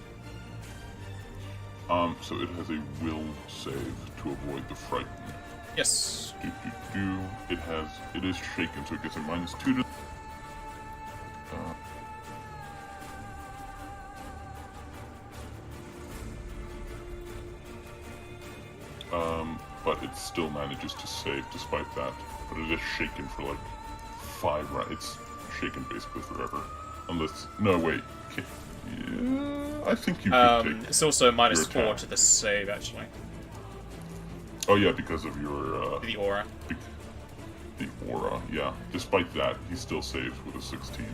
So it has a will save to avoid the frighten. Yes. It is shaken, so it gets a -2 to. But it still manages to save despite that. But it is shaken for like 5 rounds. It's shaken basically forever. Unless, no wait. Okay. Yeah, I think you could take. It's also your -4 attack. to the save, actually. Oh yeah, because of your The aura. the aura. Yeah. Despite that, he still saves with a 16.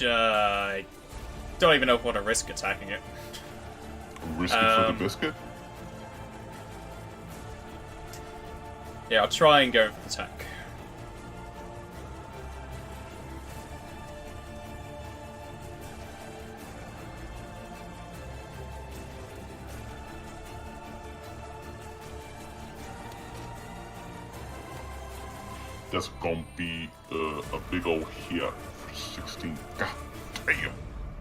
I don't even know if I want to risk attacking it. Risk it for the biscuit. Yeah, I'll try and go for the attack. That's gonna be a big old hit for 16. God damn!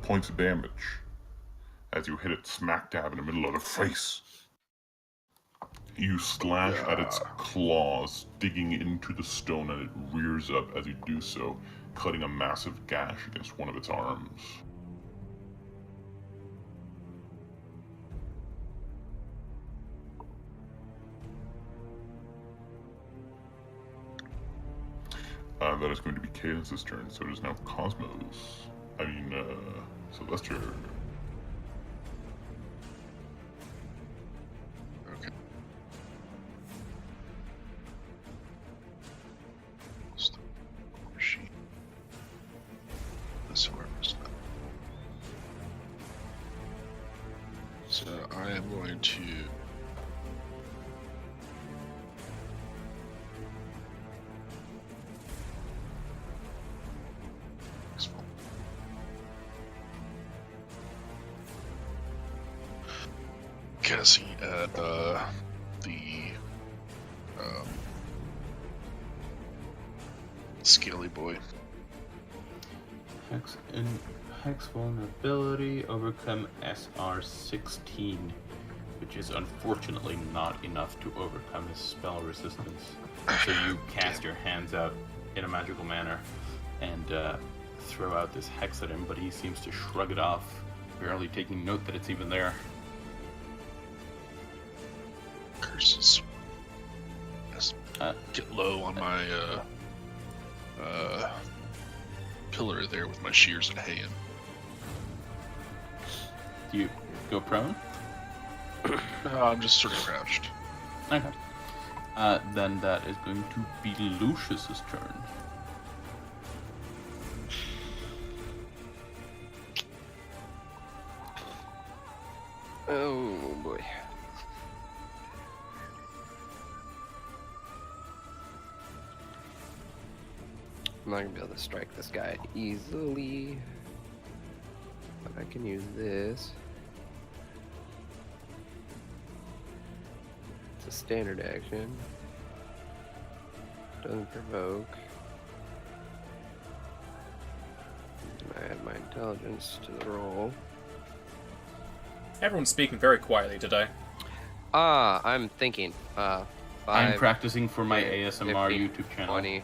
Points of damage as you hit it smack dab in the middle of the face. You slash at its claws, digging into the stone, and it rears up as you do so, cutting a massive gash against one of its arms. That is going to be Cadence's turn, so it is now Cosmos. Celestia. Okay. Sheet. This works. So I am going to. Cassie at the Scaly Boy. Hex vulnerability, overcome SR16, which is unfortunately not enough to overcome his spell resistance. So you cast your hands out in a magical manner and throw out this hex at him, but he seems to shrug it off, barely taking note that it's even there. Curses. Yes. Get low on my pillar there with my shears and hay in. Do you go prone? No, I'm just sort of crouched. Okay. Then that is going to be Lucius's turn. Oh boy. I'm not gonna be able to strike this guy easily, but I can use this. It's a standard action. Doesn't provoke. And I add my intelligence to the roll. Everyone's speaking very quietly today. I'm thinking. 5, I'm practicing for my 10, ASMR 15, YouTube channel. 20,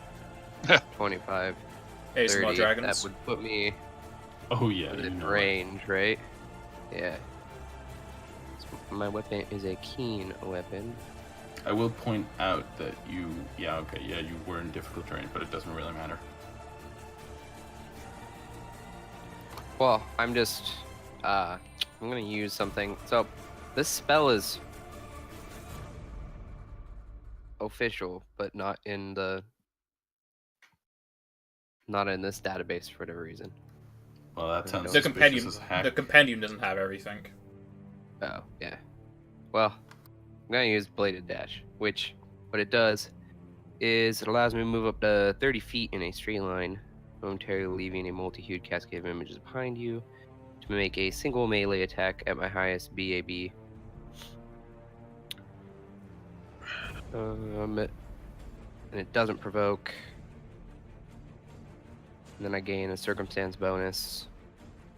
25, ASMR 30. Dragons. That would put me Oh yeah, you within know it. range, right? Yeah. My weapon is a keen weapon. I will point out that you were in difficult terrain, but it doesn't really matter. Well, I'm just I'm gonna use something. So, this spell is official, but not in this database for whatever reason. Well, that sounds The suspicious as heck. compendium doesn't have everything. Oh, yeah. Well, I'm gonna use Bladed Dash, which what it does is it allows me to move up to 30 feet in a straight line, momentarily leaving a multi-hued cascade of images behind you to make a single melee attack at my highest BAB. And it doesn't provoke. And then I gain a circumstance bonus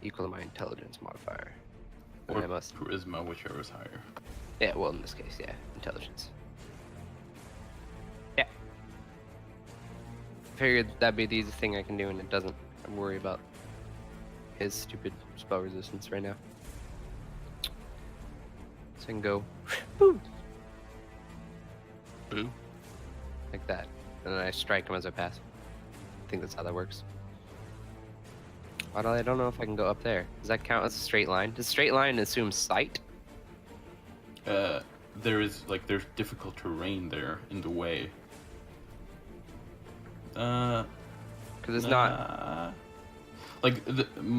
equal to my intelligence modifier. And Or I must. charisma, whichever is higher. Yeah, well, in this case, yeah, intelligence. Yeah. Figured that'd be the easiest thing I can do, and it doesn't. I'm worried about his stupid spell resistance right now. So I can go, boom, Boo. like that, and then I strike him as I pass. I think that's how that works. Although I don't know if I can go up there. Does that count as a straight line? Does straight line assume sight? There's difficult terrain there in the way. Because it's not.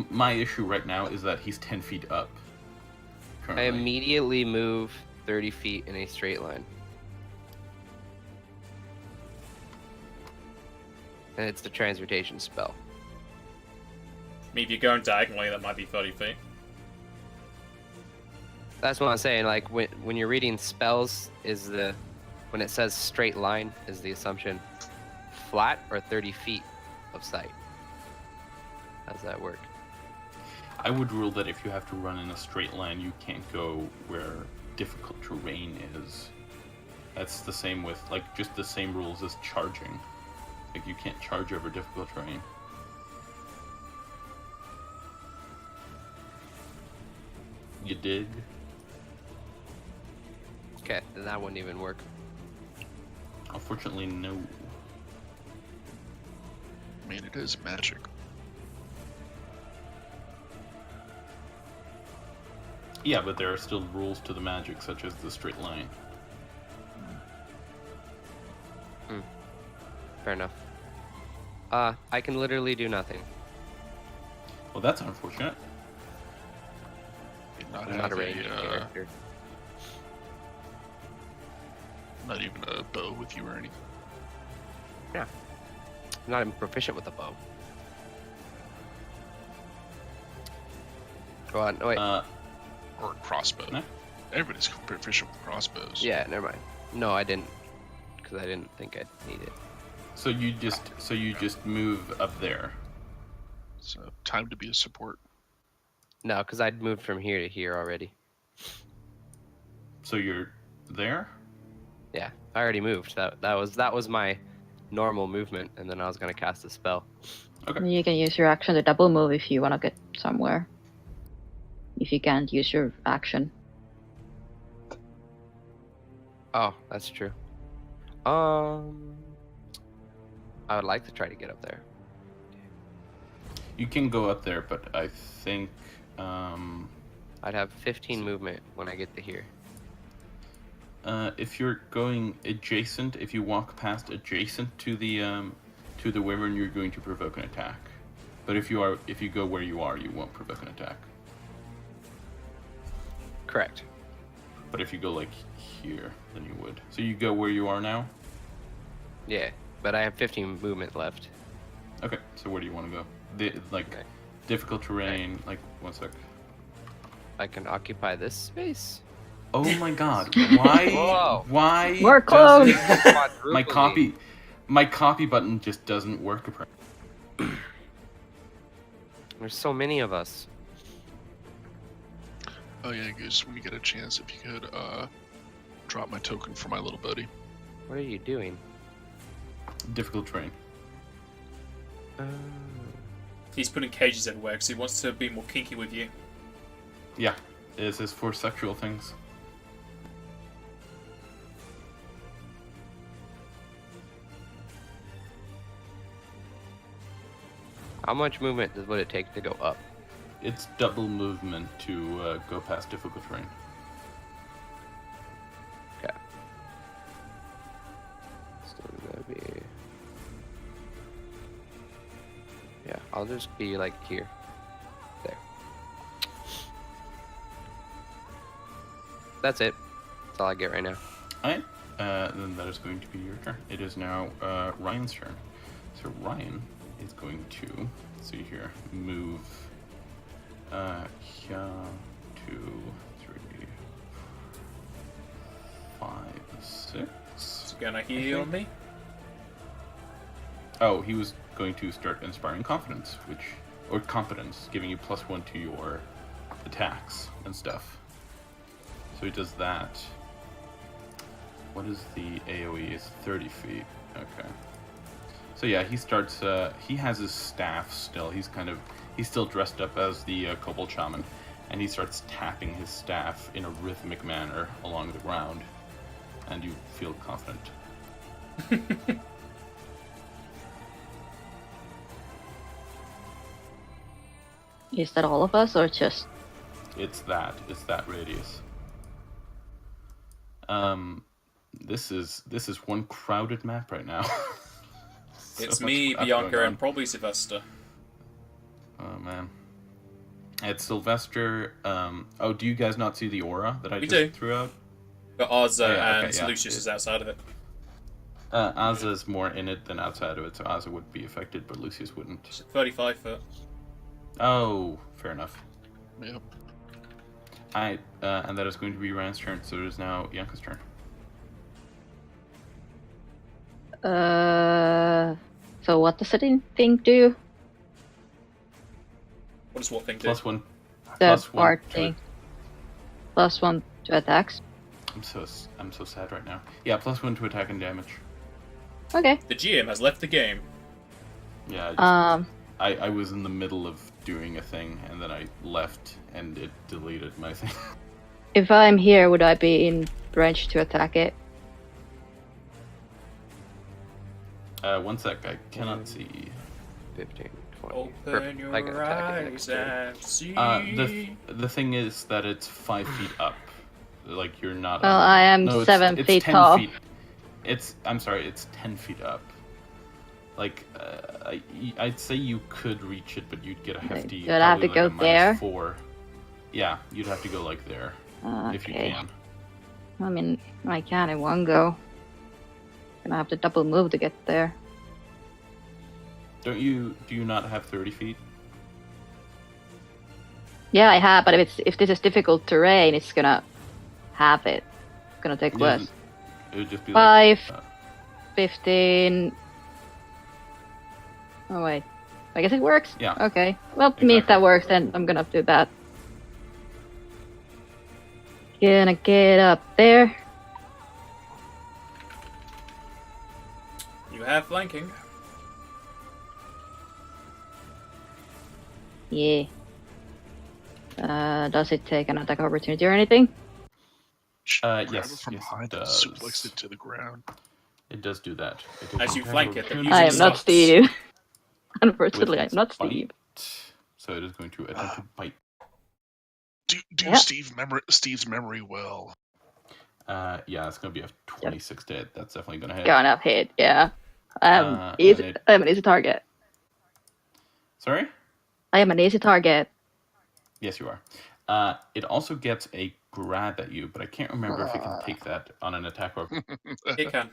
My issue right now is that he's 10 feet up. I Currently. immediately move 30 feet in a straight line. And it's the transmutation spell. I mean, if you're going diagonally, that might be 30 feet. That's what I'm saying. Like when you're reading spells, when it says straight line, is the assumption flat or 30 feet of sight? How does that work? I would rule that if you have to run in a straight line, you can't go where difficult terrain is. That's the same with, just the same rules as charging. You can't charge over difficult terrain. You dig? Okay, then that wouldn't even work. Unfortunately, no. I mean, it is magic. Yeah, but there are still rules to the magic, such as the straight line. Fair enough. I can literally do nothing. Well, that's unfortunate. Not I'm have not a ranged character. not even a bow with you or anything. Yeah. I'm not even proficient with the bow. Go on. Oh, wait. Or a crossbow. No? Everybody's proficient with crossbows. Yeah, never mind. No, I didn't. Because I didn't think I'd need it. So you just move up there. So time to be a support. No, because I'd moved from here to here already. So you're there? Yeah, I already moved. That was my normal movement, and then I was gonna cast a spell. Okay. You can use your action to double move if you want to get somewhere. If you can't use your action. Oh, that's true. I would like to try to get up there. You can go up there, but I think I'd have 15 movement when I get to here. if you're going adjacent, if you walk past adjacent to the wyvern, you're going to provoke an attack. But if you go where you are, you won't provoke an attack. Correct. But if you go here, then you would. So you go where you are now? Yeah, but I have 15 movement left. Okay, so where do you want to go? Okay. Difficult terrain, one sec. I can occupy this space. Oh my god, why? Whoa. Why? More clone! doesn't- My copy button just doesn't work apparently. There's so many of us. Oh yeah, Goose, when you get a chance, if you could drop my token for my little buddy. What are you doing? Difficult terrain. He's putting cages everywhere because he wants to be more kinky with you. Yeah, this is for sexual things. How much movement would it take to go up? it's double movement to go past difficult terrain. Okay. So that'd be. Yeah, I'll just be like here. There. That's it. That's all I get right now. Alright, then that is going to be your turn. It is now Ryan's turn. So Ryan is going to, let's see here, move here, 2, 3, 5, 6. It's gonna heal me. Oh, he was going to start inspiring confidence, or competence, giving you +1 to your attacks and stuff. So he does that. What is the AoE? It's 30 feet. Okay. So yeah, he starts, he has his staff still. He's still dressed up as the kobold shaman. And he starts tapping his staff in a rhythmic manner along the ground. And you feel confident. Is that all of us or just? It's that radius. This is one crowded map right now. It's So me, much crap Bianca, going and on. probably Sylvester. Oh man. It's Sylvester. Oh, do you guys not see the aura that I We just do. threw out? But Ozza and okay, yeah. Lucius is outside of it. Azza is more in it than outside of it, so Azza would be affected, but Lucius wouldn't. She's 35 foot. Oh, fair enough. Yep. Alright, and that is going to be Ryan's turn, so it is now Yanka's turn. So what does the thing do? What does what thing do? +1. The +1 part to thing. +1 to attacks. I'm so sad right now. Yeah, +1 to attack and damage. Okay. The GM has left the game. Yeah, I was in the middle of doing a thing, and then I left, and it deleted my thing. If I'm here, would I be in range to attack it? One sec, I cannot see. 15, 20. Open Perfect. your I can attack it next eyes turn. and see. The thing is that it's 5 feet up. Like you're not. Well, I am no, 7 it's feet 10 tall. Feet. I'm sorry, it's 10 feet up. Like, I'd say you could reach it, but you'd get a hefty. So I'd have to probably go like a there? -4. Yeah, you'd have to go like there if you Okay. can. I mean, I can in one go. Gonna have to double move to get there. Do you not have 30 feet? Yeah, I have, but if this is difficult terrain, it's gonna have it. It's gonna take Yeah, less. It would just be 5, like, 15. Oh wait, I guess it works. Yeah. Okay. Well, me, if Exactly. that works, then I'm gonna do that. Gonna get up there. You have flanking. Yeah. Does it take an attack opportunity or anything? Grab yes, it from yes, it behind and does. suplex it to the ground. It does do that. As you flank it, they're I am using not stops. Steve. With Unfortunately, I'm its not bite. Steve. So it is going to attempt to bite. Do Yep. Steve's memory well. Yeah, it's going to be a 26 to hit. That's definitely going to hit. Gonna hit, yeah. and I'm an easy target. Sorry? I am an easy target. Yes, you are. It also gets a grab at you, but I can't remember if it can take that on an attack roll. It can.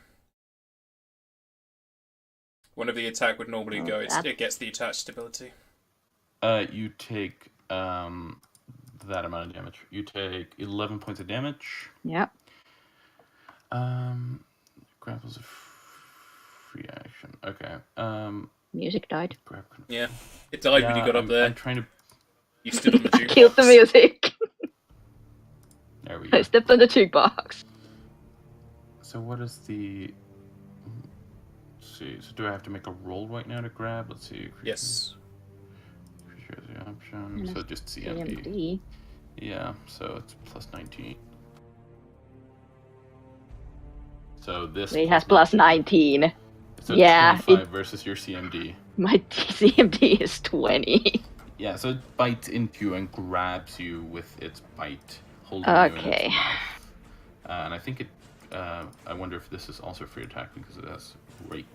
Whenever the attack would normally go, it gets the attached ability. You take that amount of damage. You take 11 points of damage. Yep. Grapples a free action. Okay. Music died. Grab. Yeah. It died when you got up there. I'm trying to. You stood on the I jukebox. killed the music. There we go. I stepped on the jukebox. So what is the? Let's see. So do I have to make a roll right now to grab? Let's see. Yes. Creature has the option. So just CMD. CMD. Yeah. So it's plus 19. So this. It has plus 19. So yeah, 25 versus your CMD. My CMD is 20. Yeah, so it bites into you and grabs you with its bite, holding you in Okay. its mouth. And I think it. I wonder if this is also free attack because it has rake.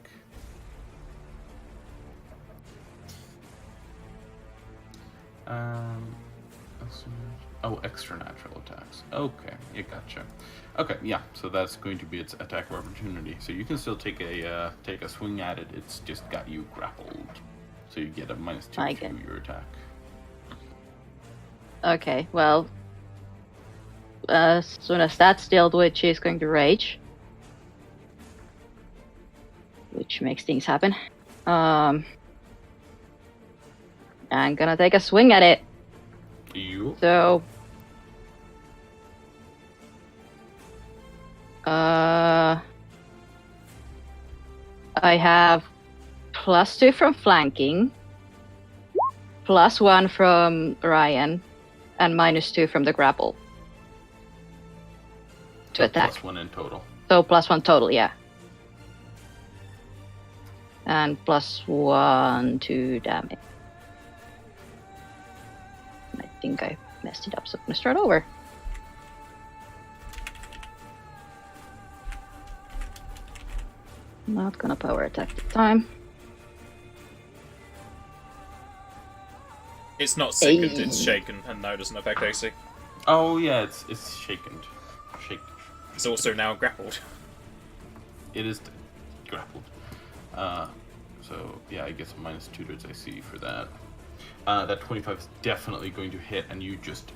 Extra natural attacks. Okay, you gotcha. Okay, yeah. So that's going to be its attack of opportunity. So you can still take a swing at it. It's just got you grappled, so you get a -2 I to get- your attack. Okay, well, as soon as that's dealt with, she's going to rage. Which makes things happen. I'm gonna take a swing at it. You. So, I have +2 from flanking, +1 from Ryan, and -2 from the grapple to attack. +1 in total. So +1 total, yeah. And +1 to damage. I think I messed it up, so I'm gonna start over. Not gonna power attack this time. It's not sickened, Hey. it's shaken, and now doesn't affect AC. Oh yeah, it's shaken. It's also now grappled. It is grappled. So yeah, it gets a -2 to its AC for that. That 25 is definitely going to hit, and you just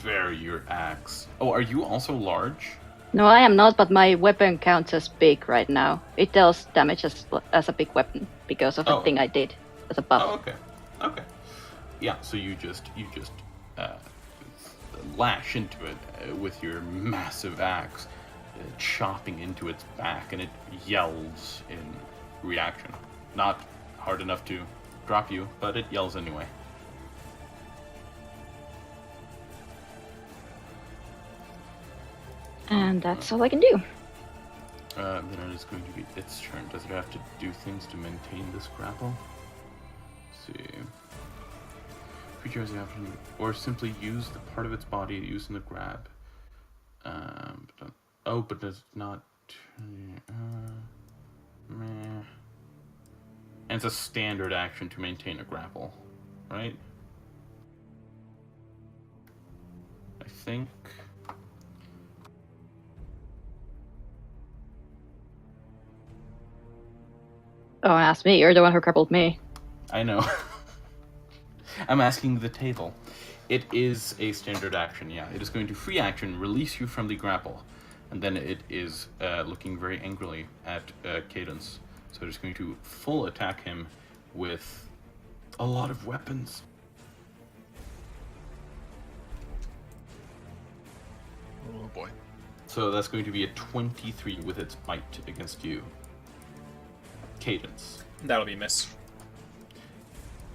bury your axe. Oh, are you also large? No, I am not, but my weapon counts as big right now. It deals damage as a big weapon because of the Oh. thing I did as a buff. Oh, okay. Yeah, so you just lash into it with your massive axe, chopping into its back, and it yells in reaction. Not hard enough to drop you, but it yells anyway. And that's all I can do. Then it is going to be its turn. Does it have to do things to maintain this grapple? Let's see. Creature has the option, or simply use the part of its body used in the grab. But does not. Meh. And it's a standard action to maintain a grapple, right? I think. Oh, ask me. You're the one who crippled me. I know. I'm asking the table. It is a standard action, yeah. It is going to free action, release you from the grapple, and then it is looking very angrily at Cadence. So it is going to full attack him with a lot of weapons. Oh boy. So that's going to be a 23 with its bite against you. Cadence. That'll be miss.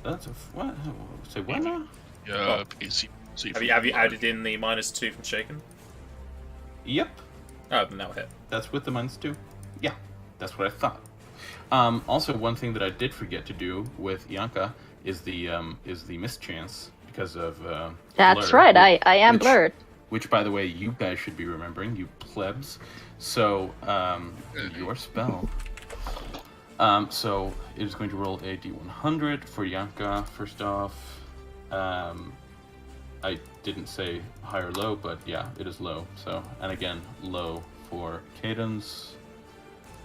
That's a what? Say what now? Yeah, AC. Have you added in the -2 from shaken? Yep. Oh, then that'll hit. That's with the -2. Yeah, that's what I thought. Also, one thing that I did forget to do with Ianka is the mischance because of. That's blur, right. I am which- blurred. Which, by the way, you guys should be remembering, you plebs. So, your spell. So it is going to roll a d100 for Ianka. First off, I didn't say high or low, but yeah, it is low. So, and again, low for Cadence.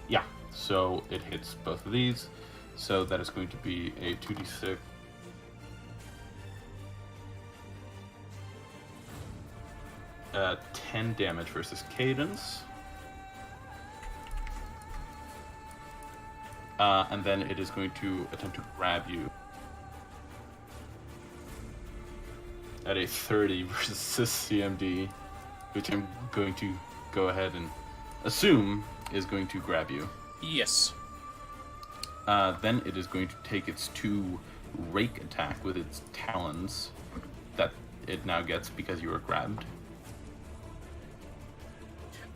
Yeah, so it hits both of these. So that is going to be a 2d6. Uh, 10 damage versus Cadence. And then it is going to attempt to grab you at a 30 versus CMD, which I'm going to go ahead and assume is going to grab you. Yes. Then it is going to take its 2 rake attack with its talons that it now gets because you were grabbed.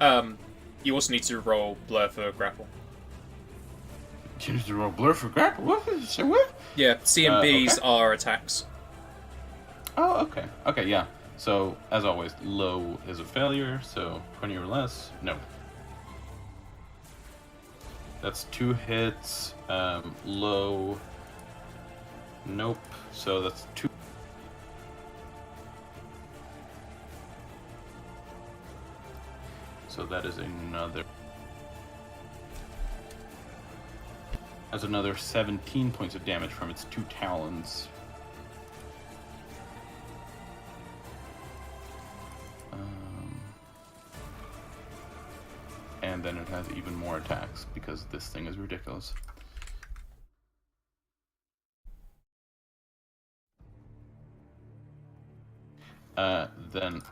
You also need to roll blur for grapple. Continues to roll blur for grapple. What? Say what? Yeah, C and B's okay. are attacks. Oh, okay. Okay, yeah. So, as always, low is a failure, so 20 or less, no. That's 2 hits. Low, nope. So that's 2. So that is another... That's another 17 points of damage from its 2 talons. And then it has even more attacks, because this thing is ridiculous. Then,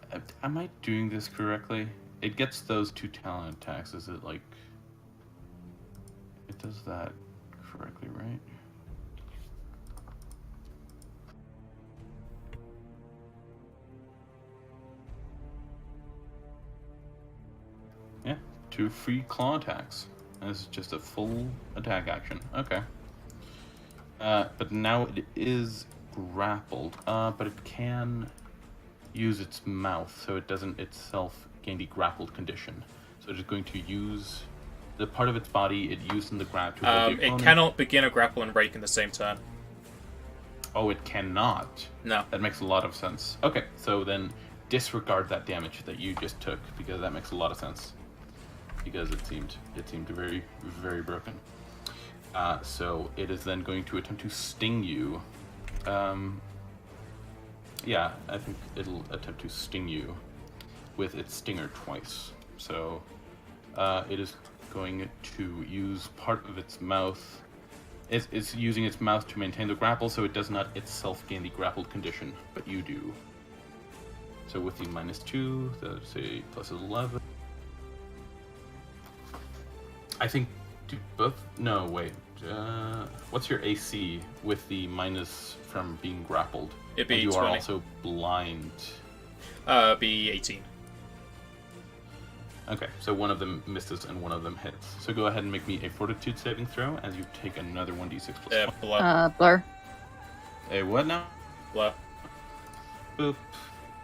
am I doing this correctly? It gets those 2 talon attacks, is it like... It does that correctly, right? Yeah, 2 free claw attacks. This is just a full attack action. Okay. But now it is grappled. But it can use its mouth, so it doesn't itself gain the grappled condition. So it is going to use the part of its body it used in the grab to hold the It opponent. cannot begin a grapple and rake in the same turn. Oh, it cannot. No. That makes a lot of sense. Okay, so then disregard that damage that you just took, because that makes a lot of sense. Because it seemed very, very broken. So it is then going to attempt to sting you. Yeah, I think it'll attempt to sting you with its stinger twice. So it is going to use part of its mouth. It's using its mouth to maintain the grapple, so it does not itself gain the grappled condition, but you do. So with the -2, that's a plus 11. I think do both. No, wait. What's your AC with the minus from being grappled? It'd be and you 20. are also blind. Be 18. Okay, so one of them misses and one of them hits. So go ahead and make me a fortitude saving throw as you take another 1d6 plus 1. Blur. Blur. A what now? Blur. Boop.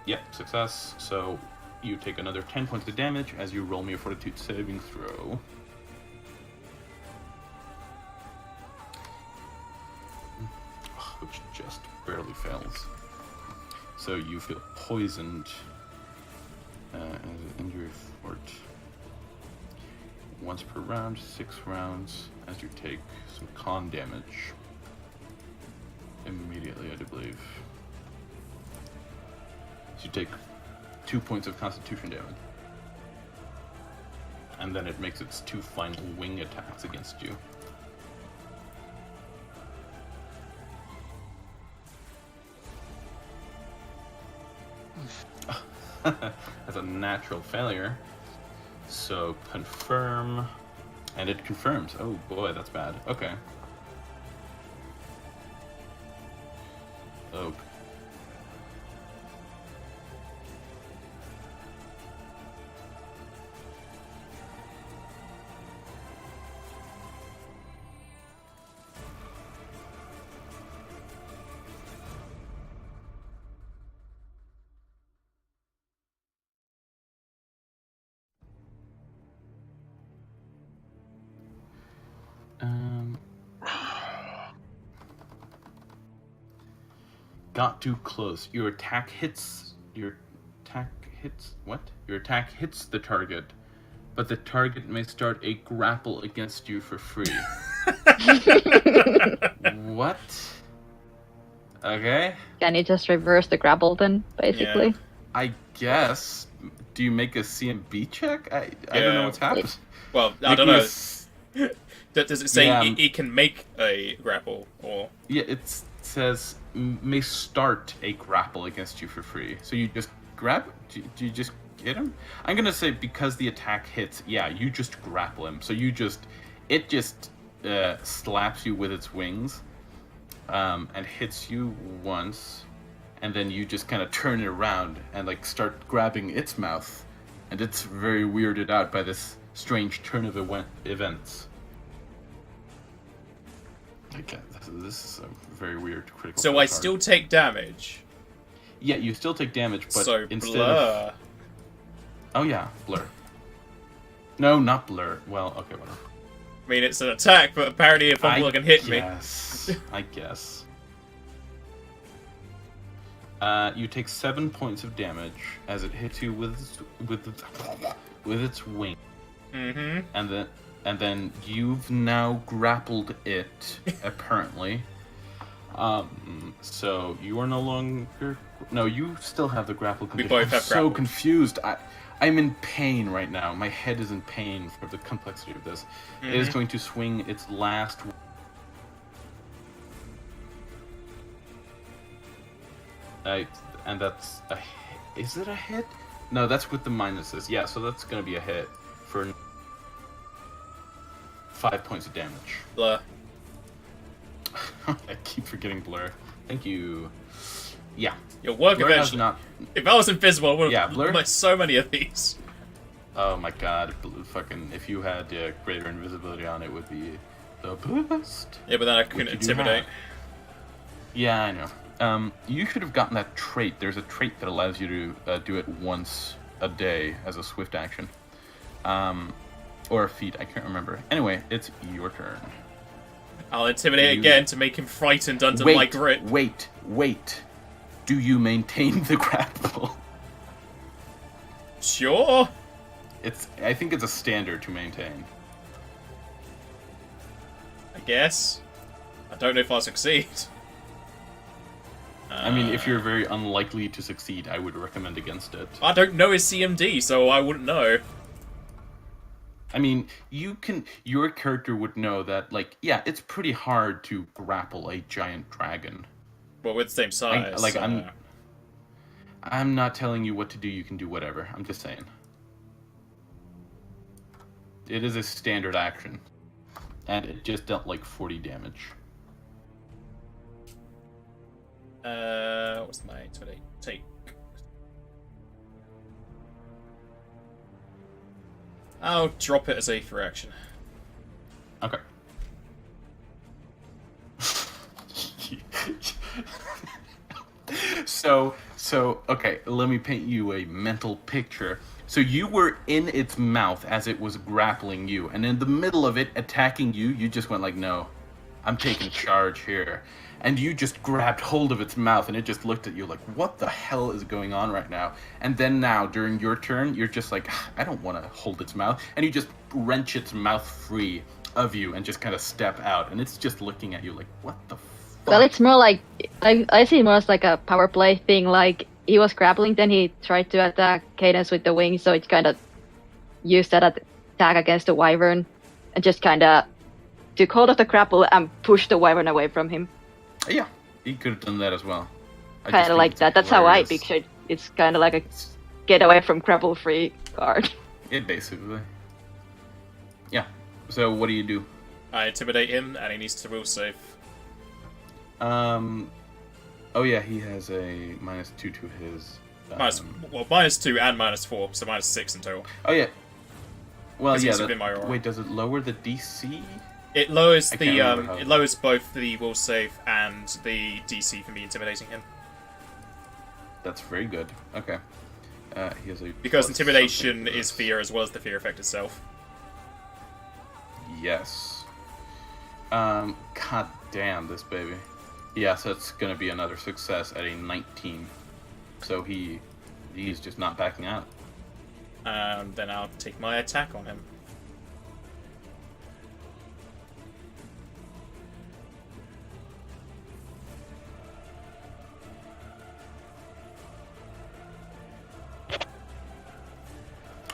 Yep, success. So you take another 10 points of damage as you roll me a fortitude saving throw. Which just barely fails. So you feel poisoned as an injury fort. Once per round, 6 rounds, as you take some con damage. Immediately, I do believe. So you take 2 points of constitution damage. And then it makes its 2 final wing attacks against you. That's a natural failure. So confirm, and it confirms. Oh boy, that's bad. Okay. Oh. Got too close. Your attack hits. What? Your attack hits the target, but the target may start a grapple against you for free. What? Okay. Can you just reverse the grapple then, basically? Yeah. I guess. Do you make a CMB check? I don't know what's happening. Well, I Make don't me a know. s- Does it say Yeah, it can make a grapple or? Yeah, it says may start a grapple against you for free. So you just grab. Do you just get him? I'm gonna say because the attack hits. Yeah, you just grapple him. So it just slaps you with its wings, and hits you once, and then you just kind of turn it around and like start grabbing its mouth, and it's very weirded out by this strange turn of events. Okay, this is a very weird critical. So fail I card. still take damage. Yeah, you still take damage, but So instead blur. of... Oh yeah, blur. No, not blur. Well, okay, whatever. I mean, it's an attack, but apparently a fumble can hit me. I guess. You take 7 points of damage as it hits you with its wing, Mm-hmm. and then you've now grappled it apparently. So you are no longer. No, you still have the grapple condition. both have I'm so grapple. confused. I'm in pain right now. My head is in pain for the complexity of this. It is going to swing its last. And that's a. Is it a hit? No, that's with the minuses. Yeah, so that's gonna be a hit for 5 points of damage. Blur. I keep forgetting blur. Thank you. Yeah. Your work Blur has eventually. not. If I was invisible, I would Yeah, have blur. made so many of these. Oh my god! Fucking. If you had greater invisibility on, it would be the best. Yeah, but then I Which couldn't you do intimidate. have. Yeah, I know. You should have gotten that trait. There's a trait that allows you to do it once a day as a swift action. Or a feat, I can't remember. Anyway, it's your turn. I'll intimidate You- again to make him frightened under my grip. Wait. Do you maintain the grapple? Sure. I think it's a standard to maintain. I guess. I don't know if I'll succeed. I mean, if you're very unlikely to succeed, I would recommend against it. I don't know his CMD, so I wouldn't know. I mean, your character would know that, like, yeah, it's pretty hard to grapple a giant dragon. Well, we're the same size. I'm not telling you what to do. You can do whatever. I'm just saying. It is a standard action, and it just dealt like 40 damage. What's my intimidate take? I'll drop it as a free action. Okay. So okay, let me paint you a mental picture. So you were in its mouth as it was grappling you, and in the middle of it attacking you, you just went like, no, I'm taking charge here. And you just grabbed hold of its mouth, and it just looked at you like, what the hell is going on right now? And then now, during your turn, you're just like, I don't want to hold its mouth. And you just wrench its mouth free of you and just kind of step out. And it's just looking at you like, what the fuck? Well, it's more like I see it more as like a power play thing. Like he was grappling, then he tried to attack Cadence with the wings, so it kind of used that attack against the wyvern, and just kind of took hold of the grapple and pushed the wyvern away from him. Yeah, he could have done that as well. I just Kind of think like it's that. That's how I hilarious. pictured. It's kind of like a get away from grapple-free card. It basically. Yeah. So what do you do? I intimidate him, and he needs to will save. Oh yeah, he has a -2 to his. -2 and -4, so -6 in total. Oh yeah. Well, Because yeah. he's within my aura. Wait, does it lower the DC? It lowers I the can't remember how- it lowers both the will save and the DC for me intimidating him. That's very good. Okay. He has a. Because plus intimidation something for is this. fear as well as the fear effect itself. Yes. God damn this baby. Yes, that's gonna be another success at a 19. So he's just not backing out. Then I'll take my attack on him.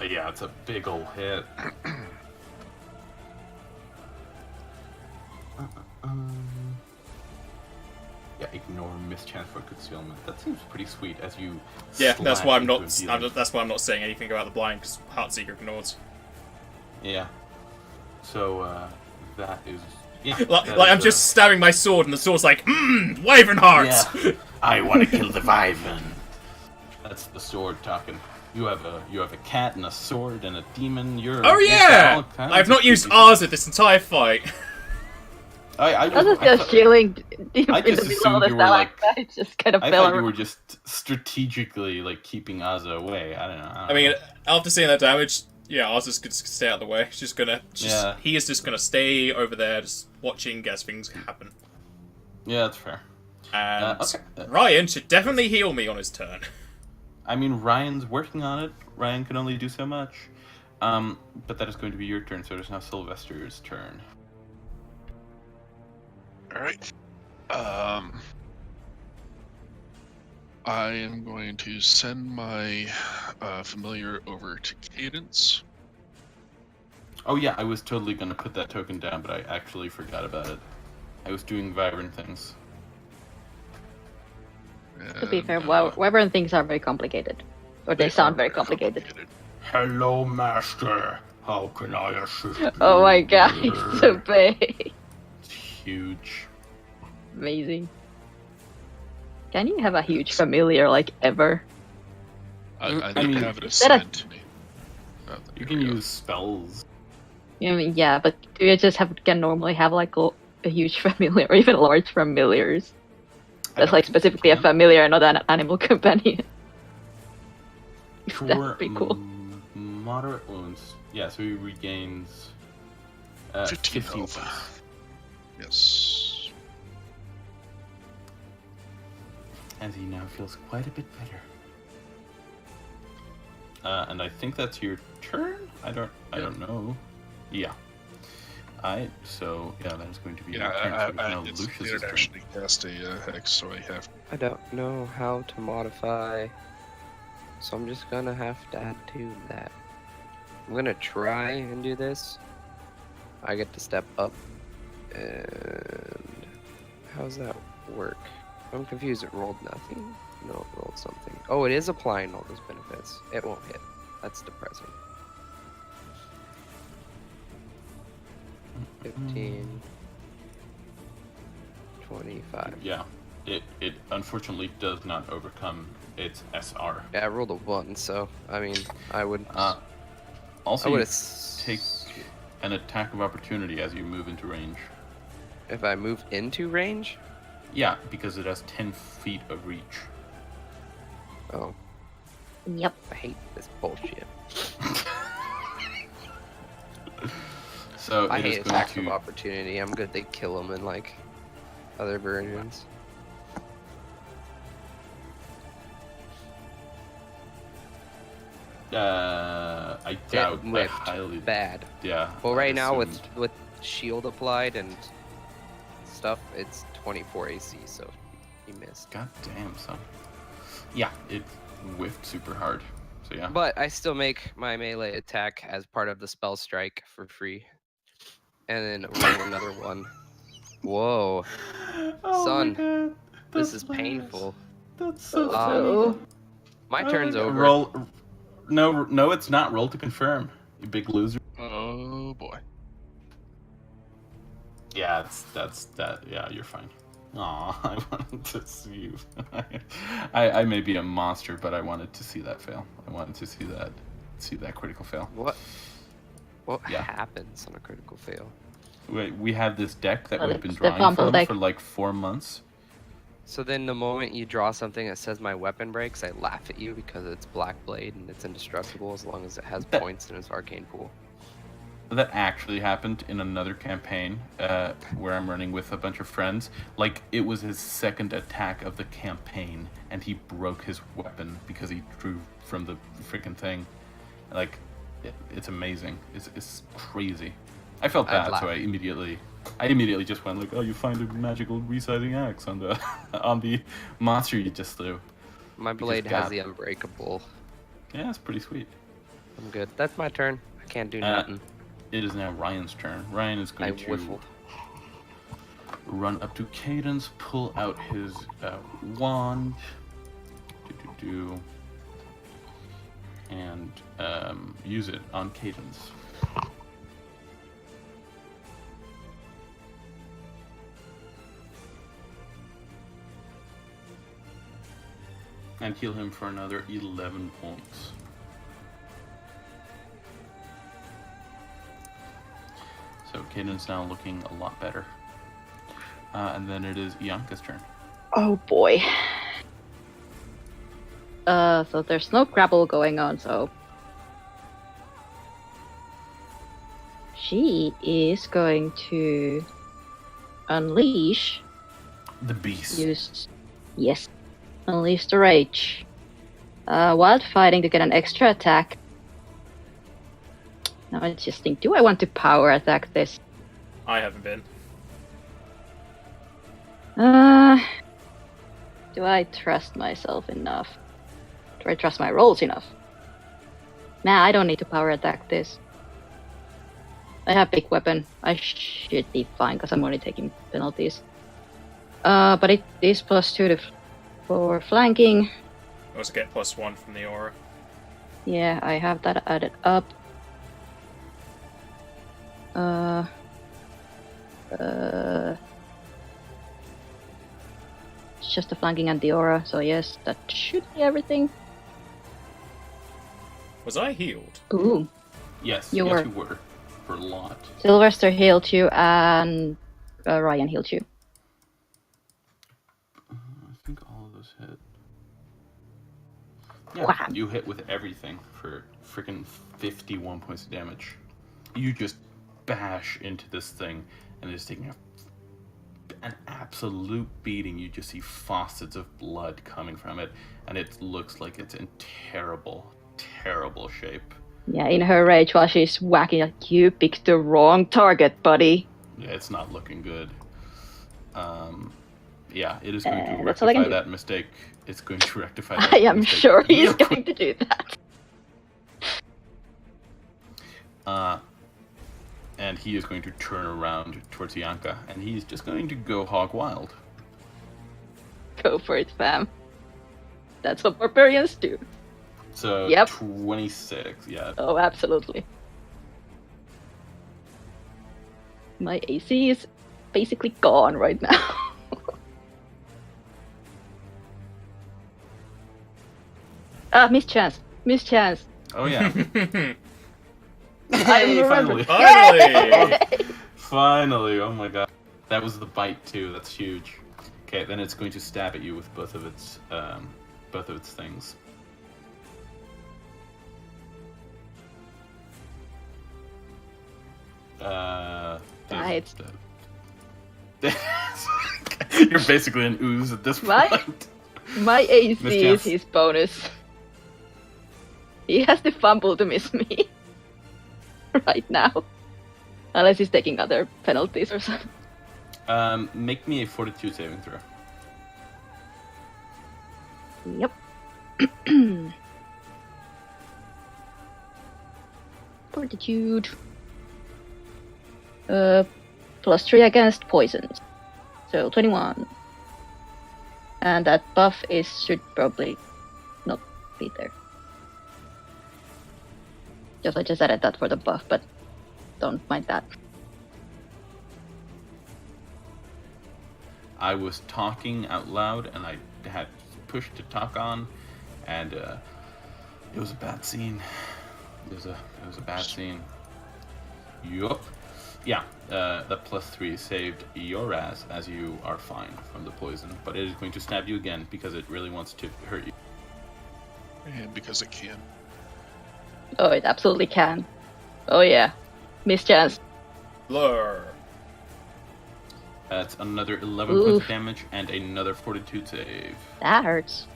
Yeah, it's a big ol' hit. Yeah, ignore mischance for concealment. That seems pretty sweet as you. Yeah, that's slash why I'm into not. a dealer. That's why I'm not saying anything about the blind because Heartseeker ignored. Yeah. So that is. Yeah. Like that I'm is, just stabbing my sword, and the sword's like, Wyvern heart. Yeah. I want to kill the wyvern. That's the sword talking. You have a cat and a sword and a demon. Oh yeah! I've not used ours. Arza this entire fight. I was just chilling in I the just middle of assumed the you were like. stalactite, just kind of I fell thought you around. were just strategically like keeping Ozza away. I don't know. I mean, after seeing that damage, yeah, Ozza's gonna stay out of the way. He is just gonna stay over there, just watching as things happen. Yeah, that's fair. And Okay. Ryan should definitely heal me on his turn. I mean, Ryan's working on it. Ryan can only do so much. But that is going to be your turn, so it is now Sylvester's turn. Alright. I am going to send my familiar over to Cadence. Oh yeah, I was totally going to put that token down, but I actually forgot about it. I was doing Vibrant things. To be fair, And, wyvern things are very complicated. Or they sound very complicated. Hello, Master. How can I assist you? Oh my god, it's so big. It's huge. Amazing. Can you have a huge familiar, like, ever? I mean, have it that a- assigned to me. You can use spells. I mean, yeah, but do you just can normally have, like, a huge familiar, or even large familiars? That's, like, specifically a familiar, not an animal companion. That would be cool. Moderate wounds. Yeah, so he regains 15 15 health. health. Yes. And he now feels quite a bit better. And I think that's your turn? I don't know. Yeah. So that is going to be your turn. So now It's Lucius's weird turn. actually cast a hex, so I have. I don't know how to modify, so I'm just gonna have to add to that. I'm gonna try and do this. I get to step up, and how does that work? I'm confused. It rolled nothing? No, it rolled something. Oh, it is applying all those benefits. It won't hit. That's depressing. 15, 25. Yeah. It unfortunately does not overcome its SR. Yeah, I rolled a 1, so I mean, I would. Also, I you would take an attack of opportunity as you move into range. If I move into range? Yeah, because it has 10 feet of reach. Oh, Yep. I hate this bullshit. So I it is hate going attacks of to. opportunity. I'm good they kill them in like other versions. I doubt. I whiffed. highly. Bad. Yeah. Well, I right now with assumed. shield applied and stuff, it's 24 AC, so he missed. God damn, son. Yeah, it whiffed super hard. So yeah. But I still make my melee attack as part of the spell strike for free, and then roll another one. Whoa, son, this is painful. That's so So, My turn's over. Roll. No, it's not. Roll to confirm. You big loser. Oh boy. Yeah, that's that. Yeah, you're fine. Aw, I wanted to see you. I may be a monster, but I wanted to see that fail. I wanted to see that critical fail. What Yeah. happens on a critical fail? We have this deck that Well, we've been it's the drawing fumble from deck. for like 4 months. So then the moment you draw something that says my weapon breaks, I laugh at you because it's Black Blade and it's indestructible as long as it has points in its arcane pool. That actually happened in another campaign where I'm running with a bunch of friends. Like, it was his second attack of the campaign, and he broke his weapon because he drew from the freaking thing. Like, it's amazing. It's crazy. I felt I'd bad, laugh. so I immediately just went like, "Oh, you find a magical resizing axe on the on the monster you just threw." My Because blade has God. the unbreakable. Yeah, it's pretty sweet. I'm good. That's my turn. I can't do nothing. It is now Ryan's turn. Ryan is I going to whiffled. run up to Cadence, pull out his wand, and use it on Cadence. And heal him for another 11 points. So Cadence now looking a lot better. And then it is Ianka's turn. Oh boy. So there's no grapple going on, so she is going to unleash. The beast. Unleash the rage. While fighting to get an extra attack. Now I just think, do I want to power attack this? I haven't been. Do I trust myself enough? Do I trust my rolls enough? Nah, I don't need to power attack this. I have big weapon. I should be fine because I'm only taking penalties. But it is +2 for flanking. I also get +1 from the aura. Yeah, I have that added up. It's just the flanking and the aura, so yes, that should be everything. Was I healed? Ooh. Yes, You yes, were. you were. For a lot. Sylvester healed you, and Ryan healed you. I think all of those hit. Yeah, Wow. you hit with everything for freaking 51 points of damage. You just bash into this thing, and it's taking an absolute beating. You just see faucets of blood coming from it, and it looks like it's in terrible, terrible shape. Yeah, in her rage while she's whacking, like, you picked the wrong target, buddy. Yeah, it's not looking good. Yeah, it is going to That's all I can rectify do. that mistake. It's going to rectify that I am mistake sure he's real quick. going to do that. And he is going to turn around towards Ianka, and he's just going to go hog wild. Go for it, fam. That's what barbarians do. So, Yep. 26, yeah. Oh, absolutely. My AC is basically gone right now. Missed chance. Oh, yeah. I Hey, remember. finally. Finally! Finally, oh my god. That was the bite, too. That's huge. Okay, then it's going to stab at you with both of its things. It's- You're basically an ooze at this What? point. My AC Missed is chance. his bonus. He has to fumble to miss me. Right now. Unless he's taking other penalties or something. Make me a fortitude saving throw. Yep. Fortitude. +3 against poisons. So 21. And that buff should probably not be there. I just added that for the buff, but don't mind that. I was talking out loud, and I had pushed to talk on, and it was a bad scene. It was a bad scene. Yup. Yeah, the +3 saved your ass, as you are fine from the poison, but it is going to stab you again because it really wants to hurt you. And because it can. Oh, it absolutely can. Oh yeah. Mischance. Blur. That's another 11 points Oof. of damage and another fortitude save. That hurts.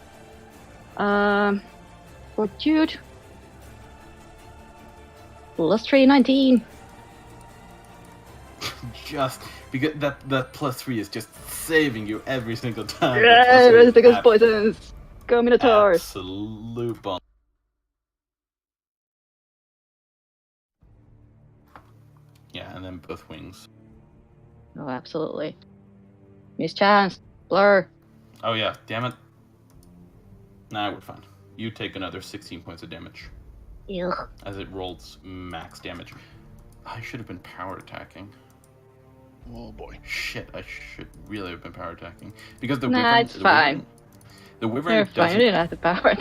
Fortitude. +3, 19. Just because that +3 is just saving you every single time. Yeah, That +3 is against poisons. Go Minotaurs. absolute bomb. Yeah, and then both wings. Oh, absolutely. Mischance. Blur. Oh yeah, damn it. Nah, we're fine. You take another 16 points of damage Ew. as it rolls max damage. I should have been power attacking. Oh boy. Shit, I should really have been power attacking. Because the Nah, wyvern... it's fine. The wyvern You're fine. You didn't have the power.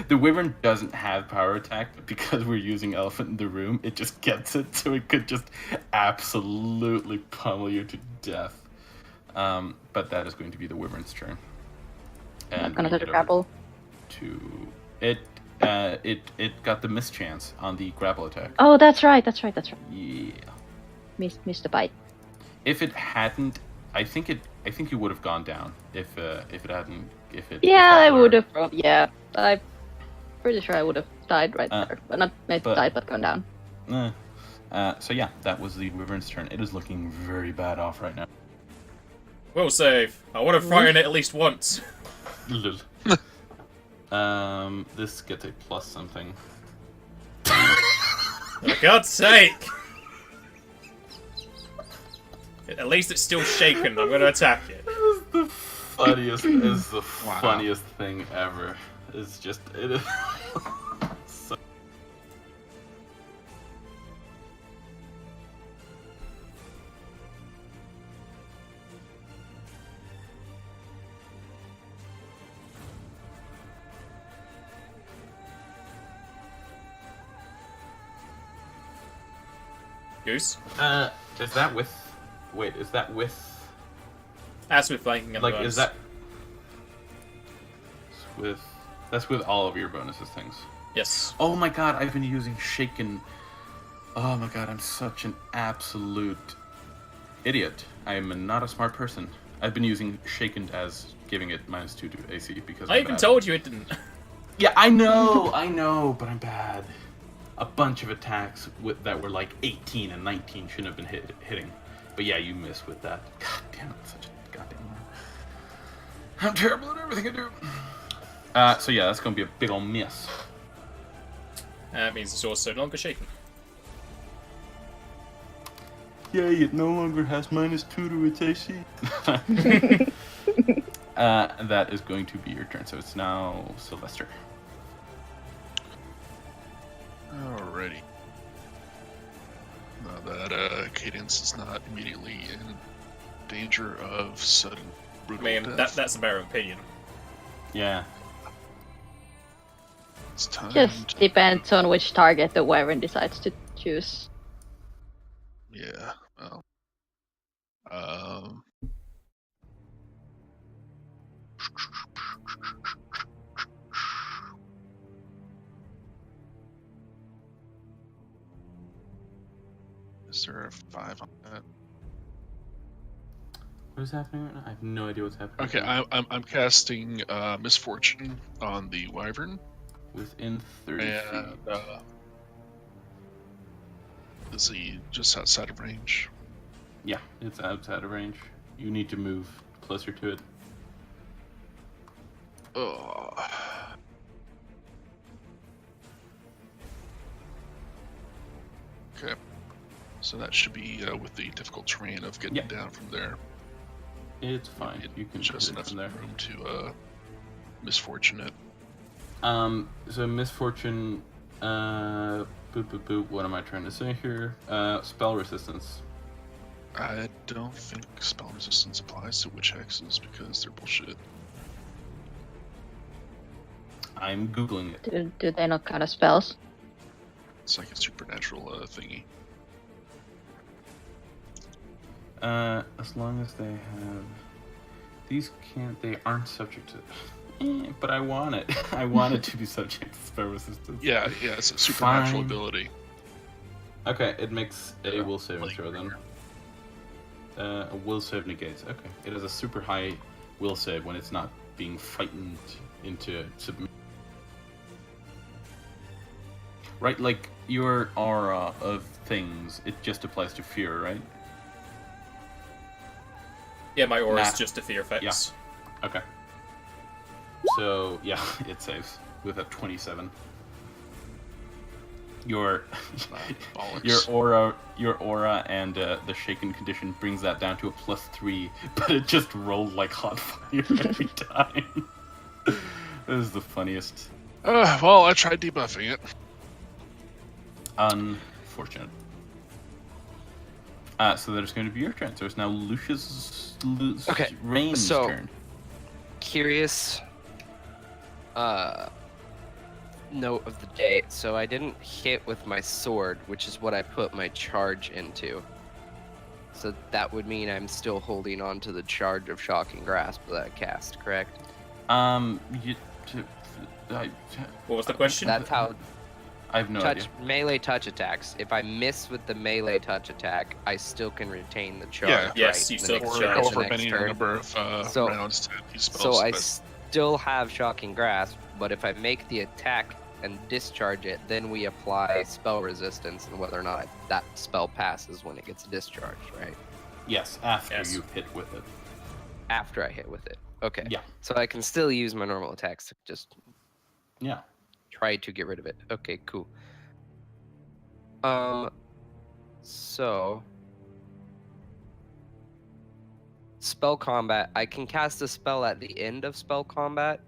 the wyvern doesn't have power attack, but because we're using elephant in the room, it just gets it, so it could just absolutely pummel you to death. But that is going to be the wyvern's turn. Not gonna we touch a head over grapple. To it got the mischance on the grapple attack. Oh, that's right. Yeah. Missed the bite. If it hadn't, I think it would have gone down if it hadn't. Yeah, I blur- would have. Yeah, I'm pretty sure I would have died right there. But not died, but gone down. So yeah, that was the wyvern's turn. It is looking very bad off right now. Will save. I want to frighten it at least once. This gets a plus something. For God's sake! At least it's still shaken. I'm going to attack it. Is the funniest thing ever. It's just it is. So... Goose? Is that with? Wait, is that with? That's with flanking and Like, bonus. is that? That's with all of your bonuses things. Yes. Oh my god, I've been using Shaken. Oh my god, I'm such an absolute idiot. I am not a smart person. I've been using Shaken as giving it -2 to AC because I I'm even bad. told you it didn't. Yeah, I know, but I'm bad. A bunch of attacks that were like 18 and 19 shouldn't have been hitting. But yeah, you miss with that. God damn it, such a goddamn man. I'm terrible at everything I do. So yeah, that's gonna be a big ol' miss. That means the sword's no longer shaken. Yay, it no longer has -2 to its AC. That is going to be your turn, so it's now Sylvester. Alrighty. Now that Cadence is not immediately in danger of sudden I brutal mean, death, that's a matter of opinion. Yeah. it's time Just to... depends on which target the wyvern decides to choose. Yeah, well... Is there a 5 on that? What is happening right now? I have no idea what's happening. Okay, right now. I'm casting Misfortune on the Wyvern, Within 30 and feet. is he just outside of range? Yeah, it's outside of range. You need to move closer to it. Oh. Okay, so that should be with the difficult terrain of getting Yeah. down from there. It's fine. You can Just hit it enough from there. room to Misfortune it. So Misfortune, boop boop boop, what am I trying to say here? Spell resistance. I don't think spell resistance applies to witch hexes because they're bullshit. I'm Googling it. Do they not count as spells? It's like a supernatural thingy. As long as they have... They aren't subject to... but I want it. I want it to be subject to spell resistance. Yeah, it's a supernatural Fine. ability. Okay, it makes a will save Like- throw then. A will save negates. Okay. It is a super high will save when it's not being frightened into submission. Right, like your aura of things, it just applies to fear, right? Yeah, my aura is Nah. just a fear effects. Okay. So yeah, it saves with a 27. Your Bollocks. your aura and the shaken condition brings that down to a +3, but it just rolled like hot fire every time. This is the funniest. Well, I tried debuffing it. Unfortunate. So that is going to be your turn. So it's now Lucius Okay, Rain's so- turn. Curious note of the day. So I didn't hit with my sword, which is what I put my charge into. So that would mean I'm still holding on to the charge of Shocking Grasp that I cast, correct? You, What was the question? That's how I have no idea. melee touch attacks. If I miss with the melee touch attack, I still can retain the charge. Yeah. Yes, right, you the still next can turn, charge. the Over next many turn. number of rounds to these spells. So I but- still have Shocking Grasp, but if I make the attack and discharge it, then we apply spell resistance, and whether or not that spell passes when it gets discharged, right? Yes, after Yes. you hit with it. After I hit with it. Okay. Yeah. So I can still use my normal attacks to just Yeah. try to get rid of it. Okay, cool. So spell combat. I can cast a spell at the end of spell combat,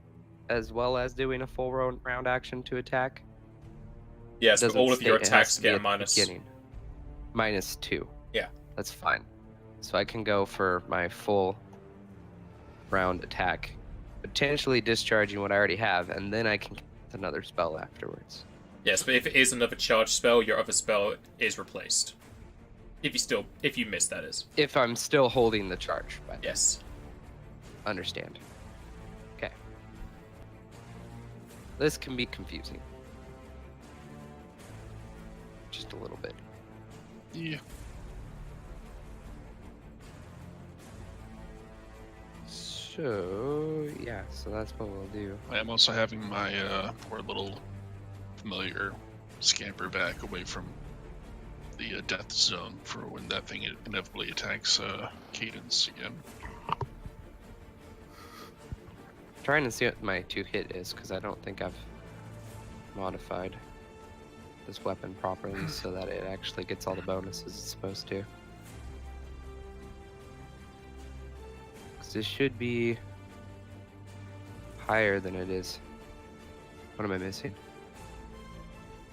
as well as doing a full round action to attack. Yes, but Doesn't all of state your it has attacks to be get a at the minus. beginning. -2. Yeah. That's fine. So I can go for my full round attack, potentially discharging what I already have, and then I can cast another spell afterwards. Yes, but if it is another charge spell, your other spell is replaced. If you miss, that is. If I'm still holding the charge. By then. Yes. Understand. Okay. This can be confusing. Just a little bit. Yeah. So, yeah, so that's what we'll do. I am also having my poor little familiar scamper back away from the death zone for when that thing inevitably attacks Cadence again. Trying to see what my 2-hit is, because I don't think I've modified this weapon properly so that it actually gets all the bonuses it's supposed to. Because this should be higher than it is. What am I missing?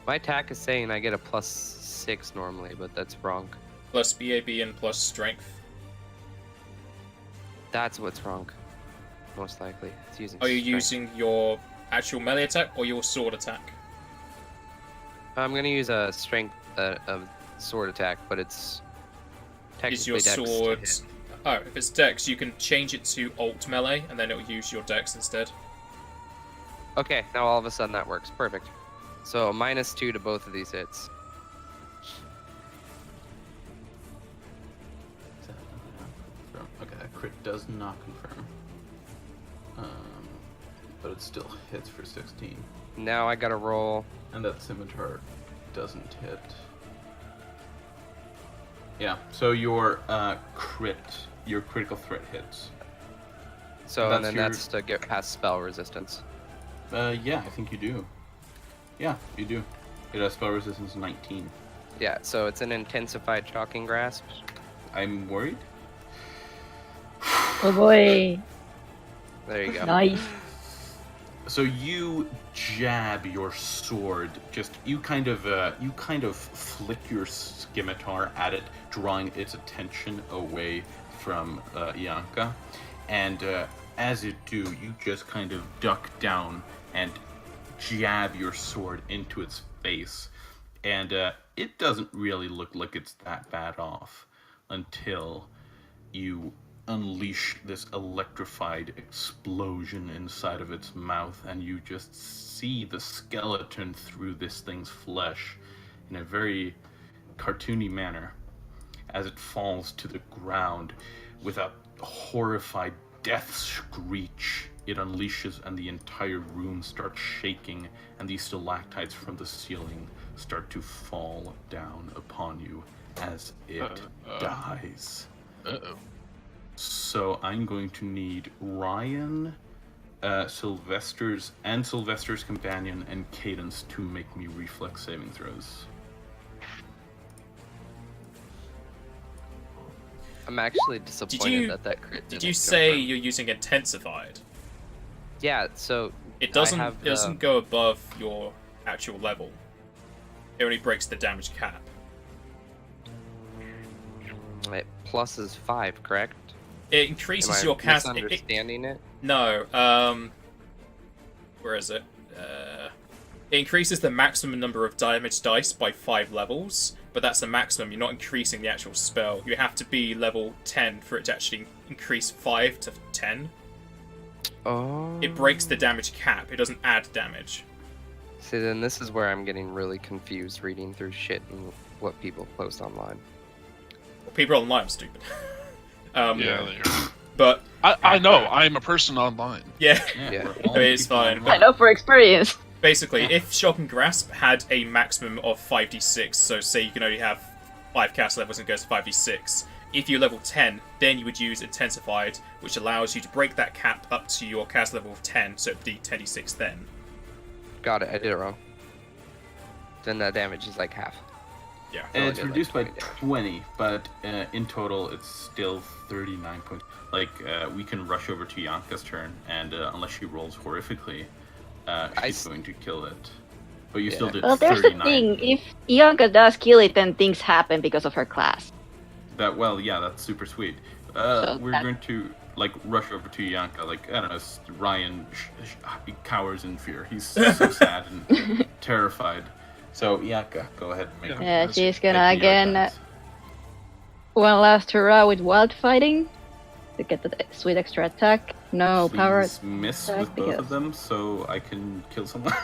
My attack is saying I get a +6 normally, but that's wrong. Plus BAB and plus strength. That's what's wrong. Most likely. It's using Are you strength. using your actual melee attack or your sword attack? I'm gonna use a strength of sword attack, but it's technically Is your dex to sword... hit. Oh, if it's dex, you can change it to alt melee, and then it'll use your dex instead. Okay, now all of a sudden that works. Perfect. So -2 to both of these hits. Okay, that crit does not confirm. But it still hits for 16. Now I gotta roll. And that scimitar doesn't hit. Yeah, so your critical threat hits. So That's and then your- that's to get past spell resistance. Yeah, I think you do. Yeah, you do. It has spell resistance 19. Yeah, so it's an intensified shocking grasp. I'm worried. Oh boy. There you go. Nice. So you jab your sword. You kind of flick your scimitar at it, drawing its attention away from Ianka. And as you do, you just kind of duck down and jab your sword into its face. And it doesn't really look like it's that bad off until you unleash this electrified explosion inside of its mouth, and you just see the skeleton through this thing's flesh in a very cartoony manner as it falls to the ground with a horrified death screech. It unleashes and the entire room starts shaking, and these stalactites from the ceiling start to fall down upon you as it dies. Uh-oh. So I'm going to need Ryan, Sylvester's companion, and Cadence to make me reflex saving throws. I'm actually disappointed that crit Did didn't you say confirm. you're using intensified? Yeah, so It I have it doesn't go above your actual level. It only breaks the damage cap. it pluses 5, correct? It Am increases I your cast. misunderstanding it? No. Where is it? It increases the maximum number of damage dice by 5 levels, but but that's the maximum. You're not increasing the actual spell. You have to be level 10 for it to actually increase 5 to 10. Oh. It breaks the damage cap. It doesn't add damage. See, then this is where I'm getting really confused reading through shit and what people post online. Well, people online are stupid. Yeah, they are. But I know. I'm a person online. yeah, Yeah. we're all I mean, it's people fine. online. I know for experience. Basically, if Shock and Grasp had a maximum of 5d6, so say you can only have 5 cast levels and it goes to 5d6, if you're level 10, then you would use Intensified, which allows you to break that cap up to your cast level of 10, so it'd be 10d6 then. Got it. I did it wrong. Then that damage is like half. Yeah. And I it's did, like, reduced by 20 damage. 20, but in total it's still 39 points. Like, we can rush over to Yanka's turn, and unless she rolls horrifically, she's going to kill it. But you still Yeah. did Well, there's the 39. thing. If Ianka does kill it, then things happen because of her class. Yeah, that's super sweet. So We're that- going to, like, rush over to Yanka. Like, I don't know, Ryan he cowers in fear. He's so sad and terrified. So, Yanka, go ahead and make Yeah, That's- she's gonna make the again attacks. one last hurrah with wild fighting to get the sweet extra attack. No Please power. miss attack with both because- of them so I can kill someone.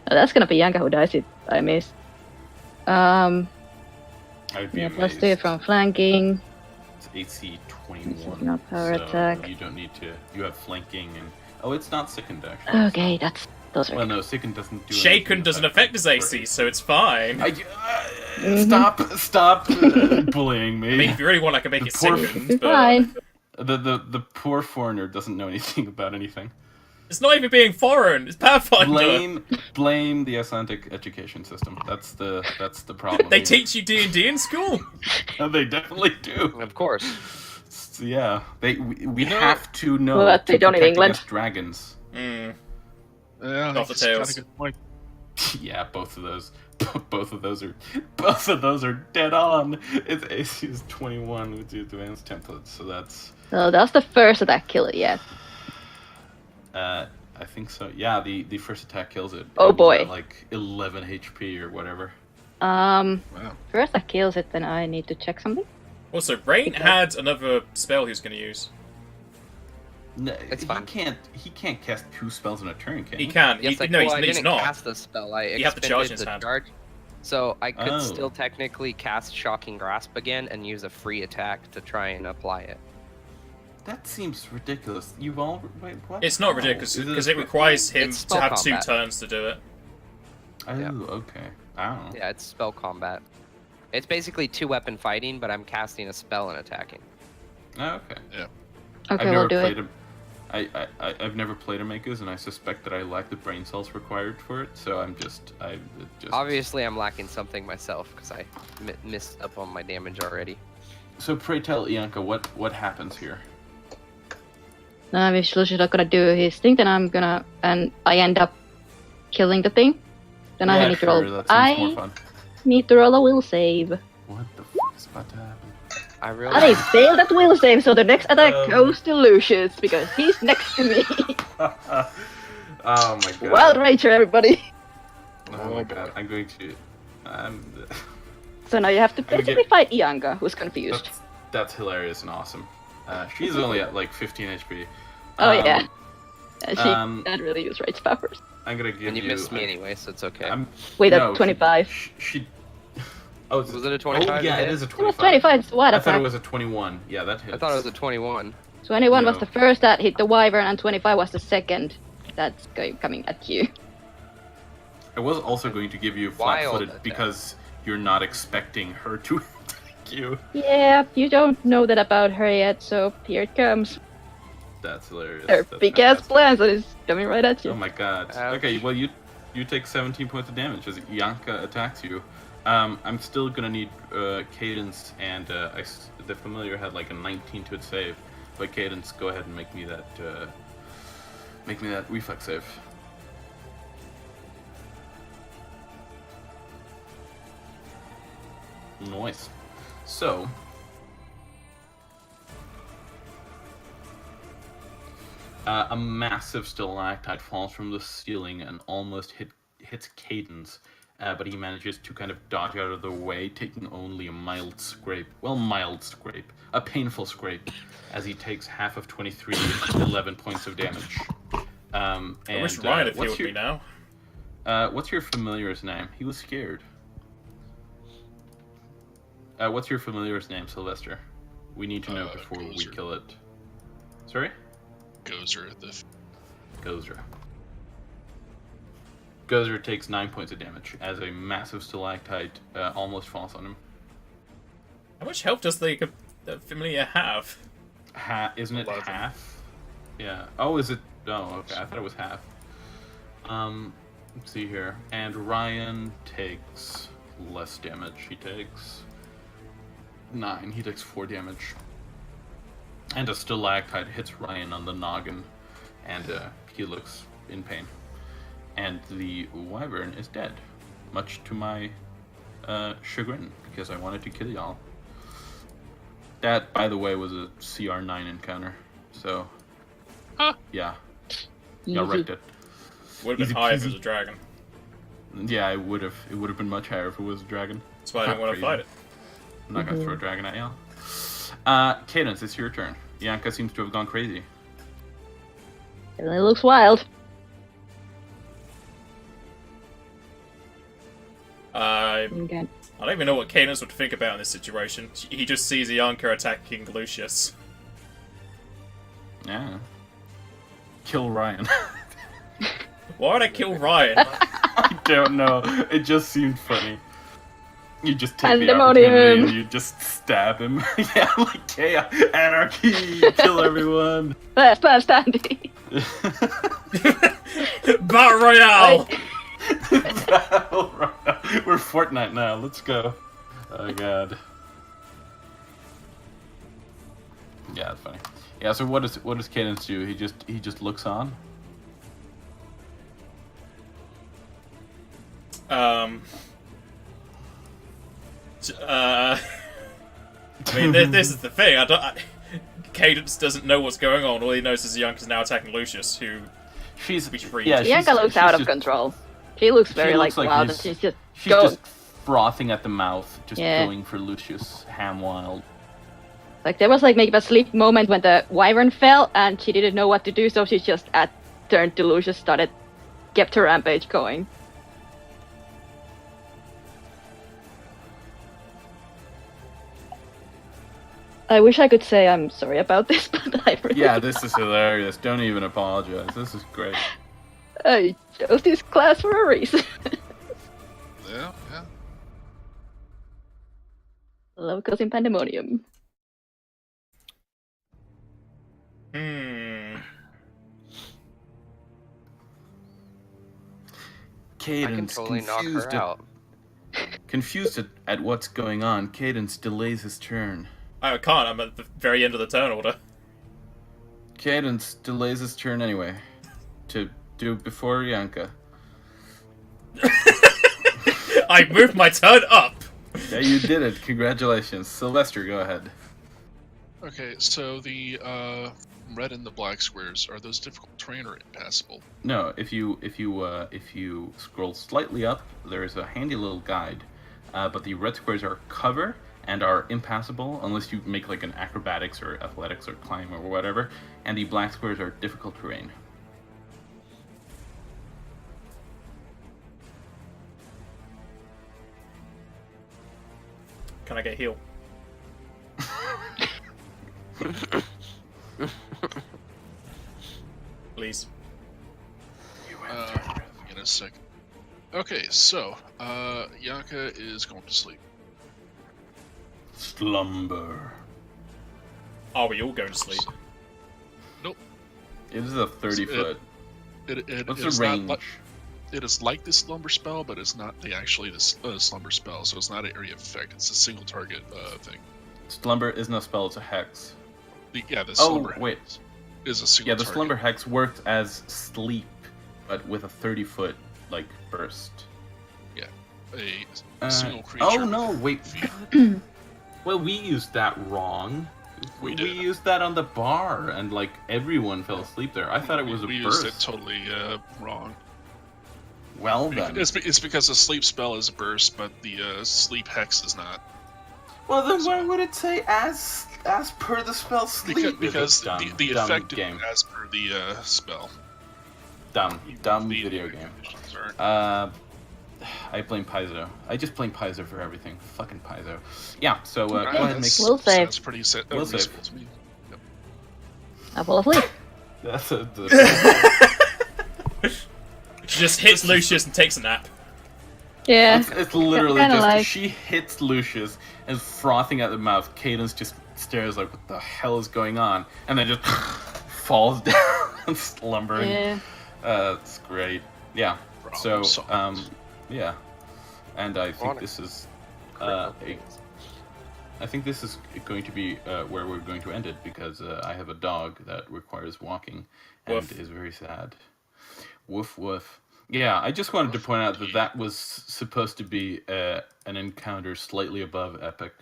No, that's gonna be Yanka who dies if I miss. I'd be Yeah, plus amazed. 2 from flanking. It's AC 21. This is not power so attack. You don't need to. You have flanking and. Oh, it's not sickened actually. Okay, those are. Well, no, sickened doesn't do. Shaken anything doesn't about affect his it. AC, so it's fine. Stop bullying me. I mean, if you really want, I can make The it poor- second, It's but fine. The poor foreigner doesn't know anything about anything. it's not even being foreign. It's Pathfinder. Blame the Atlantic education system. That's the problem. They here. teach you D&D in school. They definitely do. Of course. Yeah, we You know- have to know. Well, to they don't in protect England. against dragons. Mm. Yeah, Off the he's got a tails. good point. Yeah, both of those are dead on. Its AC is 21 with the advanced template, so that's So that's the first attack kill it, yeah. I think so. Yeah, the first attack kills it. Oh, It was boy. at, like 11 HP or whatever. Wow. First that kills it, then I need to check something. Also, Rain had another spell he was going to use. No, It's fine. He can't cast 2 spells in a turn, can He he? can. Yes, He, I, no, well, I he's didn't not. cast the spell. I You have to charge in expended his the hand. charge. So I could Oh. still technically cast Shocking Grasp again and use a free attack to try and apply it. That seems ridiculous. You've all wait what? It's not Oh, ridiculous is because a- it requires him It's to spell have combat. 2 turns to do it. Oh, Yeah. okay. I don't know. Yeah, it's spell combat. It's basically 2-weapon fighting, but I'm casting a spell and attacking. Oh, okay. Okay, we'll do it. I've never played a Makus, and I suspect that I lack the brain cells required for it. So I just Obviously, I'm lacking something myself because I missed up on my damage already. So pray tell Ianka what happens here. If Lucius not gonna do his thing, then I'm gonna, and I end up killing the thing. Then I Yeah, need to roll. sure, that seems more I fun. need to roll a will save. What the f is about to happen? I really. And I failed that will save, so the next attack Um. goes to Lucius because he's next to me. Oh my god. Wild Rager, everybody. Oh my god. I'm going to. So now you have to gonna basically get- fight Ianka, who's confused. That's hilarious and awesome. She's only at like 15 HP. Oh, yeah. She um, can't really use rage powers. I'm gonna give And you you. missed me anyway, so it's okay. I'm, Wait, no, at 25. She. Oh, Was it a 25 Oh, yeah, to it hit? is a It was 25. 25, it's what I thought attack? it was a 21. Yeah, that hits. I thought it was a 21. 21 was No. the first that hit the wyvern, and 25 was the second that's coming at you. I was also going to give you Wild flat-footed attack. because you're not expecting her to attack you. Yeah, you don't know that about her yet, so here it comes. That's hilarious. Her That's big ass fantastic. plans and it's coming right at you. Oh my god. Ouch. Okay, well you take 17 points of damage as Yanka attacks you. I'm still gonna need Cadence, and the familiar had like a 19 to its save. But Cadence, go ahead and make me that reflex save. Nice. So. A massive stalactite falls from the ceiling and almost hits Cadence but he manages to kind of dodge out of the way, taking only a mild scrape. Well, mild scrape. A painful scrape, as he takes half of 23, 11 points of damage. I wish Ryan had healed me now. What's your familiar's name? He was scared. What's your familiar's name, Sylvester? We need to know before we kill it. Sorry? Gozer. Gozer. Gozer takes 9 points of damage as a massive stalactite almost falls on him. How much health does the familiar have? Isn't it 11. half? Yeah. Oh, is it? Oh, okay. I thought it was half. Let's see here. And Ryan takes less damage. He takes 9. He takes 4 damage. And a stalactite hits Ryan on the noggin, and he looks in pain. And the wyvern is dead, much to my chagrin, because I wanted to kill y'all. That, by the way, was a CR9 encounter, so yeah, y'all wrecked it. Would have been high if it was a dragon. Yeah, it would have. It would have been much higher if it was a dragon. That's why I don't want to fight it. I'm not gonna throw a dragon at y'all. Cadence, it's your turn. Yanka seems to have gone crazy. It looks wild. Okay. I don't even know what Cadence would think about in this situation. He just sees Ianka attacking Lucius. Yeah. Kill Ryan. Why would I kill Ryan? I don't know. It just seemed funny. You just take the Pandemonium. opportunity and you just stab him. Yeah, like chaos, anarchy, kill everyone. Last man standing. Battle Royale! Battle Royale. We're Fortnite now. Let's go. Oh god. Yeah, that's funny. Yeah. So what does Cadence do? He just looks on. I mean, this is the thing. Cadence doesn't know what's going on. All he knows is Ianka's now attacking Lucius, who She's freed. yeah. Bianca looks out of just, control. She looks very looks like wild, he's- and she's just She's go. just frothing at the mouth, just Yeah. going for Lucius ham wild. Like there was like maybe a sleep moment when the wyvern fell, and she didn't know what to do, so she just turned to Lucius, kept her rampage going. I wish I could say I'm sorry about this, but I really Yeah, this is hilarious. Don't even apologize. This is great. I chose this class for a reason. Yeah. Love causing pandemonium. I can Cadence, totally knock her out. confused at what's going on, Cadence delays his turn. I can't. I'm at the very end of the turn order. Cadence delays his turn anyway, to do before Yanka. I moved my turn up. Yeah, you did it. Congratulations, Sylvester. Go ahead. Okay, so the red and the black squares, are those difficult terrain or impassable? No, if you scroll slightly up, there is a handy little guide. But the red squares are cover and are impassable unless you make like an acrobatics or athletics or climb or whatever. And the black squares are difficult terrain. Can I get heal? Please. In a second. Okay, so Yanka is going to sleep. Slumber. Are we all going to sleep? Nope. It is a 30-foot. What's is the not range? It is like the slumber spell, but it's not actually the slumber spell, so it's not an area of effect. It's a single target thing. Slumber isn't a spell; it's a hex. The Oh, slumber wait. is a single Yeah, the target. slumber hex works as sleep, but with a 30-foot like burst. A single creature. Oh no! Wait. Well, we used that wrong. We did. used that on the bar, and like everyone fell asleep there. I thought it was a we burst. used it totally wrong. Well then. It's because the sleep spell is burst, but the sleep hex is not. Well then, why would it say as per the spell sleep? Because Dumb, the dumb effect game. is as per the spell. Dumb The video game. conditions aren't. I blame Paizo. I just blame Paizo for everything. Fucking Paizo. Yeah. So go ahead and make. Will save. Sounds pretty Will reasonable save. to me. Yep. I fall asleep. That's She just hits Lucius and takes a nap. Yeah. It's literally Kinda just like- she hits Lucius and is frothing at the mouth. Cadence just stares like, "What the hell is going on?" And then just falls down, slumbering. Yeah. It's great. Yeah. So Problem solved. yeah, and I think Chronic. this is Critical a things. I think this is going to be where we're going to end it because I have a dog that requires walking and Woof. is very sad. Woof woof. Yeah, I just wanted to point out that that was supposed to be an encounter slightly above epic.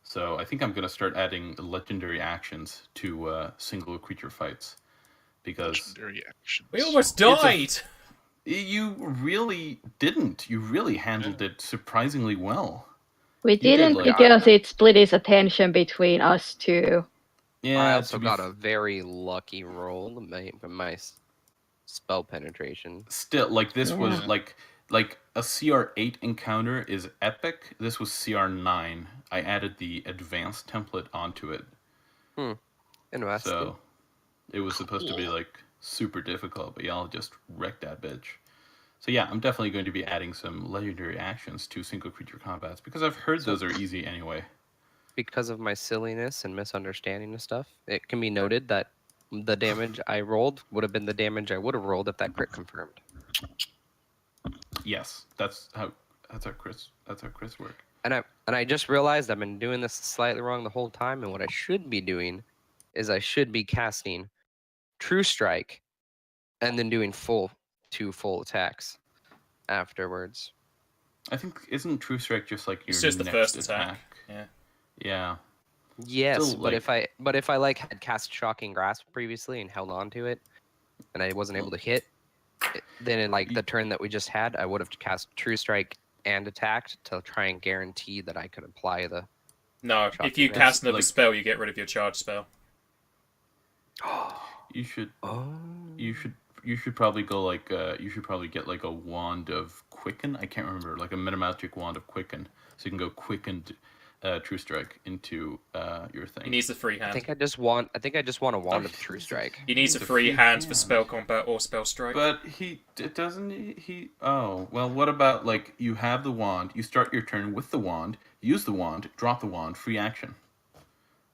So I think I'm going to start adding legendary actions to single creature fights because Legendary actions. We almost a- died! you really didn't. You really handled it surprisingly well. We did, didn't like- because it split his attention between us two. Yeah, I also to be got a very lucky roll from my spell penetration. still like this was Yeah. like a CR8 encounter is epic. This was CR9. I added the advanced template onto it, Interesting. so it was supposed to be Cool. like super difficult, but y'all just wrecked that bitch. So yeah, I'm definitely going to be adding some legendary actions to single creature combats because I've heard those are easy anyway. Because of my silliness and misunderstanding of stuff, it can be noted that the damage I rolled would have been the damage I would have rolled if that crit confirmed. Yes, that's how Chris work. And I just realized I've been doing this slightly wrong the whole time, and what I should be doing is I should be casting True Strike and then doing two full attacks afterwards. I think isn't True Strike just like your It's just the next first attack. Yeah. Yeah. Yes, Still, but if I like had cast Shocking Grasp previously and held on to it, and I wasn't able to hit, then in like the turn that we just had, I would have cast True Strike and attacked to try and guarantee that I could apply the. No, if Shocking you Grasp. cast another Like- spell, you get rid of your charge spell. You should Oh. you should probably go like you should probably get like a wand of quicken. I can't remember, like a metamagic wand of quicken, so you can go quickened True Strike into your thing. He needs the free I hand. think I just want a wand of True Strike. He needs a The free free hand for hand. spell combat or spell strike. But it doesn't he. Oh well, what about like you have the wand, you start your turn with the wand, use the wand, drop the wand, free action.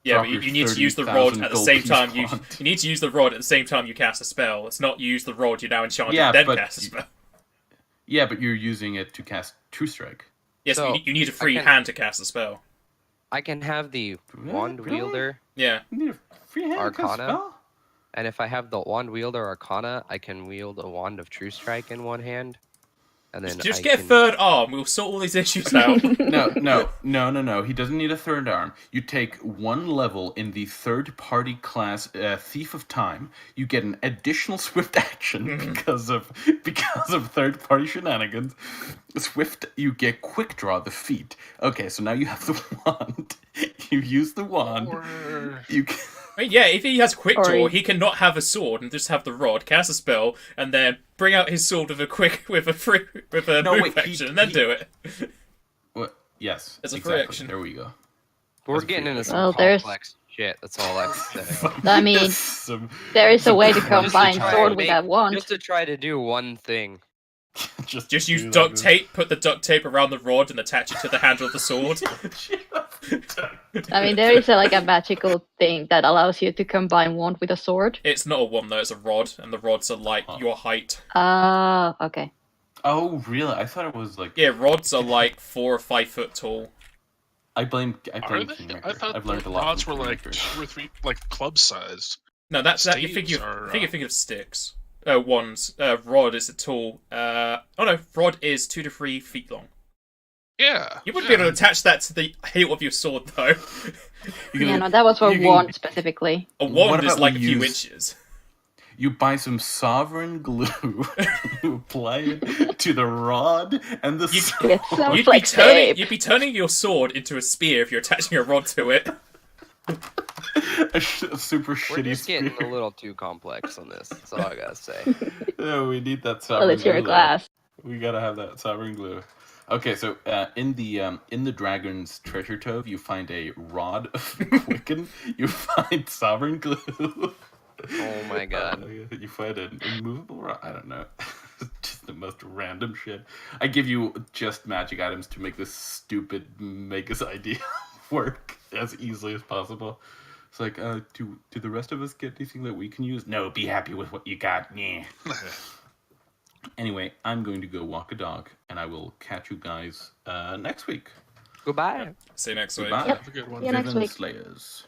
Yeah, Drop but your you need to use the 30,000 rod at the gold same piece time. You wand. need to use the rod at the same time you cast a spell. It's not use the rod, you're now enchanted, Yeah, then but cast a you- spell. Yeah, but you're using it to cast True Strike. Yes, So, you need a free can- hand to cast a spell. I can have the wand Really? wielder, Yeah. You need a free hand to cast a Arcana? spell? and if I have the wand wielder Arcana, I can wield a wand of True Strike in one hand, and then Just I get a can... third arm, we'll sort all these issues out. No. He doesn't need a third arm. You take one level in the third-party class Thief of Time. You get an additional swift action because of third-party shenanigans. Swift, you get quick draw the feat. Okay, so now you have the wand. You use the wand. Or You can... Yeah, if he has quick draw, Or- he can not have a sword and just have the rod, cast a spell, and then bring out his sword with a No, move wait, action, and then do it. What? Yes, It's a free exactly. action. There we go. We're That's getting pretty into good. some Well, there's- complex shit. That's all I can say. I mean, Some- there is a way to Just to combine try sword and with make- that wand. Just to try to do one thing. Just use do like duct this. tape, put the duct tape around the rod, and attach it to the handle of the sword. I mean, there is a magical thing that allows you to combine wand with a sword. It's not a wand though, it's a rod, and the rods are like your height. Ah, okay. Oh, really? I thought it was like... Yeah, rods are like 4 or 5 foot tall. I blame are they? Kingmaker. I thought I've learned the a lot rods from were like Kingmaker. 2 or 3, like club sized. No, that's that. You Staves think are, of sticks. Wands. Rod is a tall. Oh no, rod is 2 to 3 feet long. Yeah. You wouldn't be able to attach that to the hilt of your sword though. You Yeah, can- no, that was for you can- wand specifically. A What wand is about like we a few use- inches. You buy some sovereign glue, you apply it to the rod and the sword. It sounds You'd like tape. be turning your sword into a spear if you're attaching a rod to it. A super We're shitty just getting spear. a little too complex on this. That's all I gotta say. Yeah, we need that Well, sovereign it's your glue. glass. We gotta have that sovereign glue. Okay, so in the dragon's treasure trove, you find a rod of quicken. You find sovereign glue. Oh my god. You find an immovable rod. I don't know. Just the most random shit. I give you just magic items to make this stupid Magus idea work as easily as possible. It's like, do the rest of us get anything that we can use? No, be happy with what you got. Yeah. Anyway, I'm going to go walk a dog, and I will catch you guys next week. Goodbye. See you next week. Goodbye. Have a good one. Yeah, next Villain week. Slayers.